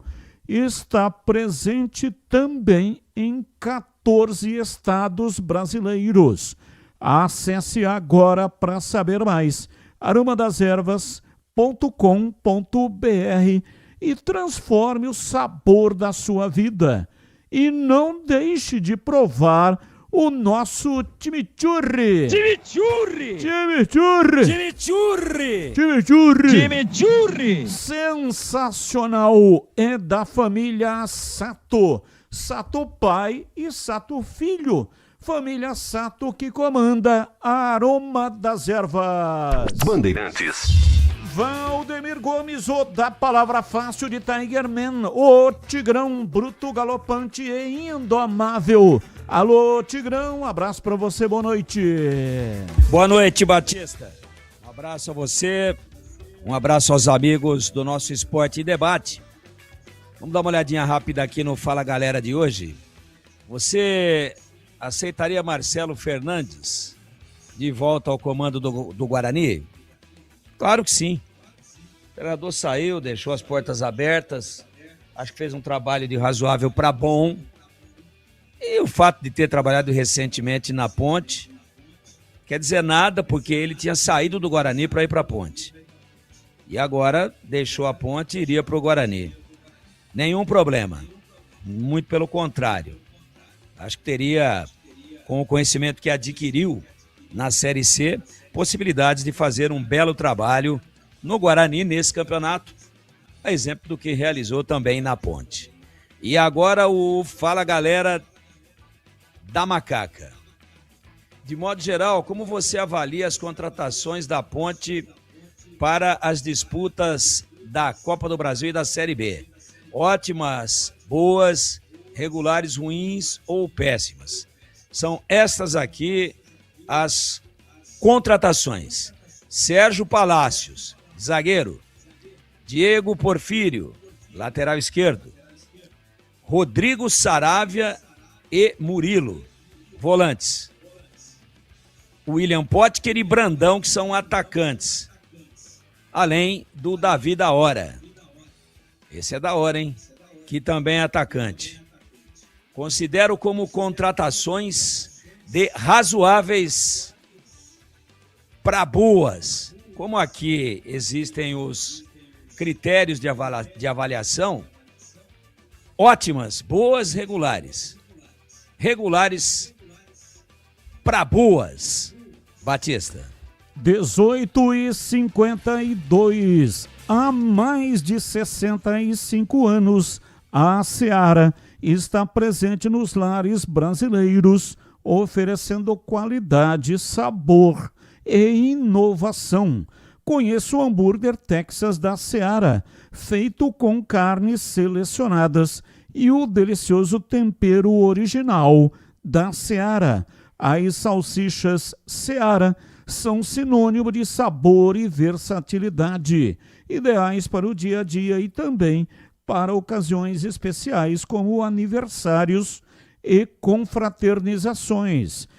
Está presente também em 14 estados brasileiros. Acesse agora para saber mais aromadeservas.com.br e transforme o sabor da sua vida. E não deixe de provar o nosso chimichurri. Chimichurri! Chimichurri! Chimichurri! Chimichurri! Chimichurri! Sensacional! É da família Sato. Sato pai e Sato filho. Família Sato que comanda a Aroma das Ervas. Bandeirantes. Valdemir Gomes, o da palavra fácil de Tigerman, o Tigrão bruto, galopante e indomável. Alô, Tigrão, um abraço pra você, boa noite. Boa noite, Batista. Um abraço a você, um abraço aos amigos do nosso Esporte e Debate. Vamos dar uma olhadinha rápida aqui no Fala Galera de hoje. Você aceitaria Marcelo Fernandes de volta ao comando do Guarani? Claro que sim. O treinador saiu, deixou as portas abertas, acho que fez um trabalho de razoável para bom. E o fato de ter trabalhado recentemente na Ponte quer dizer nada, porque ele tinha saído do Guarani para ir para a Ponte. E agora deixou a Ponte e iria para o Guarani. Nenhum problema. Muito pelo contrário. Acho que teria, com o conhecimento que adquiriu na Série C, possibilidades de fazer um belo trabalho no Guarani nesse campeonato, a exemplo do que realizou também na Ponte. E agora o Fala Galera da Macaca. De modo geral, como você avalia as contratações da Ponte para as disputas da Copa do Brasil e da Série B? Ótimas, boas, regulares, ruins ou péssimas? São estas aqui as contratações. Sérgio Palácios, zagueiro. Diego Porfírio, lateral esquerdo. Rodrigo Saravia e Murilo, volantes. William Potker e Brandão, que são atacantes. Além do Davi da Hora. Esse é da hora, hein? Que também é atacante. Considero como contratações de razoáveis para boas. Como aqui existem os critérios de avaliação, ótimas, boas, regulares. Regulares para boas. Batista. 18h52. Há mais de 65 anos, a Seara está presente nos lares brasileiros, oferecendo qualidade, sabor e inovação. Conheça o hambúrguer Texas da Seara, feito com carnes selecionadas e o delicioso tempero original da Seara. As salsichas Seara são sinônimo de sabor e versatilidade, ideais para o dia a dia e também para ocasiões especiais como aniversários e confraternizações.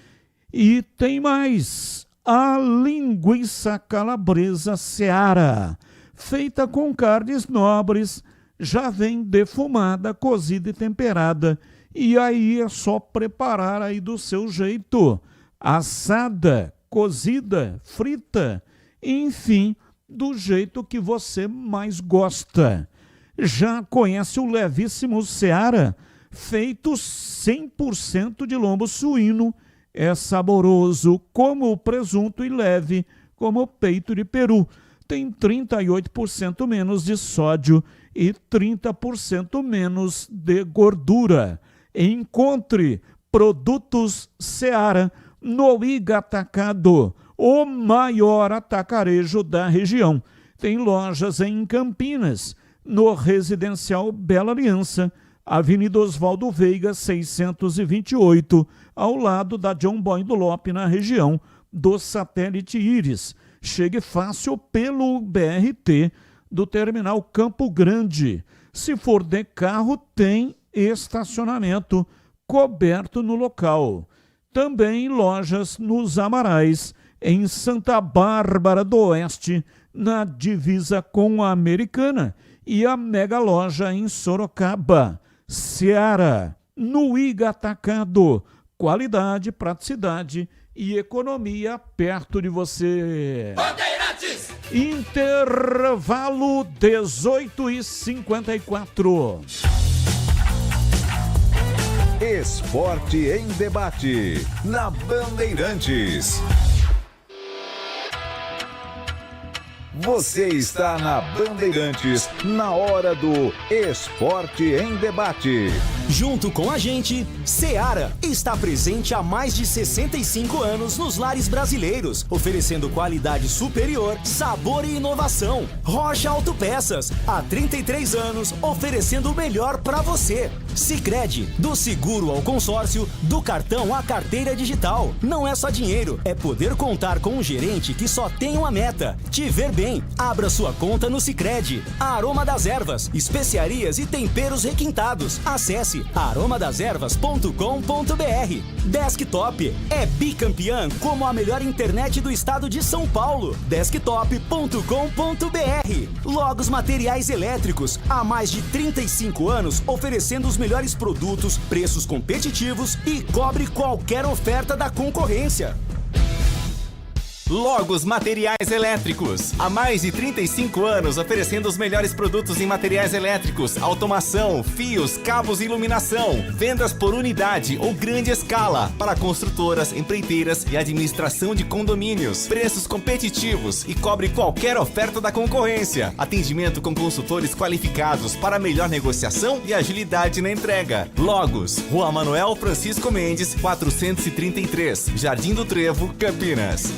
E tem mais, a linguiça calabresa Seara, feita com carnes nobres, já vem defumada, cozida e temperada, e aí é só preparar aí do seu jeito. Assada, cozida, frita, enfim, do jeito que você mais gosta. Já conhece o levíssimo Seara? Feito 100% de lombo suíno, é saboroso como o presunto e leve como o peito de peru. Tem 38% menos de sódio e 30% menos de gordura. Encontre produtos Seara no Iga Atacado, o maior atacarejo da região. Tem lojas em Campinas, no Residencial Bela Aliança, Avenida Oswaldo Veiga, 628, ao lado da John Boy do Lope, na região do Satélite Íris. Chegue fácil pelo BRT do Terminal Campo Grande. Se for de carro, tem estacionamento coberto no local. Também lojas nos Amarais, em Santa Bárbara do Oeste, na divisa com a Americana, e a mega loja em Sorocaba. Seara, no Iga Atacado, qualidade, praticidade e economia perto de você. Bandeirantes! Intervalo 18h54. Esporte em debate, na Bandeirantes. Você está na Bandeirantes, na hora do Esporte em Debate. Junto com a gente, Seara está presente há mais de 65 anos nos lares brasileiros, oferecendo qualidade superior, sabor e inovação. Rocha Autopeças, há 33 anos, oferecendo o melhor para você. Sicredi, do seguro ao consórcio, do cartão à carteira digital. Não é só dinheiro, é poder contar com um gerente que só tem uma meta: te ver bem. Abra sua conta no Sicredi. Aroma das Ervas, especiarias e temperos requintados. Acesse aromadeservas.com.br. Desktop é bicampeã como a melhor internet do estado de São Paulo. Desktop.com.br. Logos Materiais Elétricos, há mais de 35 anos oferecendo os melhores produtos, preços competitivos e cobre qualquer oferta da concorrência. Logos Materiais Elétricos. Há mais de 35 anos oferecendo os melhores produtos em materiais elétricos, automação, fios, cabos e iluminação. Vendas por unidade ou grande escala para construtoras, empreiteiras e administração de condomínios. Preços competitivos e cobre qualquer oferta da concorrência. Atendimento com consultores qualificados para melhor negociação e agilidade na entrega. Logos, Rua Manuel Francisco Mendes, 433, Jardim do Trevo, Campinas.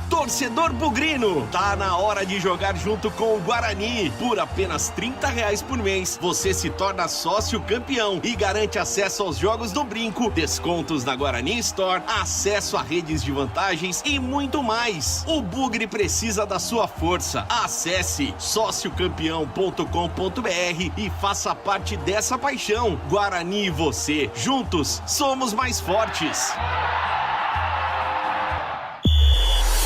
Torcedor bugrino, tá na hora de jogar junto com o Guarani. Por apenas R$30 por mês, você se torna sócio campeão e garante acesso aos jogos do Brinco, descontos na Guarani Store, acesso a redes de vantagens e muito mais. O Bugre precisa da sua força. Acesse sociocampeão.com.br e faça parte dessa paixão. Guarani e você, juntos, somos mais fortes.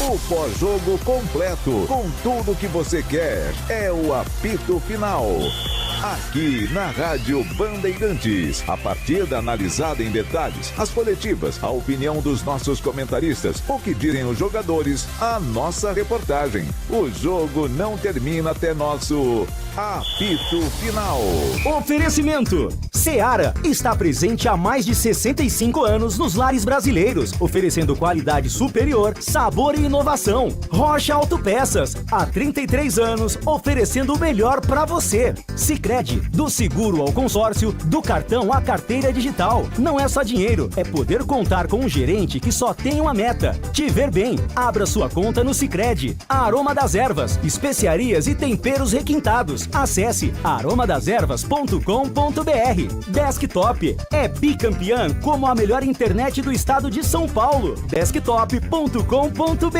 O pós-jogo completo, com tudo que você quer, é o apito final. Aqui na Rádio Bandeirantes, a partida analisada em detalhes, as coletivas, a opinião dos nossos comentaristas, o que dizem os jogadores, a nossa reportagem. O jogo não termina até nosso apito final. Oferecimento: Seara está presente há mais de 65 anos nos lares brasileiros, oferecendo qualidade superior, sabor e inovação. Rocha Autopeças, há 33 anos, oferecendo o melhor para você. Sicredi, do seguro ao consórcio, do cartão à carteira digital. Não é só dinheiro, é poder contar com um gerente que só tem uma meta: te ver bem. Abra sua conta no Sicredi. Aroma das Ervas, especiarias e temperos requintados. Acesse aromadeservas.com.br. Desktop é bicampeã como a melhor internet do estado de São Paulo. Desktop.com.br.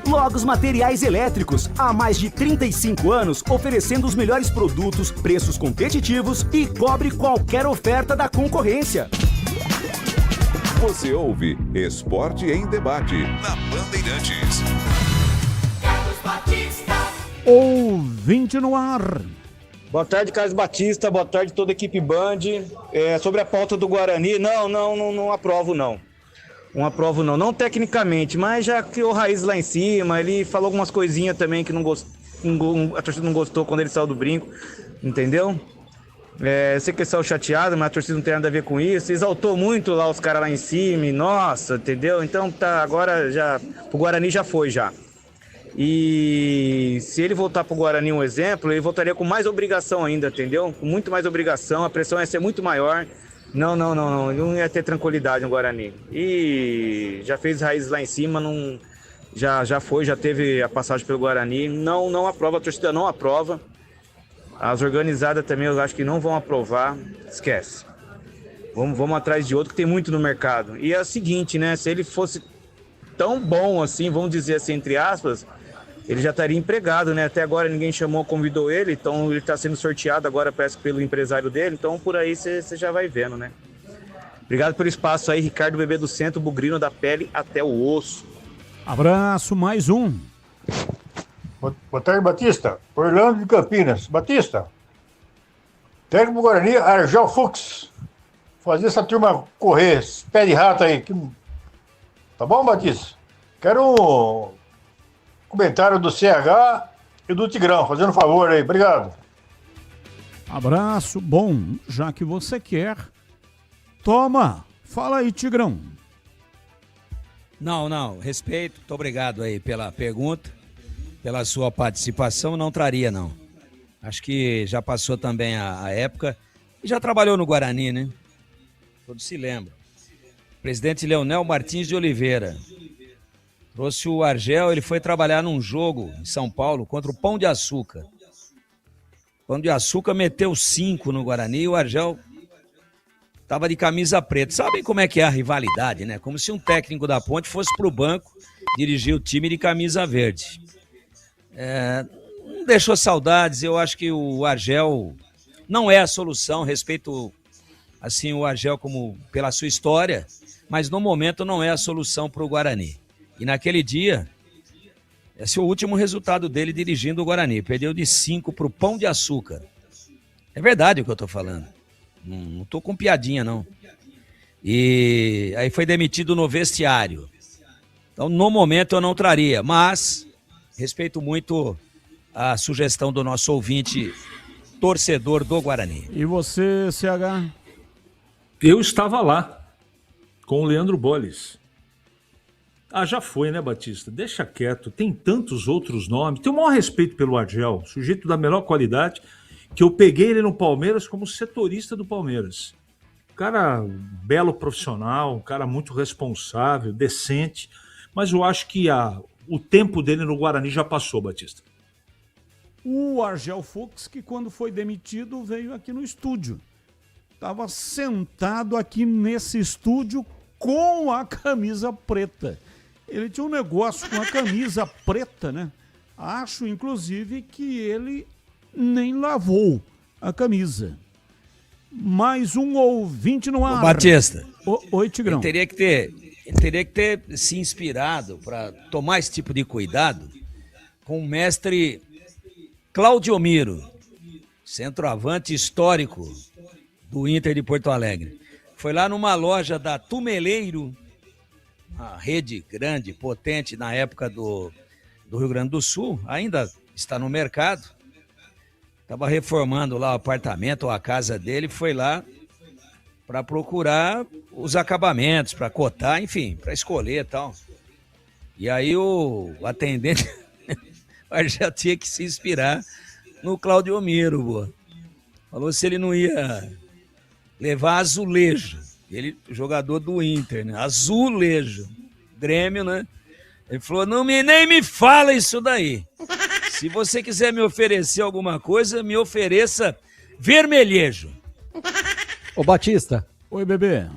Logos Materiais Elétricos, há mais de 35 anos oferecendo os melhores produtos, preços competitivos e cobre qualquer oferta da concorrência. Você ouve Esporte em Debate, na Bandeirantes. Carlos Batista. Ouvinte no ar. Boa tarde, Carlos Batista. Boa tarde, toda a equipe Band. Sobre a pauta do Guarani, não aprovo, não. uma prova não. Não tecnicamente, mas já criou raiz lá em cima. Ele falou algumas coisinhas também que a torcida não gostou quando ele saiu do brinco, entendeu? Eu sei que ele saiu chateado, mas a torcida não tem nada a ver com isso. Exaltou muito lá os caras lá em cima, nossa, entendeu? Então tá, agora já, o Guarani já foi já. E se ele voltar pro Guarani, um exemplo, ele voltaria com mais obrigação ainda, entendeu? Com muito mais obrigação, a pressão ia ser muito maior. Não ia ter tranquilidade no Guarani. E já fez raízes lá em cima, já teve a passagem pelo Guarani. Não aprova, a torcida não aprova. As organizadas também eu acho que não vão aprovar, esquece. Vamos atrás de outro que tem muito no mercado. E é o seguinte, né? Se ele fosse tão bom assim, vamos dizer assim, entre aspas, ele já estaria empregado, né? Até agora ninguém convidou ele, então ele está sendo sorteado agora, parece que pelo empresário dele, então por aí você já vai vendo, né? Obrigado pelo espaço aí, Ricardo Bebê do Centro, bugrino da pele até o osso. Abraço, mais um. Boa tarde, Batista. Orlando de Campinas. Batista, técnico do Guarani, Argel Fux. Fazer essa turma correr, pé de rato aí. Tá bom, Batista? Quero comentário do CH e do Tigrão, fazendo um favor aí, obrigado. Abraço, bom, já que você quer, toma, fala aí, Tigrão. Não, respeito, muito obrigado aí pela pergunta, pela sua participação, não traria não. Acho que já passou também a época, e já trabalhou no Guarani, né? Todos se lembram. Presidente Leonel Martins de Oliveira. Trouxe o Argel, ele foi trabalhar num jogo em São Paulo contra o Pão de Açúcar. O Pão de Açúcar meteu 5 no Guarani e o Argel estava de camisa preta. Sabem como é que é a rivalidade, né? Como se um técnico da Ponte fosse para o banco dirigir o time de camisa verde. Não deixou saudades, eu acho que o Argel não é a solução, respeito assim, o Argel como pela sua história, mas no momento não é a solução para o Guarani. E naquele dia, esse é o último resultado dele dirigindo o Guarani. Perdeu de 5 para o Pão de Açúcar. É verdade o que eu estou falando. Não estou com piadinha, não. E aí foi demitido no vestiário. Então, no momento, eu não traria. Mas, respeito muito a sugestão do nosso ouvinte, torcedor do Guarani. E você, CH? Eu estava lá, com o Leandro Bolles. Já foi, né, Batista? Deixa quieto, tem tantos outros nomes. Tenho o maior respeito pelo Argel, sujeito da melhor qualidade, que eu peguei ele no Palmeiras como setorista do Palmeiras. Um cara belo profissional, um cara muito responsável, decente, mas eu acho que o tempo dele no Guarani já passou, Batista. O Argel Fux, que quando foi demitido, veio aqui no estúdio. Estava sentado aqui nesse estúdio com a camisa preta. Ele tinha um negócio com a camisa preta, né? Acho, inclusive, que ele nem lavou a camisa. Mais um ouvinte no ar. Ô, Batista. Oi, Tigrão. Ele teria que ter se inspirado para tomar esse tipo de cuidado com o mestre Claudiomiro, centroavante histórico do Inter de Porto Alegre. Foi lá numa loja da Tumeleiro, uma rede grande, potente na época do Rio Grande do Sul, ainda está no mercado. Estava reformando lá o apartamento ou a casa dele, foi lá para procurar os acabamentos, para cotar, enfim, para escolher e tal. E aí o atendente já tinha que se inspirar no Claudiomiro, boa. Falou se ele não ia levar azulejo. Ele, jogador do Inter, né? Azulejo. Grêmio, né? Ele falou, nem me fala isso daí. Se você quiser me oferecer alguma coisa, me ofereça vermelhejo. Ô Batista. Oi, bebê.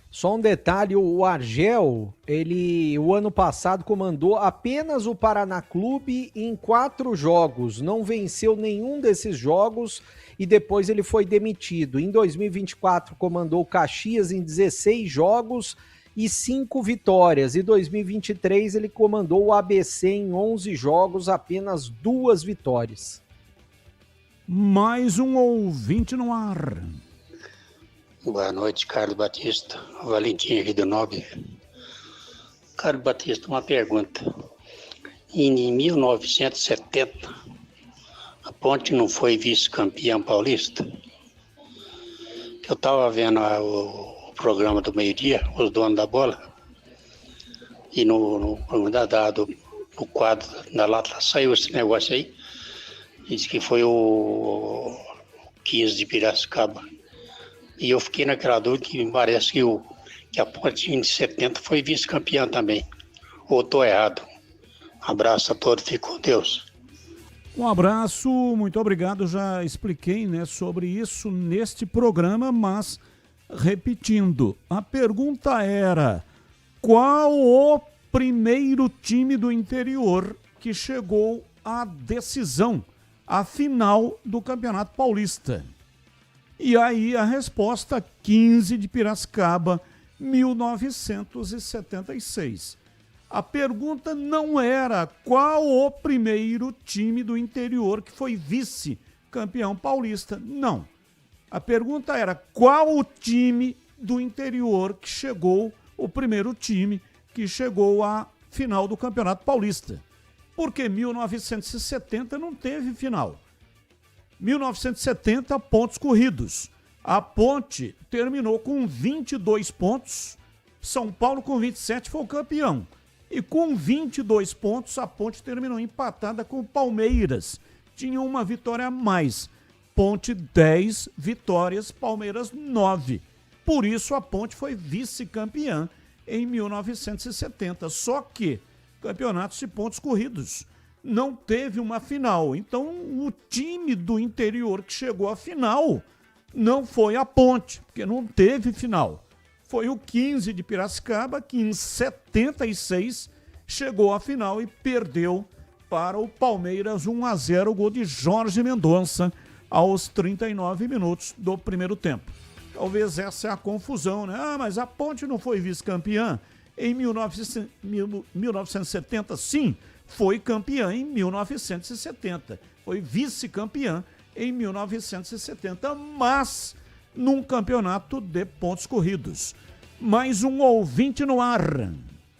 Só um detalhe, o Argel, ele o ano passado comandou apenas o Paraná Clube em 4 jogos, não venceu nenhum desses jogos e depois ele foi demitido. Em 2024 comandou o Caxias em 16 jogos e 5 vitórias. Em 2023 ele comandou o ABC em 11 jogos, apenas 2 vitórias. Mais um ouvinte no ar. Boa noite, Carlos Batista, Valentim aqui do Nobre. Carlos Batista, uma pergunta. Em 1970, a Ponte não foi vice-campeã paulista? Eu estava vendo o programa do meio-dia, os donos da bola, e no quadro da Lata saiu esse negócio aí. Diz que foi o 15 de Piracicaba. E eu fiquei naquela dúvida que me parece que a Ponte em 70 foi vice-campeã também. Ou estou errado? Abraço a todos, fique com Deus. Um abraço, muito obrigado. Já expliquei, né, sobre isso neste programa, mas repetindo, a pergunta era: qual o primeiro time do interior que chegou à decisão, à final do Campeonato Paulista? E aí a resposta: 15 de Piracicaba, 1976. A pergunta não era qual o primeiro time do interior que foi vice-campeão paulista. Não. A pergunta era qual o time do interior que chegou, o primeiro time que chegou à final do Campeonato Paulista. Porque 1970 não teve final. 1970, pontos corridos. A Ponte terminou com 22 pontos, São Paulo com 27 foi o campeão. E com 22 pontos, a Ponte terminou empatada com o Palmeiras. Tinha uma vitória a mais. Ponte 10 vitórias, Palmeiras 9. Por isso a Ponte foi vice-campeã em 1970. Só que campeonatos de pontos corridos não teve uma final. Então o time do interior que chegou à final não foi a Ponte, porque não teve final. Foi o 15 de Piracicaba, que em 76 chegou à final e perdeu para o Palmeiras 1-0, o gol de Jorge Mendonça aos 39 minutos do primeiro tempo. Talvez essa é a confusão, né? Ah, mas a Ponte não foi vice-campeã em 1970? Sim, foi campeã em 1970. Foi vice-campeã em 1970, mas num campeonato de pontos corridos. Mais um ouvinte no ar.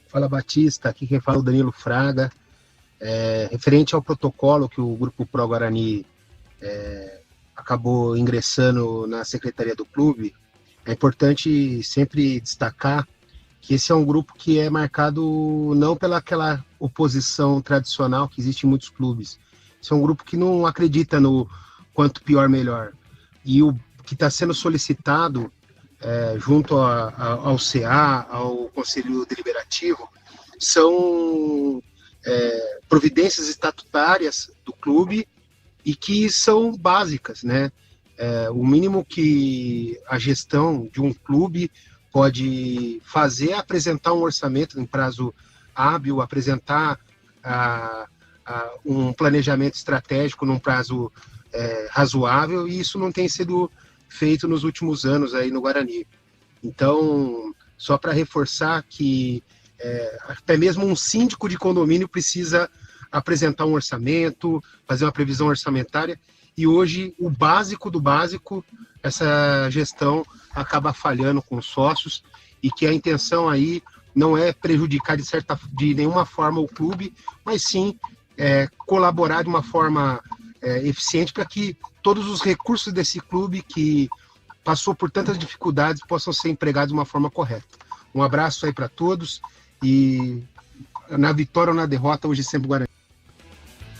Fala, Batista, aqui quem fala é o Danilo Fraga. Referente ao protocolo que o Grupo Pro Guarani acabou ingressando na secretaria do clube, é importante sempre destacar que esse é um grupo que é marcado não pela aquela oposição tradicional que existe em muitos clubes. Esse é um grupo que não acredita no quanto pior, melhor. E o que está sendo solicitado junto ao CA, ao Conselho Deliberativo, são providências estatutárias do clube e que são básicas, né? O mínimo que a gestão de um clube pode fazer é apresentar um orçamento em prazo hábil, apresentar um planejamento estratégico num prazo razoável, e isso não tem sido feito nos últimos anos aí no Guarani. Então, só para reforçar que até mesmo um síndico de condomínio precisa apresentar um orçamento, fazer uma previsão orçamentária, e hoje o básico do básico, essa gestão acaba falhando com os sócios, e que a intenção aí não é prejudicar de nenhuma forma o clube, mas sim colaborar de uma forma eficiente para que todos os recursos desse clube que passou por tantas dificuldades possam ser empregados de uma forma correta. Um abraço aí para todos, e na vitória ou na derrota, hoje sempre Guarani.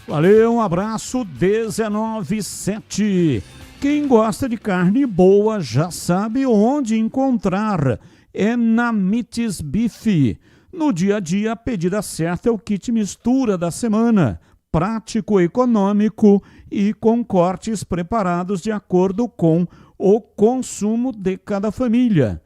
Valeu, um abraço. 19:07. Quem gosta de carne boa já sabe onde encontrar. É na Mites Bife. No dia a dia, a pedida certa é o kit mistura da semana. Prático, econômico e com cortes preparados de acordo com o consumo de cada família.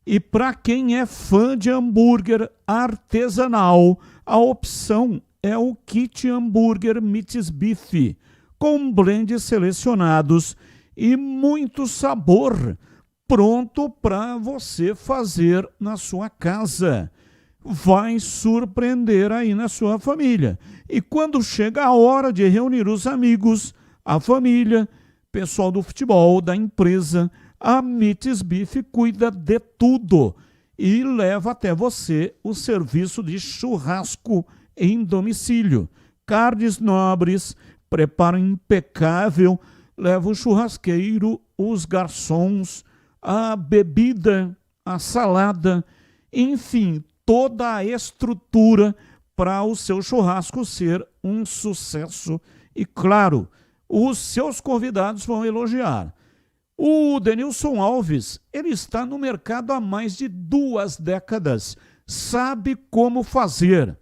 E para quem é fã de hambúrguer artesanal, a opção é o kit hambúrguer Mites Bife, com blends selecionados e muito sabor, pronto para você fazer na sua casa. Vai surpreender aí na sua família. E quando chega a hora de reunir os amigos, a família, pessoal do futebol, da empresa, a Mites Bife cuida de tudo. e leva até você o serviço de churrasco em domicílio. Carnes nobres, preparo impecável, leva o churrasqueiro, os garçons, a bebida, a salada, enfim, toda a estrutura para o seu churrasco ser um sucesso. E claro, os seus convidados vão elogiar. O Denilson Alves, ele está no mercado há mais de 2 décadas, sabe como fazer.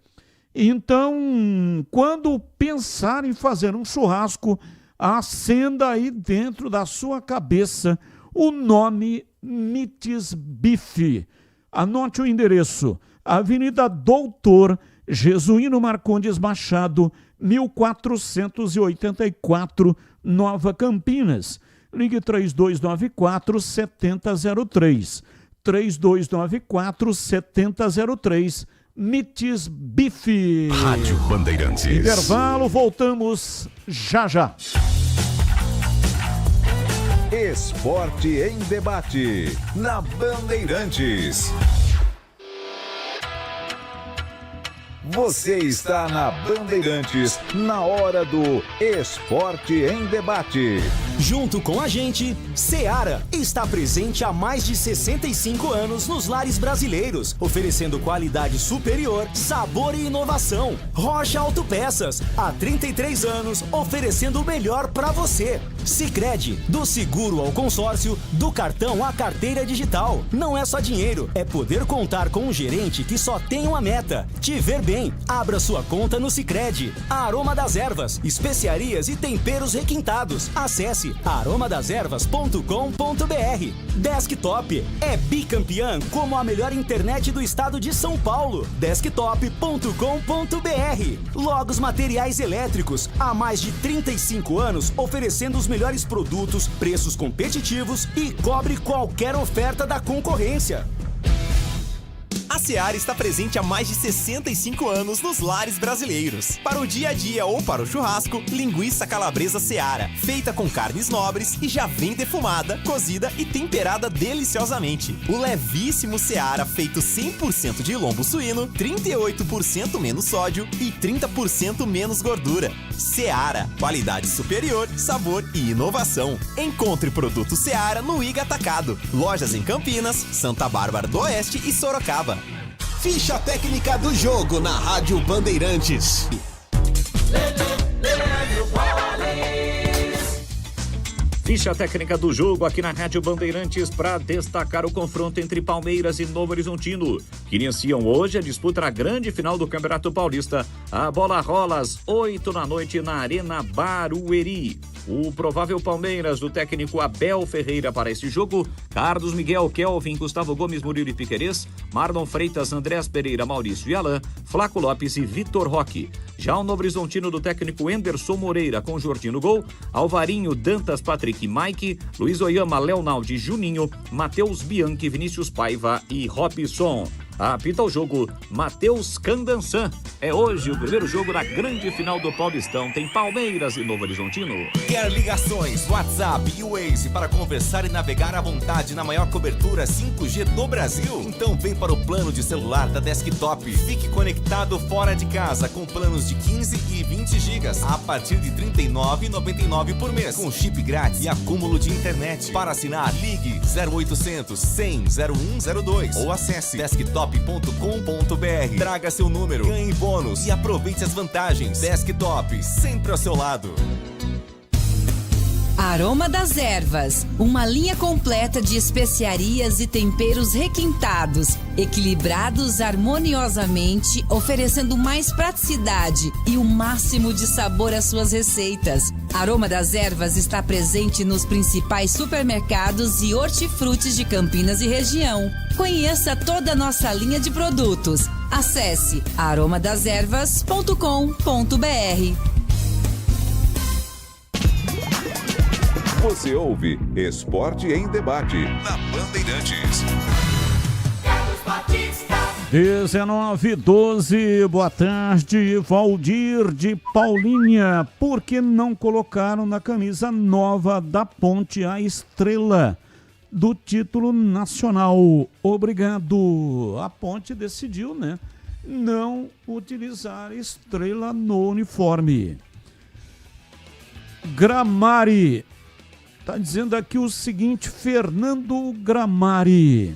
Então, quando pensar em fazer um churrasco, acenda aí dentro da sua cabeça o nome Mites Bife. Anote o endereço: Avenida Doutor Jesuíno Marcondes Machado, 1484, Nova Campinas. Ligue 3294-7003. 3294-7003. Mites Bife. Rádio Bandeirantes. Intervalo, voltamos já já. Esporte em debate na Bandeirantes. Você está na Bandeirantes, na hora do Esporte em Debate. Junto com a gente, Seara está presente há mais de 65 anos nos lares brasileiros, oferecendo qualidade superior, sabor e inovação. Rocha Autopeças, há 33 anos, oferecendo o melhor para você. Sicredi, do seguro ao consórcio, do cartão à carteira digital. Não é só dinheiro, é poder contar com um gerente que só tem uma meta: te ver bem. Abra sua conta no Sicredi. Aroma das Ervas, especiarias e temperos requintados. Acesse aromadeservas.com.br. Desktop é bicampeã como a melhor internet do estado de São Paulo. Desktop.com.br. Logos Materiais Elétricos, há mais de 35 anos oferecendo os melhores produtos, preços competitivos e cobre qualquer oferta da concorrência. A Seara está presente há mais de 65 anos nos lares brasileiros. Para o dia a dia ou para o churrasco, linguiça calabresa Seara, feita com carnes nobres e já vem defumada, cozida e temperada deliciosamente. O levíssimo Seara, feito 100% de lombo suíno, 38% menos sódio e 30% menos gordura. Seara, qualidade superior, sabor e inovação. Encontre produto Seara no Iga Atacado. Lojas em Campinas, Santa Bárbara do Oeste e Sorocaba. Ficha técnica do jogo na Rádio Bandeirantes. Ficha técnica do jogo aqui na Rádio Bandeirantes para destacar o confronto entre Palmeiras e Novo Horizontino, que iniciam hoje a disputa na grande final do Campeonato Paulista. A bola rola às 8 da noite na Arena Barueri. O provável Palmeiras do técnico Abel Ferreira para esse jogo: Carlos Miguel, Kelvin, Gustavo Gomes, Murilo e Piquerez, Marlon Freitas, Andrés Pereira, Maurício e Alain, Flaco Lopes e Vitor Roque. Já o Novo Horizontino do técnico Enderson Moreira com Jorginho no gol, Alvarinho, Dantas, Patrick, Mike, Luiz Oyama, Leonaldi, Juninho, Matheus Bianchi, Vinícius Paiva e Robson. Apita o jogo Matheus Candançan. É hoje o primeiro jogo da grande final do Paulistão. Tem Palmeiras e Novo Horizontino. Quer ligações, WhatsApp e Waze para conversar e navegar à vontade na maior cobertura 5G do Brasil? Então vem para o plano de celular da Desktop. Fique conectado fora de casa com planos de 15 e 20 gigas a partir de R$ 39,99 por mês, com chip grátis e acúmulo de internet. Para assinar, ligue 0800 100 0102 ou acesse desktop.com.br. Traga seu número, ganhe bônus e aproveite as vantagens. Desktop, sempre ao seu lado. Aroma das Ervas, uma linha completa de especiarias e temperos requintados, equilibrados harmoniosamente, oferecendo mais praticidade e o máximo de sabor às suas receitas. Aroma das Ervas está presente nos principais supermercados e hortifrutis de Campinas e região. Conheça toda a nossa linha de produtos. Acesse aromadeservas.com.br. Você ouve Esporte em Debate na Bandeirantes. 19:12, boa tarde, Valdir de Paulinha. Por que não colocaram na camisa nova da Ponte a estrela do título nacional. Obrigado. A Ponte decidiu, né, não utilizar estrela no uniforme. Gramari. Tá dizendo aqui o seguinte, Fernando Gramari.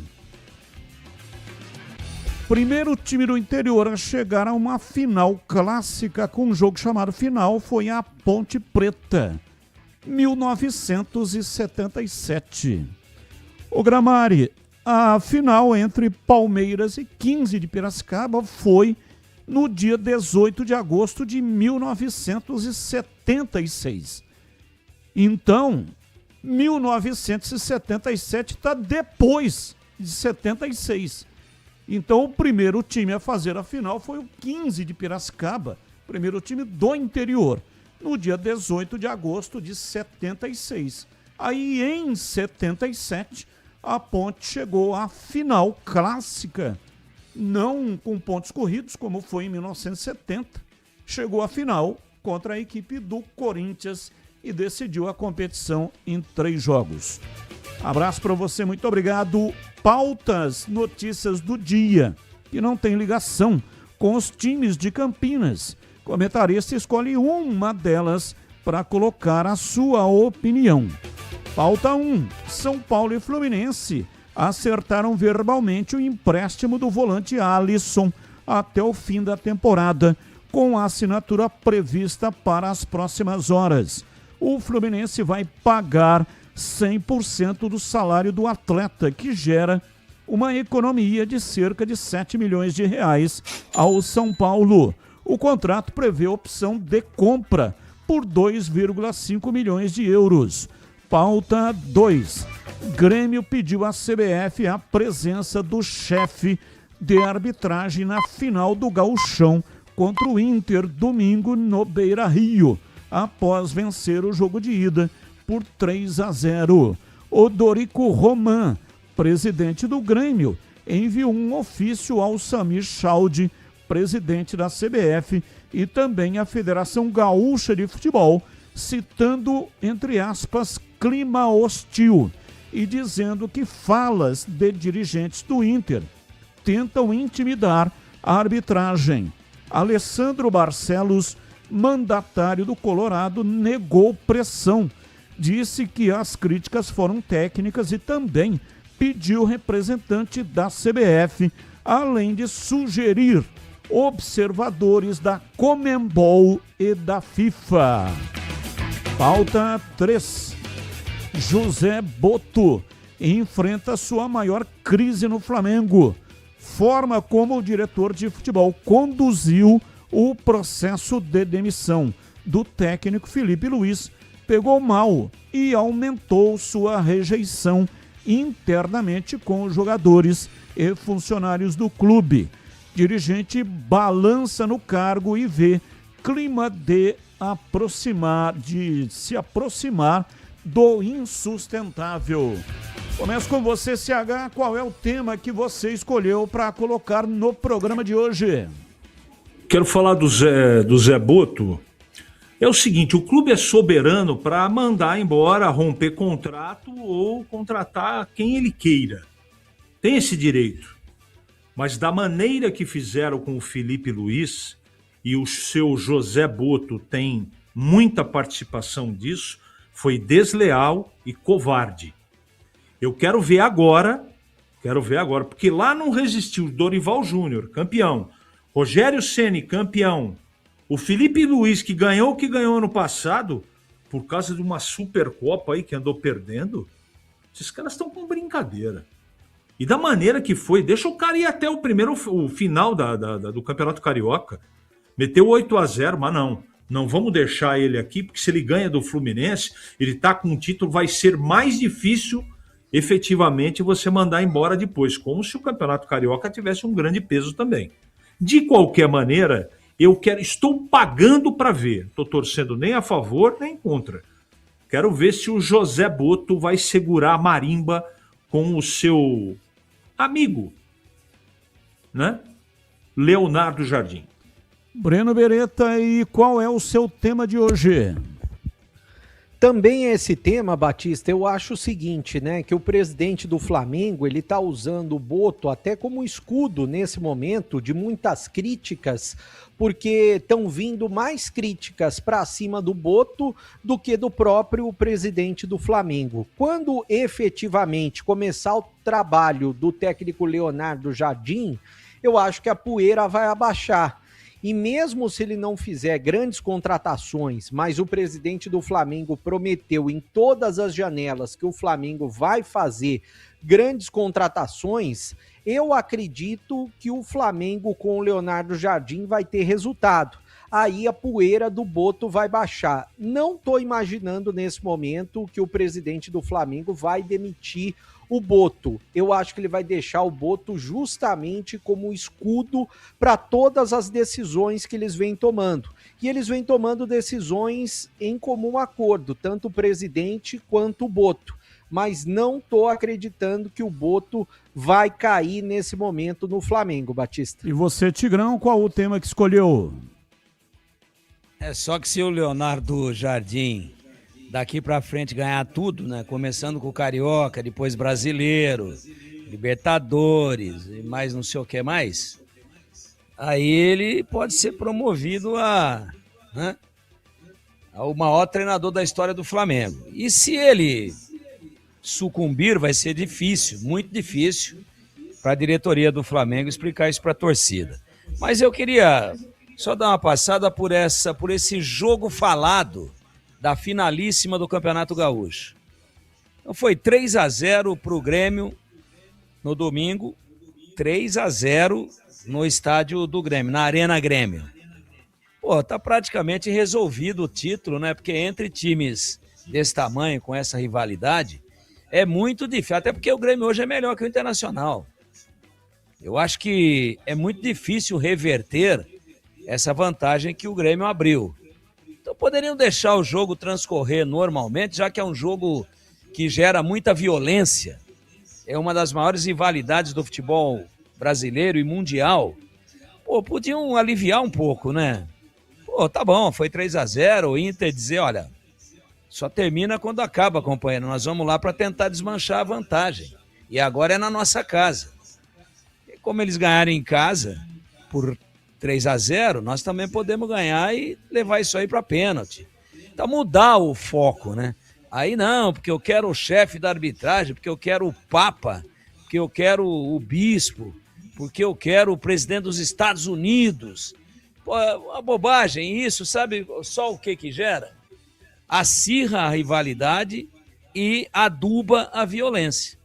Primeiro time do interior a chegar a uma final clássica com um jogo chamado Final foi a Ponte Preta, 1977. O Gramari, a final entre Palmeiras e 15 de Piracicaba foi no dia 18 de agosto de 1976. Então, 1977 está depois de 76. Então, o primeiro time a fazer a final foi o 15 de Piracicaba, primeiro time do interior, no dia 18 de agosto de 76. Aí, em 77, a Ponte chegou à final clássica, não com pontos corridos, como foi em 1970. Chegou à final contra a equipe do Corinthians e decidiu a competição em 3 jogos. Abraço para você, muito obrigado. Pautas, notícias do dia, que não tem ligação com os times de Campinas. Comentarista escolhe uma delas para colocar a sua opinião. Pauta 1. São Paulo e Fluminense acertaram verbalmente o empréstimo do volante Alisson até o fim da temporada, com a assinatura prevista para as próximas horas. O Fluminense vai pagar 100% do salário do atleta, que gera uma economia de cerca de 7 milhões de reais ao São Paulo. O contrato prevê opção de compra por 2,5 milhões de euros. Pauta 2. Grêmio pediu à CBF a presença do chefe de arbitragem na final do Gauchão contra o Inter, domingo no Beira-Rio, após vencer o jogo de ida por 3-0. O Dorico Roman, presidente do Grêmio, enviou um ofício ao Samir Chaldi, presidente da CBF, e também à Federação Gaúcha de Futebol, citando, entre aspas, clima hostil e dizendo que falas de dirigentes do Inter tentam intimidar a arbitragem. Alessandro Barcelos, mandatário do Colorado, negou pressão. Disse que as críticas foram técnicas e também pediu representante da CBF, além de sugerir observadores da Conmebol e da FIFA. Pauta 3. José Boto enfrenta sua maior crise no Flamengo. Forma como o diretor de futebol conduziu o processo de demissão do técnico Felipe Luiz pegou mal e aumentou sua rejeição internamente com os jogadores e funcionários do clube. Dirigente balança no cargo e vê clima de se aproximar do insustentável. Começo com você, CH. Qual é o tema que você escolheu para colocar no programa de hoje? Quero falar do Zé Boto. É o seguinte, o clube é soberano para mandar embora, romper contrato ou contratar quem ele queira. Tem esse direito. Mas da maneira que fizeram com o Felipe Luiz, e o seu José Boto tem muita participação disso, foi desleal e covarde. Eu quero ver agora, porque lá não resistiu Dorival Júnior, campeão, Rogério Ceni, campeão, o Felipe Luiz, que ganhou o que ganhou ano passado, por causa de uma Supercopa aí que andou perdendo. Esses caras estão com brincadeira. E da maneira que foi, deixa o cara ir até o final do Campeonato Carioca. Meteu 8-0, mas não vamos deixar ele aqui, porque se ele ganha do Fluminense, ele tá com um título, vai ser mais difícil efetivamente você mandar embora depois, como se o Campeonato Carioca tivesse um grande peso também. De qualquer maneira, estou pagando para ver. Estou torcendo nem a favor, nem contra. Quero ver se o José Boto vai segurar a marimba com o seu amigo, né? Leonardo Jardim. Breno Beretta, e qual é o seu tema de hoje? Também esse tema, Batista, eu acho o seguinte, né, que o presidente do Flamengo, ele tá usando o Boto até como escudo nesse momento de muitas críticas, porque estão vindo mais críticas para cima do Boto do que do próprio presidente do Flamengo. Quando efetivamente começar o trabalho do técnico Leonardo Jardim, eu acho que a poeira vai abaixar. E mesmo se ele não fizer grandes contratações, mas o presidente do Flamengo prometeu em todas as janelas que o Flamengo vai fazer grandes contratações, eu acredito que o Flamengo com o Leonardo Jardim vai ter resultado. Aí a poeira do Boto vai baixar. Não estou imaginando nesse momento que o presidente do Flamengo vai demitir o Boto. Eu acho que ele vai deixar o Boto justamente como escudo para todas as decisões que eles vêm tomando. E eles vêm tomando decisões em comum acordo, tanto o presidente quanto o Boto. Mas não estou acreditando que o Boto vai cair nesse momento no Flamengo, Batista. E você, Tigrão, qual o tema que escolheu? É só que se o Leonardo Jardim daqui pra frente ganhar tudo, né? Começando com o Carioca, depois Brasileiro, Libertadores e mais não sei o que mais, aí ele pode ser promovido ao maior treinador da história do Flamengo. E se ele sucumbir, vai ser difícil, muito difícil, para a diretoria do Flamengo explicar isso para a torcida. Mas eu queria só dar uma passada por esse jogo falado da finalíssima do Campeonato Gaúcho. Então foi 3-0 para o Grêmio no domingo, 3-0 no estádio do Grêmio, na Arena Grêmio. Pô, tá praticamente resolvido o título, né? Porque entre times desse tamanho, com essa rivalidade, é muito difícil, até porque o Grêmio hoje é melhor que o Internacional. Eu acho que é muito difícil reverter essa vantagem que o Grêmio abriu. Então poderiam deixar o jogo transcorrer normalmente, já que é um jogo que gera muita violência. É uma das maiores rivalidades do futebol brasileiro e mundial. Pô, podiam aliviar um pouco, né? Pô, tá bom, foi 3-0, o Inter dizer, olha, só termina quando acaba, companheiro. Nós vamos lá para tentar desmanchar a vantagem. E agora é na nossa casa. E como eles ganharam em casa por 3-0, nós também podemos ganhar e levar isso aí para pênalti. Então mudar o foco, né? Aí não, porque eu quero o chefe da arbitragem, porque eu quero o Papa, porque eu quero o Bispo, porque eu quero o presidente dos Estados Unidos. Pô, uma bobagem isso, sabe só o que gera? Acirra a rivalidade e aduba a violência.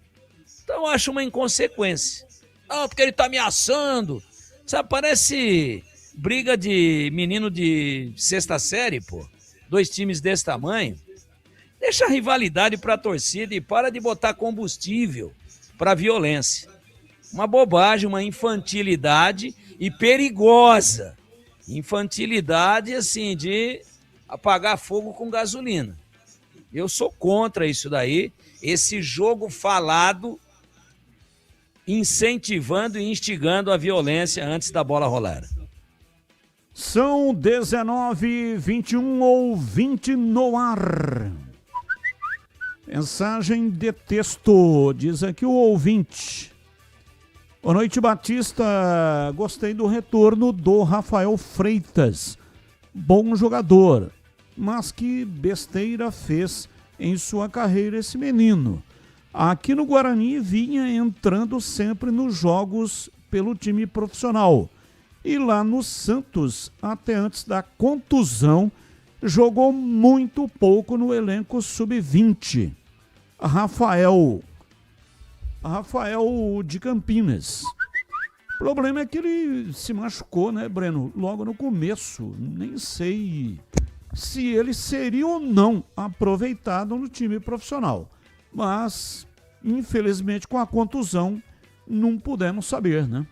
Então eu acho uma inconsequência. Não, porque ele tá ameaçando. Sabe, parece briga de menino de sexta série, pô. 2 times desse tamanho. Deixa a rivalidade pra torcida e para de botar combustível pra violência. Uma bobagem, uma infantilidade e perigosa. Infantilidade, assim, de apagar fogo com gasolina. Eu sou contra isso daí, esse jogo falado incentivando e instigando a violência antes da bola rolar. São 19h21 ou 20 no ar. Mensagem de texto, diz aqui o ouvinte. Boa noite, Batista. Gostei do retorno do Rafael Freitas. Bom jogador, mas que besteira fez em sua carreira esse menino. Aqui no Guarani vinha entrando sempre nos jogos pelo time profissional. E lá no Santos, até antes da contusão, jogou muito pouco no elenco sub-20. Rafael de Campinas. O problema é que ele se machucou, né, Breno? Logo no começo. Nem sei se ele seria ou não aproveitado no time profissional. Mas, infelizmente, com a contusão, não pudemos saber, né?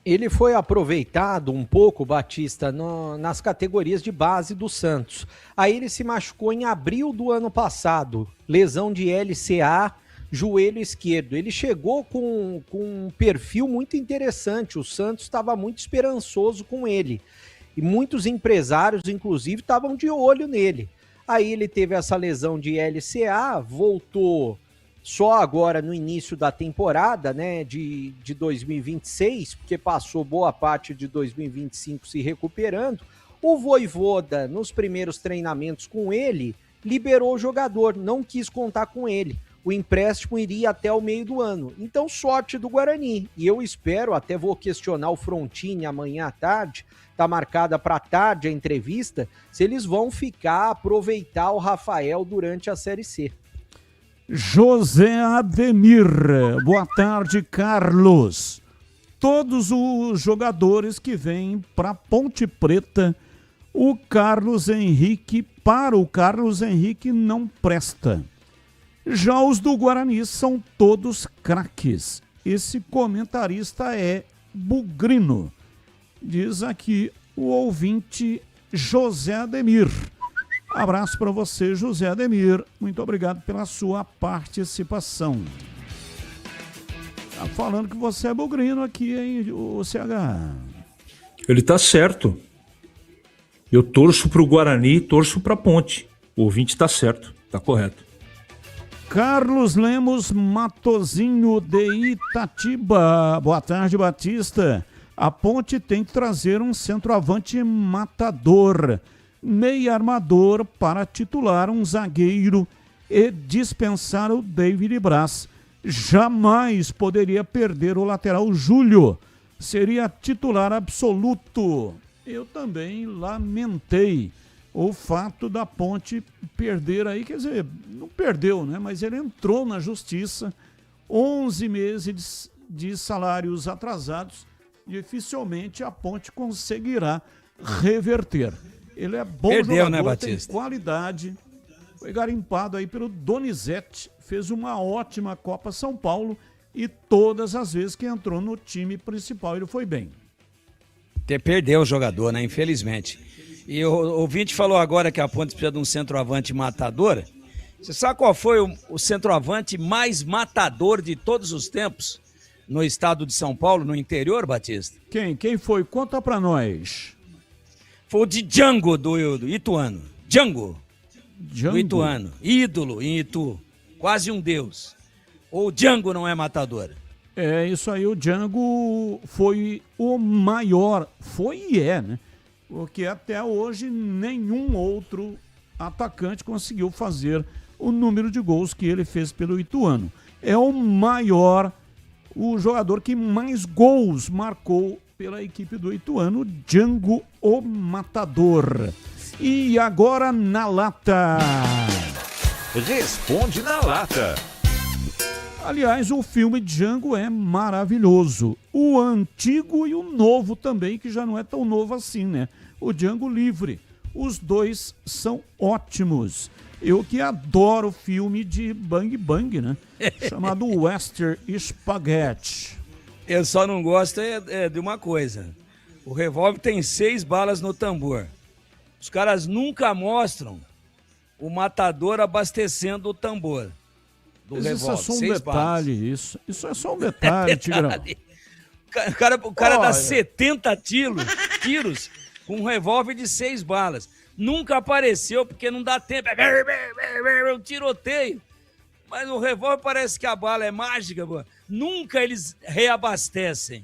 Ele foi aproveitado um pouco, Batista, nas categorias de base do Santos. Aí ele se machucou em abril do ano passado. Lesão de LCA, joelho esquerdo. Ele chegou com um perfil muito interessante. O Santos estava muito esperançoso com ele. E muitos empresários, inclusive, estavam de olho nele. Aí ele teve essa lesão de LCA, voltou só agora no início da temporada, né, de 2026, porque passou boa parte de 2025 se recuperando. O Vojvoda, nos primeiros treinamentos com ele, liberou o jogador, não quis contar com ele. O empréstimo iria até o meio do ano. Então, sorte do Guarani. E eu espero, até vou questionar o Frontini amanhã à tarde, tá marcada para tarde a entrevista, se eles vão aproveitar o Rafael durante a Série C. José Ademir, boa tarde, Carlos. Todos os jogadores que vêm para Ponte Preta, para o Carlos Henrique não presta. Já os do Guarani são todos craques. Esse comentarista é bugrino, diz aqui o ouvinte José Ademir. Abraço para você, José Ademir. Muito obrigado pela sua participação. Tá falando que você é bugrino aqui, hein, o CH? Ele tá certo. Eu torço pro Guarani, torço pra Ponte. O ouvinte tá certo, tá correto. Carlos Lemos Matozinho de Itatiba. Boa tarde, Batista. A Ponte tem que trazer um centroavante matador, meio armador para titular um zagueiro e dispensar o David Braz. Jamais poderia perder o lateral Júlio. Seria titular absoluto. Eu também lamentei o fato da Ponte perder aí, quer dizer, não perdeu, né? Mas ele entrou na justiça, 11 meses de salários atrasados, dificilmente a Ponte conseguirá reverter. Ele é bom jogador, né, tem qualidade, foi garimpado aí pelo Donizete, fez uma ótima Copa São Paulo e todas as vezes que entrou no time principal ele foi bem. Perdeu o jogador, né? Infelizmente. E o ouvinte falou agora que a Ponte precisa de um centroavante matador. Você sabe qual foi o centroavante mais matador de todos os tempos no estado de São Paulo, no interior, Batista? Quem foi? Conta pra nós. Foi o de Django do Ituano. Django. Do Ituano. Ídolo em Itu. Quase um deus. Ou o Django não é matador? É isso aí, o Django foi o maior, foi e é, né? Porque até hoje nenhum outro atacante conseguiu fazer o número de gols que ele fez pelo Ituano. É o maior, o jogador que mais gols marcou pela equipe do Ituano, Django, o matador. E agora na lata. Responde na lata. Aliás, o filme Django é maravilhoso. O antigo e o novo também, que já não é tão novo assim, né? O Django Livre. Os dois são ótimos. Eu que adoro filme de Bang Bang, né? Chamado Western Spaghetti. Eu só não gosto de uma coisa. O revólver tem 6 balas no tambor. Os caras nunca mostram o matador abastecendo o tambor. Mas isso é só um detalhe, isso é só um detalhe, Tigrão. O cara dá 70 tiros com um revólver de 6 balas. Nunca apareceu porque não dá tempo. É um tiroteio. Mas o revólver parece que a bala é mágica. Pô. Nunca eles reabastecem.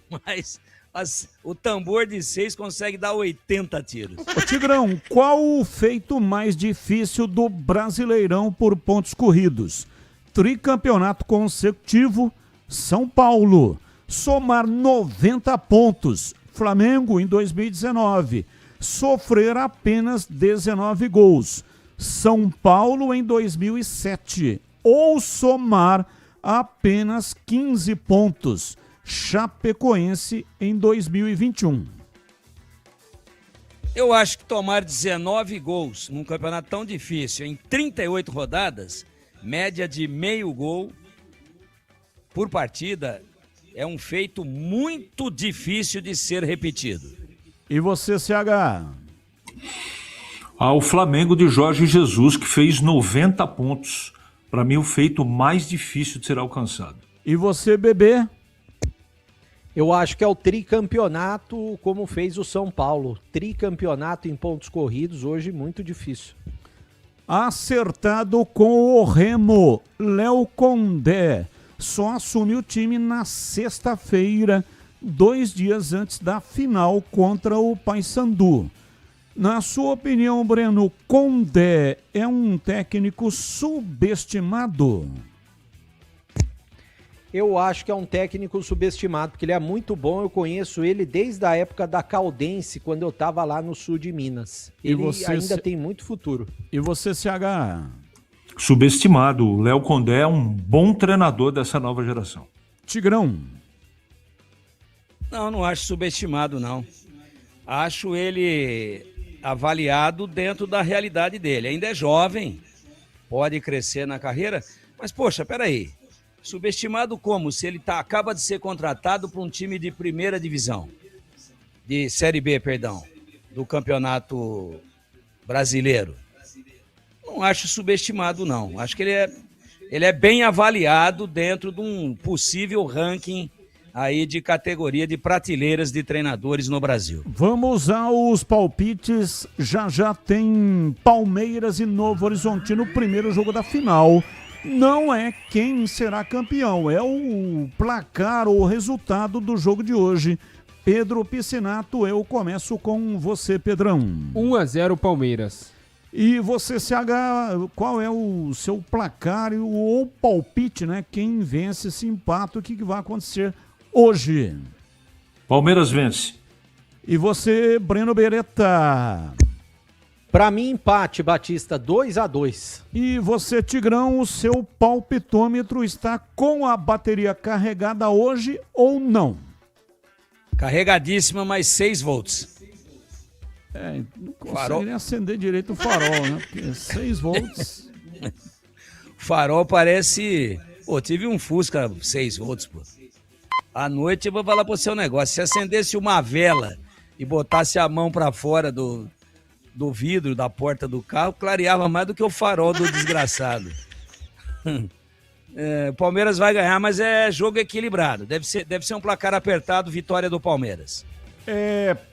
Mas o tambor de 6 consegue dar 80 tiros. Ô, Tigrão, qual o feito mais difícil do Brasileirão por pontos corridos? Tricampeonato consecutivo, São Paulo. Somar 90 pontos, Flamengo em 2019. Sofrer apenas 19 gols, São Paulo em 2007. Ou somar apenas 15 pontos, Chapecoense em 2021. Eu acho que tomar 19 gols num campeonato tão difícil, em 38 rodadas, média de meio gol por partida, é um feito muito difícil de ser repetido. E você, CH? O Flamengo de Jorge Jesus, que fez 90 pontos. Para mim, o feito mais difícil de ser alcançado. E você, Bebê? Eu acho que é o tricampeonato, como fez o São Paulo. Tricampeonato em pontos corridos, hoje muito difícil. Acertado com o Remo, Léo Condé só assume o time na sexta-feira, 2 dias antes da final contra o Paysandu. Na sua opinião, Breno, Condé é um técnico subestimado? Eu acho que é um técnico subestimado, porque ele é muito bom. Eu conheço ele desde a época da Caldense, quando eu estava lá no sul de Minas. Ele ainda tem muito futuro. E você, CH? Subestimado. O Léo Condé é um bom treinador dessa nova geração. Tigrão? Não acho subestimado, não. Acho ele avaliado dentro da realidade dele. Ainda é jovem, pode crescer na carreira, mas, poxa, peraí. Subestimado como? Se ele acaba de ser contratado para um time de primeira divisão, de Série B, perdão, do Campeonato Brasileiro. Não acho subestimado, não. Acho que ele é bem avaliado dentro de um possível ranking aí de categoria de prateleiras de treinadores no Brasil. Vamos aos palpites. Já tem Palmeiras e Novo Horizontino, o primeiro jogo da final. Não é quem será campeão, é o placar ou o resultado do jogo de hoje. Pedro Piscinato, eu começo com você, Pedrão. 1-0 Palmeiras. E você, CH, qual é o seu placar ou palpite, né? Quem vence esse empate, o que vai acontecer hoje? Palmeiras vence. E você, Breno Beretta? Para mim, empate, Batista, 2-2. E você, Tigrão, o seu palpitômetro está com a bateria carregada hoje ou não? Carregadíssima, mais 6 volts. Não consegue nem acender direito o farol, né? Porque 6 volts. O farol parece... Pô, tive um Fusca 6 volts, pô. À noite eu vou falar pro seu negócio. Se acendesse uma vela e botasse a mão para fora do vidro da porta do carro, clareava mais do que o farol do desgraçado. O Palmeiras vai ganhar, mas é jogo equilibrado. Deve ser um placar apertado, vitória do Palmeiras.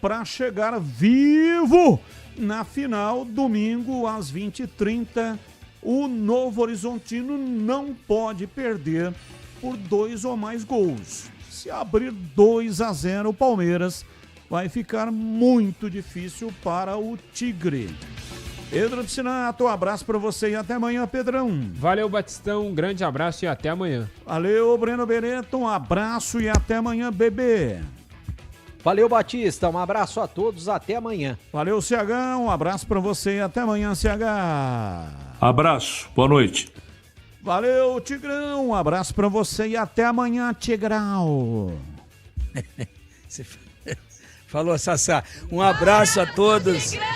Para chegar vivo na final, domingo às 20h30, o Novo Horizontino não pode perder por 2 ou mais gols. Se abrir 2-0 o Palmeiras, vai ficar muito difícil para o Tigre. Pedro Piscinato, um abraço para você e até amanhã, Pedrão. Valeu, Batistão, um grande abraço e até amanhã. Valeu, Breno Beretta, um abraço e até amanhã, bebê. Valeu, Batista, um abraço a todos, até amanhã. Valeu, CH, um abraço para você e até amanhã, CH. Abraço, boa noite. Valeu, Tigrão, um abraço para você e até amanhã, Tigrão. Falou, Sassá. Um abraço a todos. Tigrão!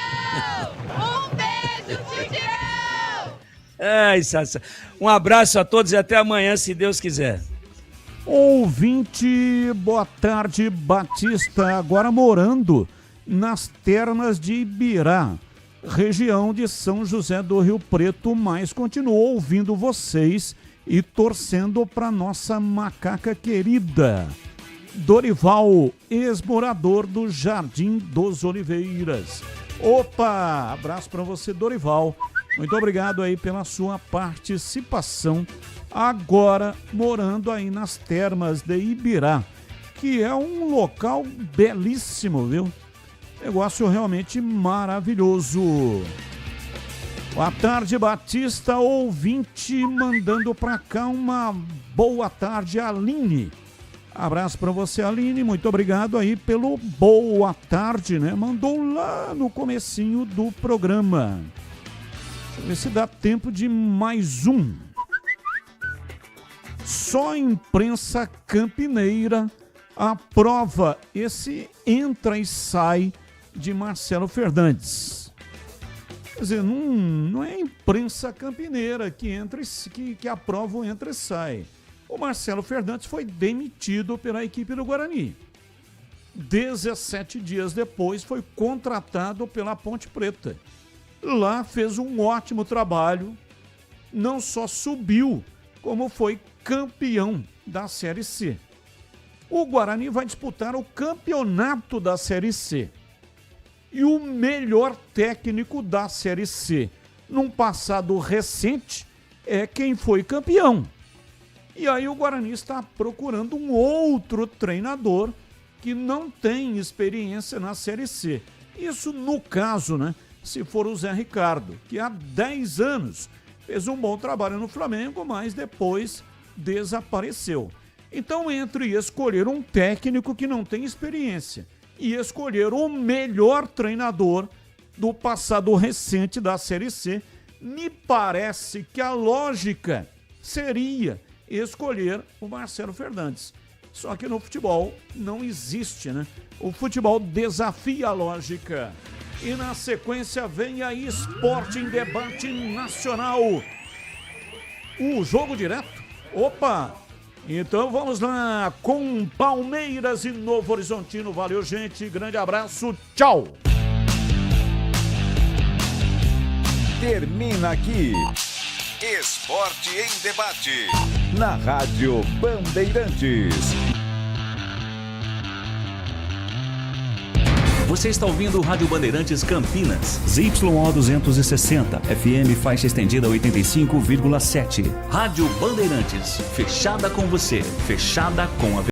Um beijo, Tigrão! Ai, Sassá. Um abraço a todos e até amanhã, se Deus quiser. Ouvinte, boa tarde, Batista. Agora morando nas termas de Ibirá, região de São José do Rio Preto, mas continuo ouvindo vocês e torcendo para nossa macaca querida. Dorival, ex-morador do Jardim dos Oliveiras. Opa, abraço para você, Dorival. Muito obrigado aí pela sua participação. Agora morando aí nas termas de Ibirá, que é um local belíssimo, viu? Negócio realmente maravilhoso. Boa tarde, Batista, ouvinte, mandando pra cá uma boa tarde, Aline. Abraço pra você, Aline, muito obrigado aí pelo boa tarde, né? Mandou lá no comecinho do programa. Deixa eu ver se dá tempo de mais um. Só a imprensa campineira aprova esse entra e sai de Marcelo Fernandes. Quer dizer, não é a imprensa campineira que entra que aprova o entra e sai. O Marcelo Fernandes foi demitido pela equipe do Guarani. 17 dias depois foi contratado pela Ponte Preta. Lá fez um ótimo trabalho, não só subiu, como foi campeão da Série C. O Guarani vai disputar o campeonato da Série C. E o melhor técnico da Série C, num passado recente, é quem foi campeão. E aí o Guarani está procurando um outro treinador que não tem experiência na Série C. Isso no caso, né? Se for o Zé Ricardo, que há 10 anos fez um bom trabalho no Flamengo, mas depois desapareceu. Então, entre escolher um técnico que não tem experiência e escolher o melhor treinador do passado recente da Série C, me parece que a lógica seria escolher o Marcelo Fernandes. Só que no futebol não existe, né? O futebol desafia a lógica. E na sequência vem a Esporte em Debate Nacional. O jogo direto? Opa! Então vamos lá com Palmeiras e Novo Horizontino. Valeu, gente. Grande abraço. Tchau! Termina aqui. Esporte em Debate. Na Rádio Bandeirantes. Você está ouvindo o Rádio Bandeirantes Campinas. ZYO 260, FM faixa estendida 85,7. Rádio Bandeirantes, fechada com você, fechada com a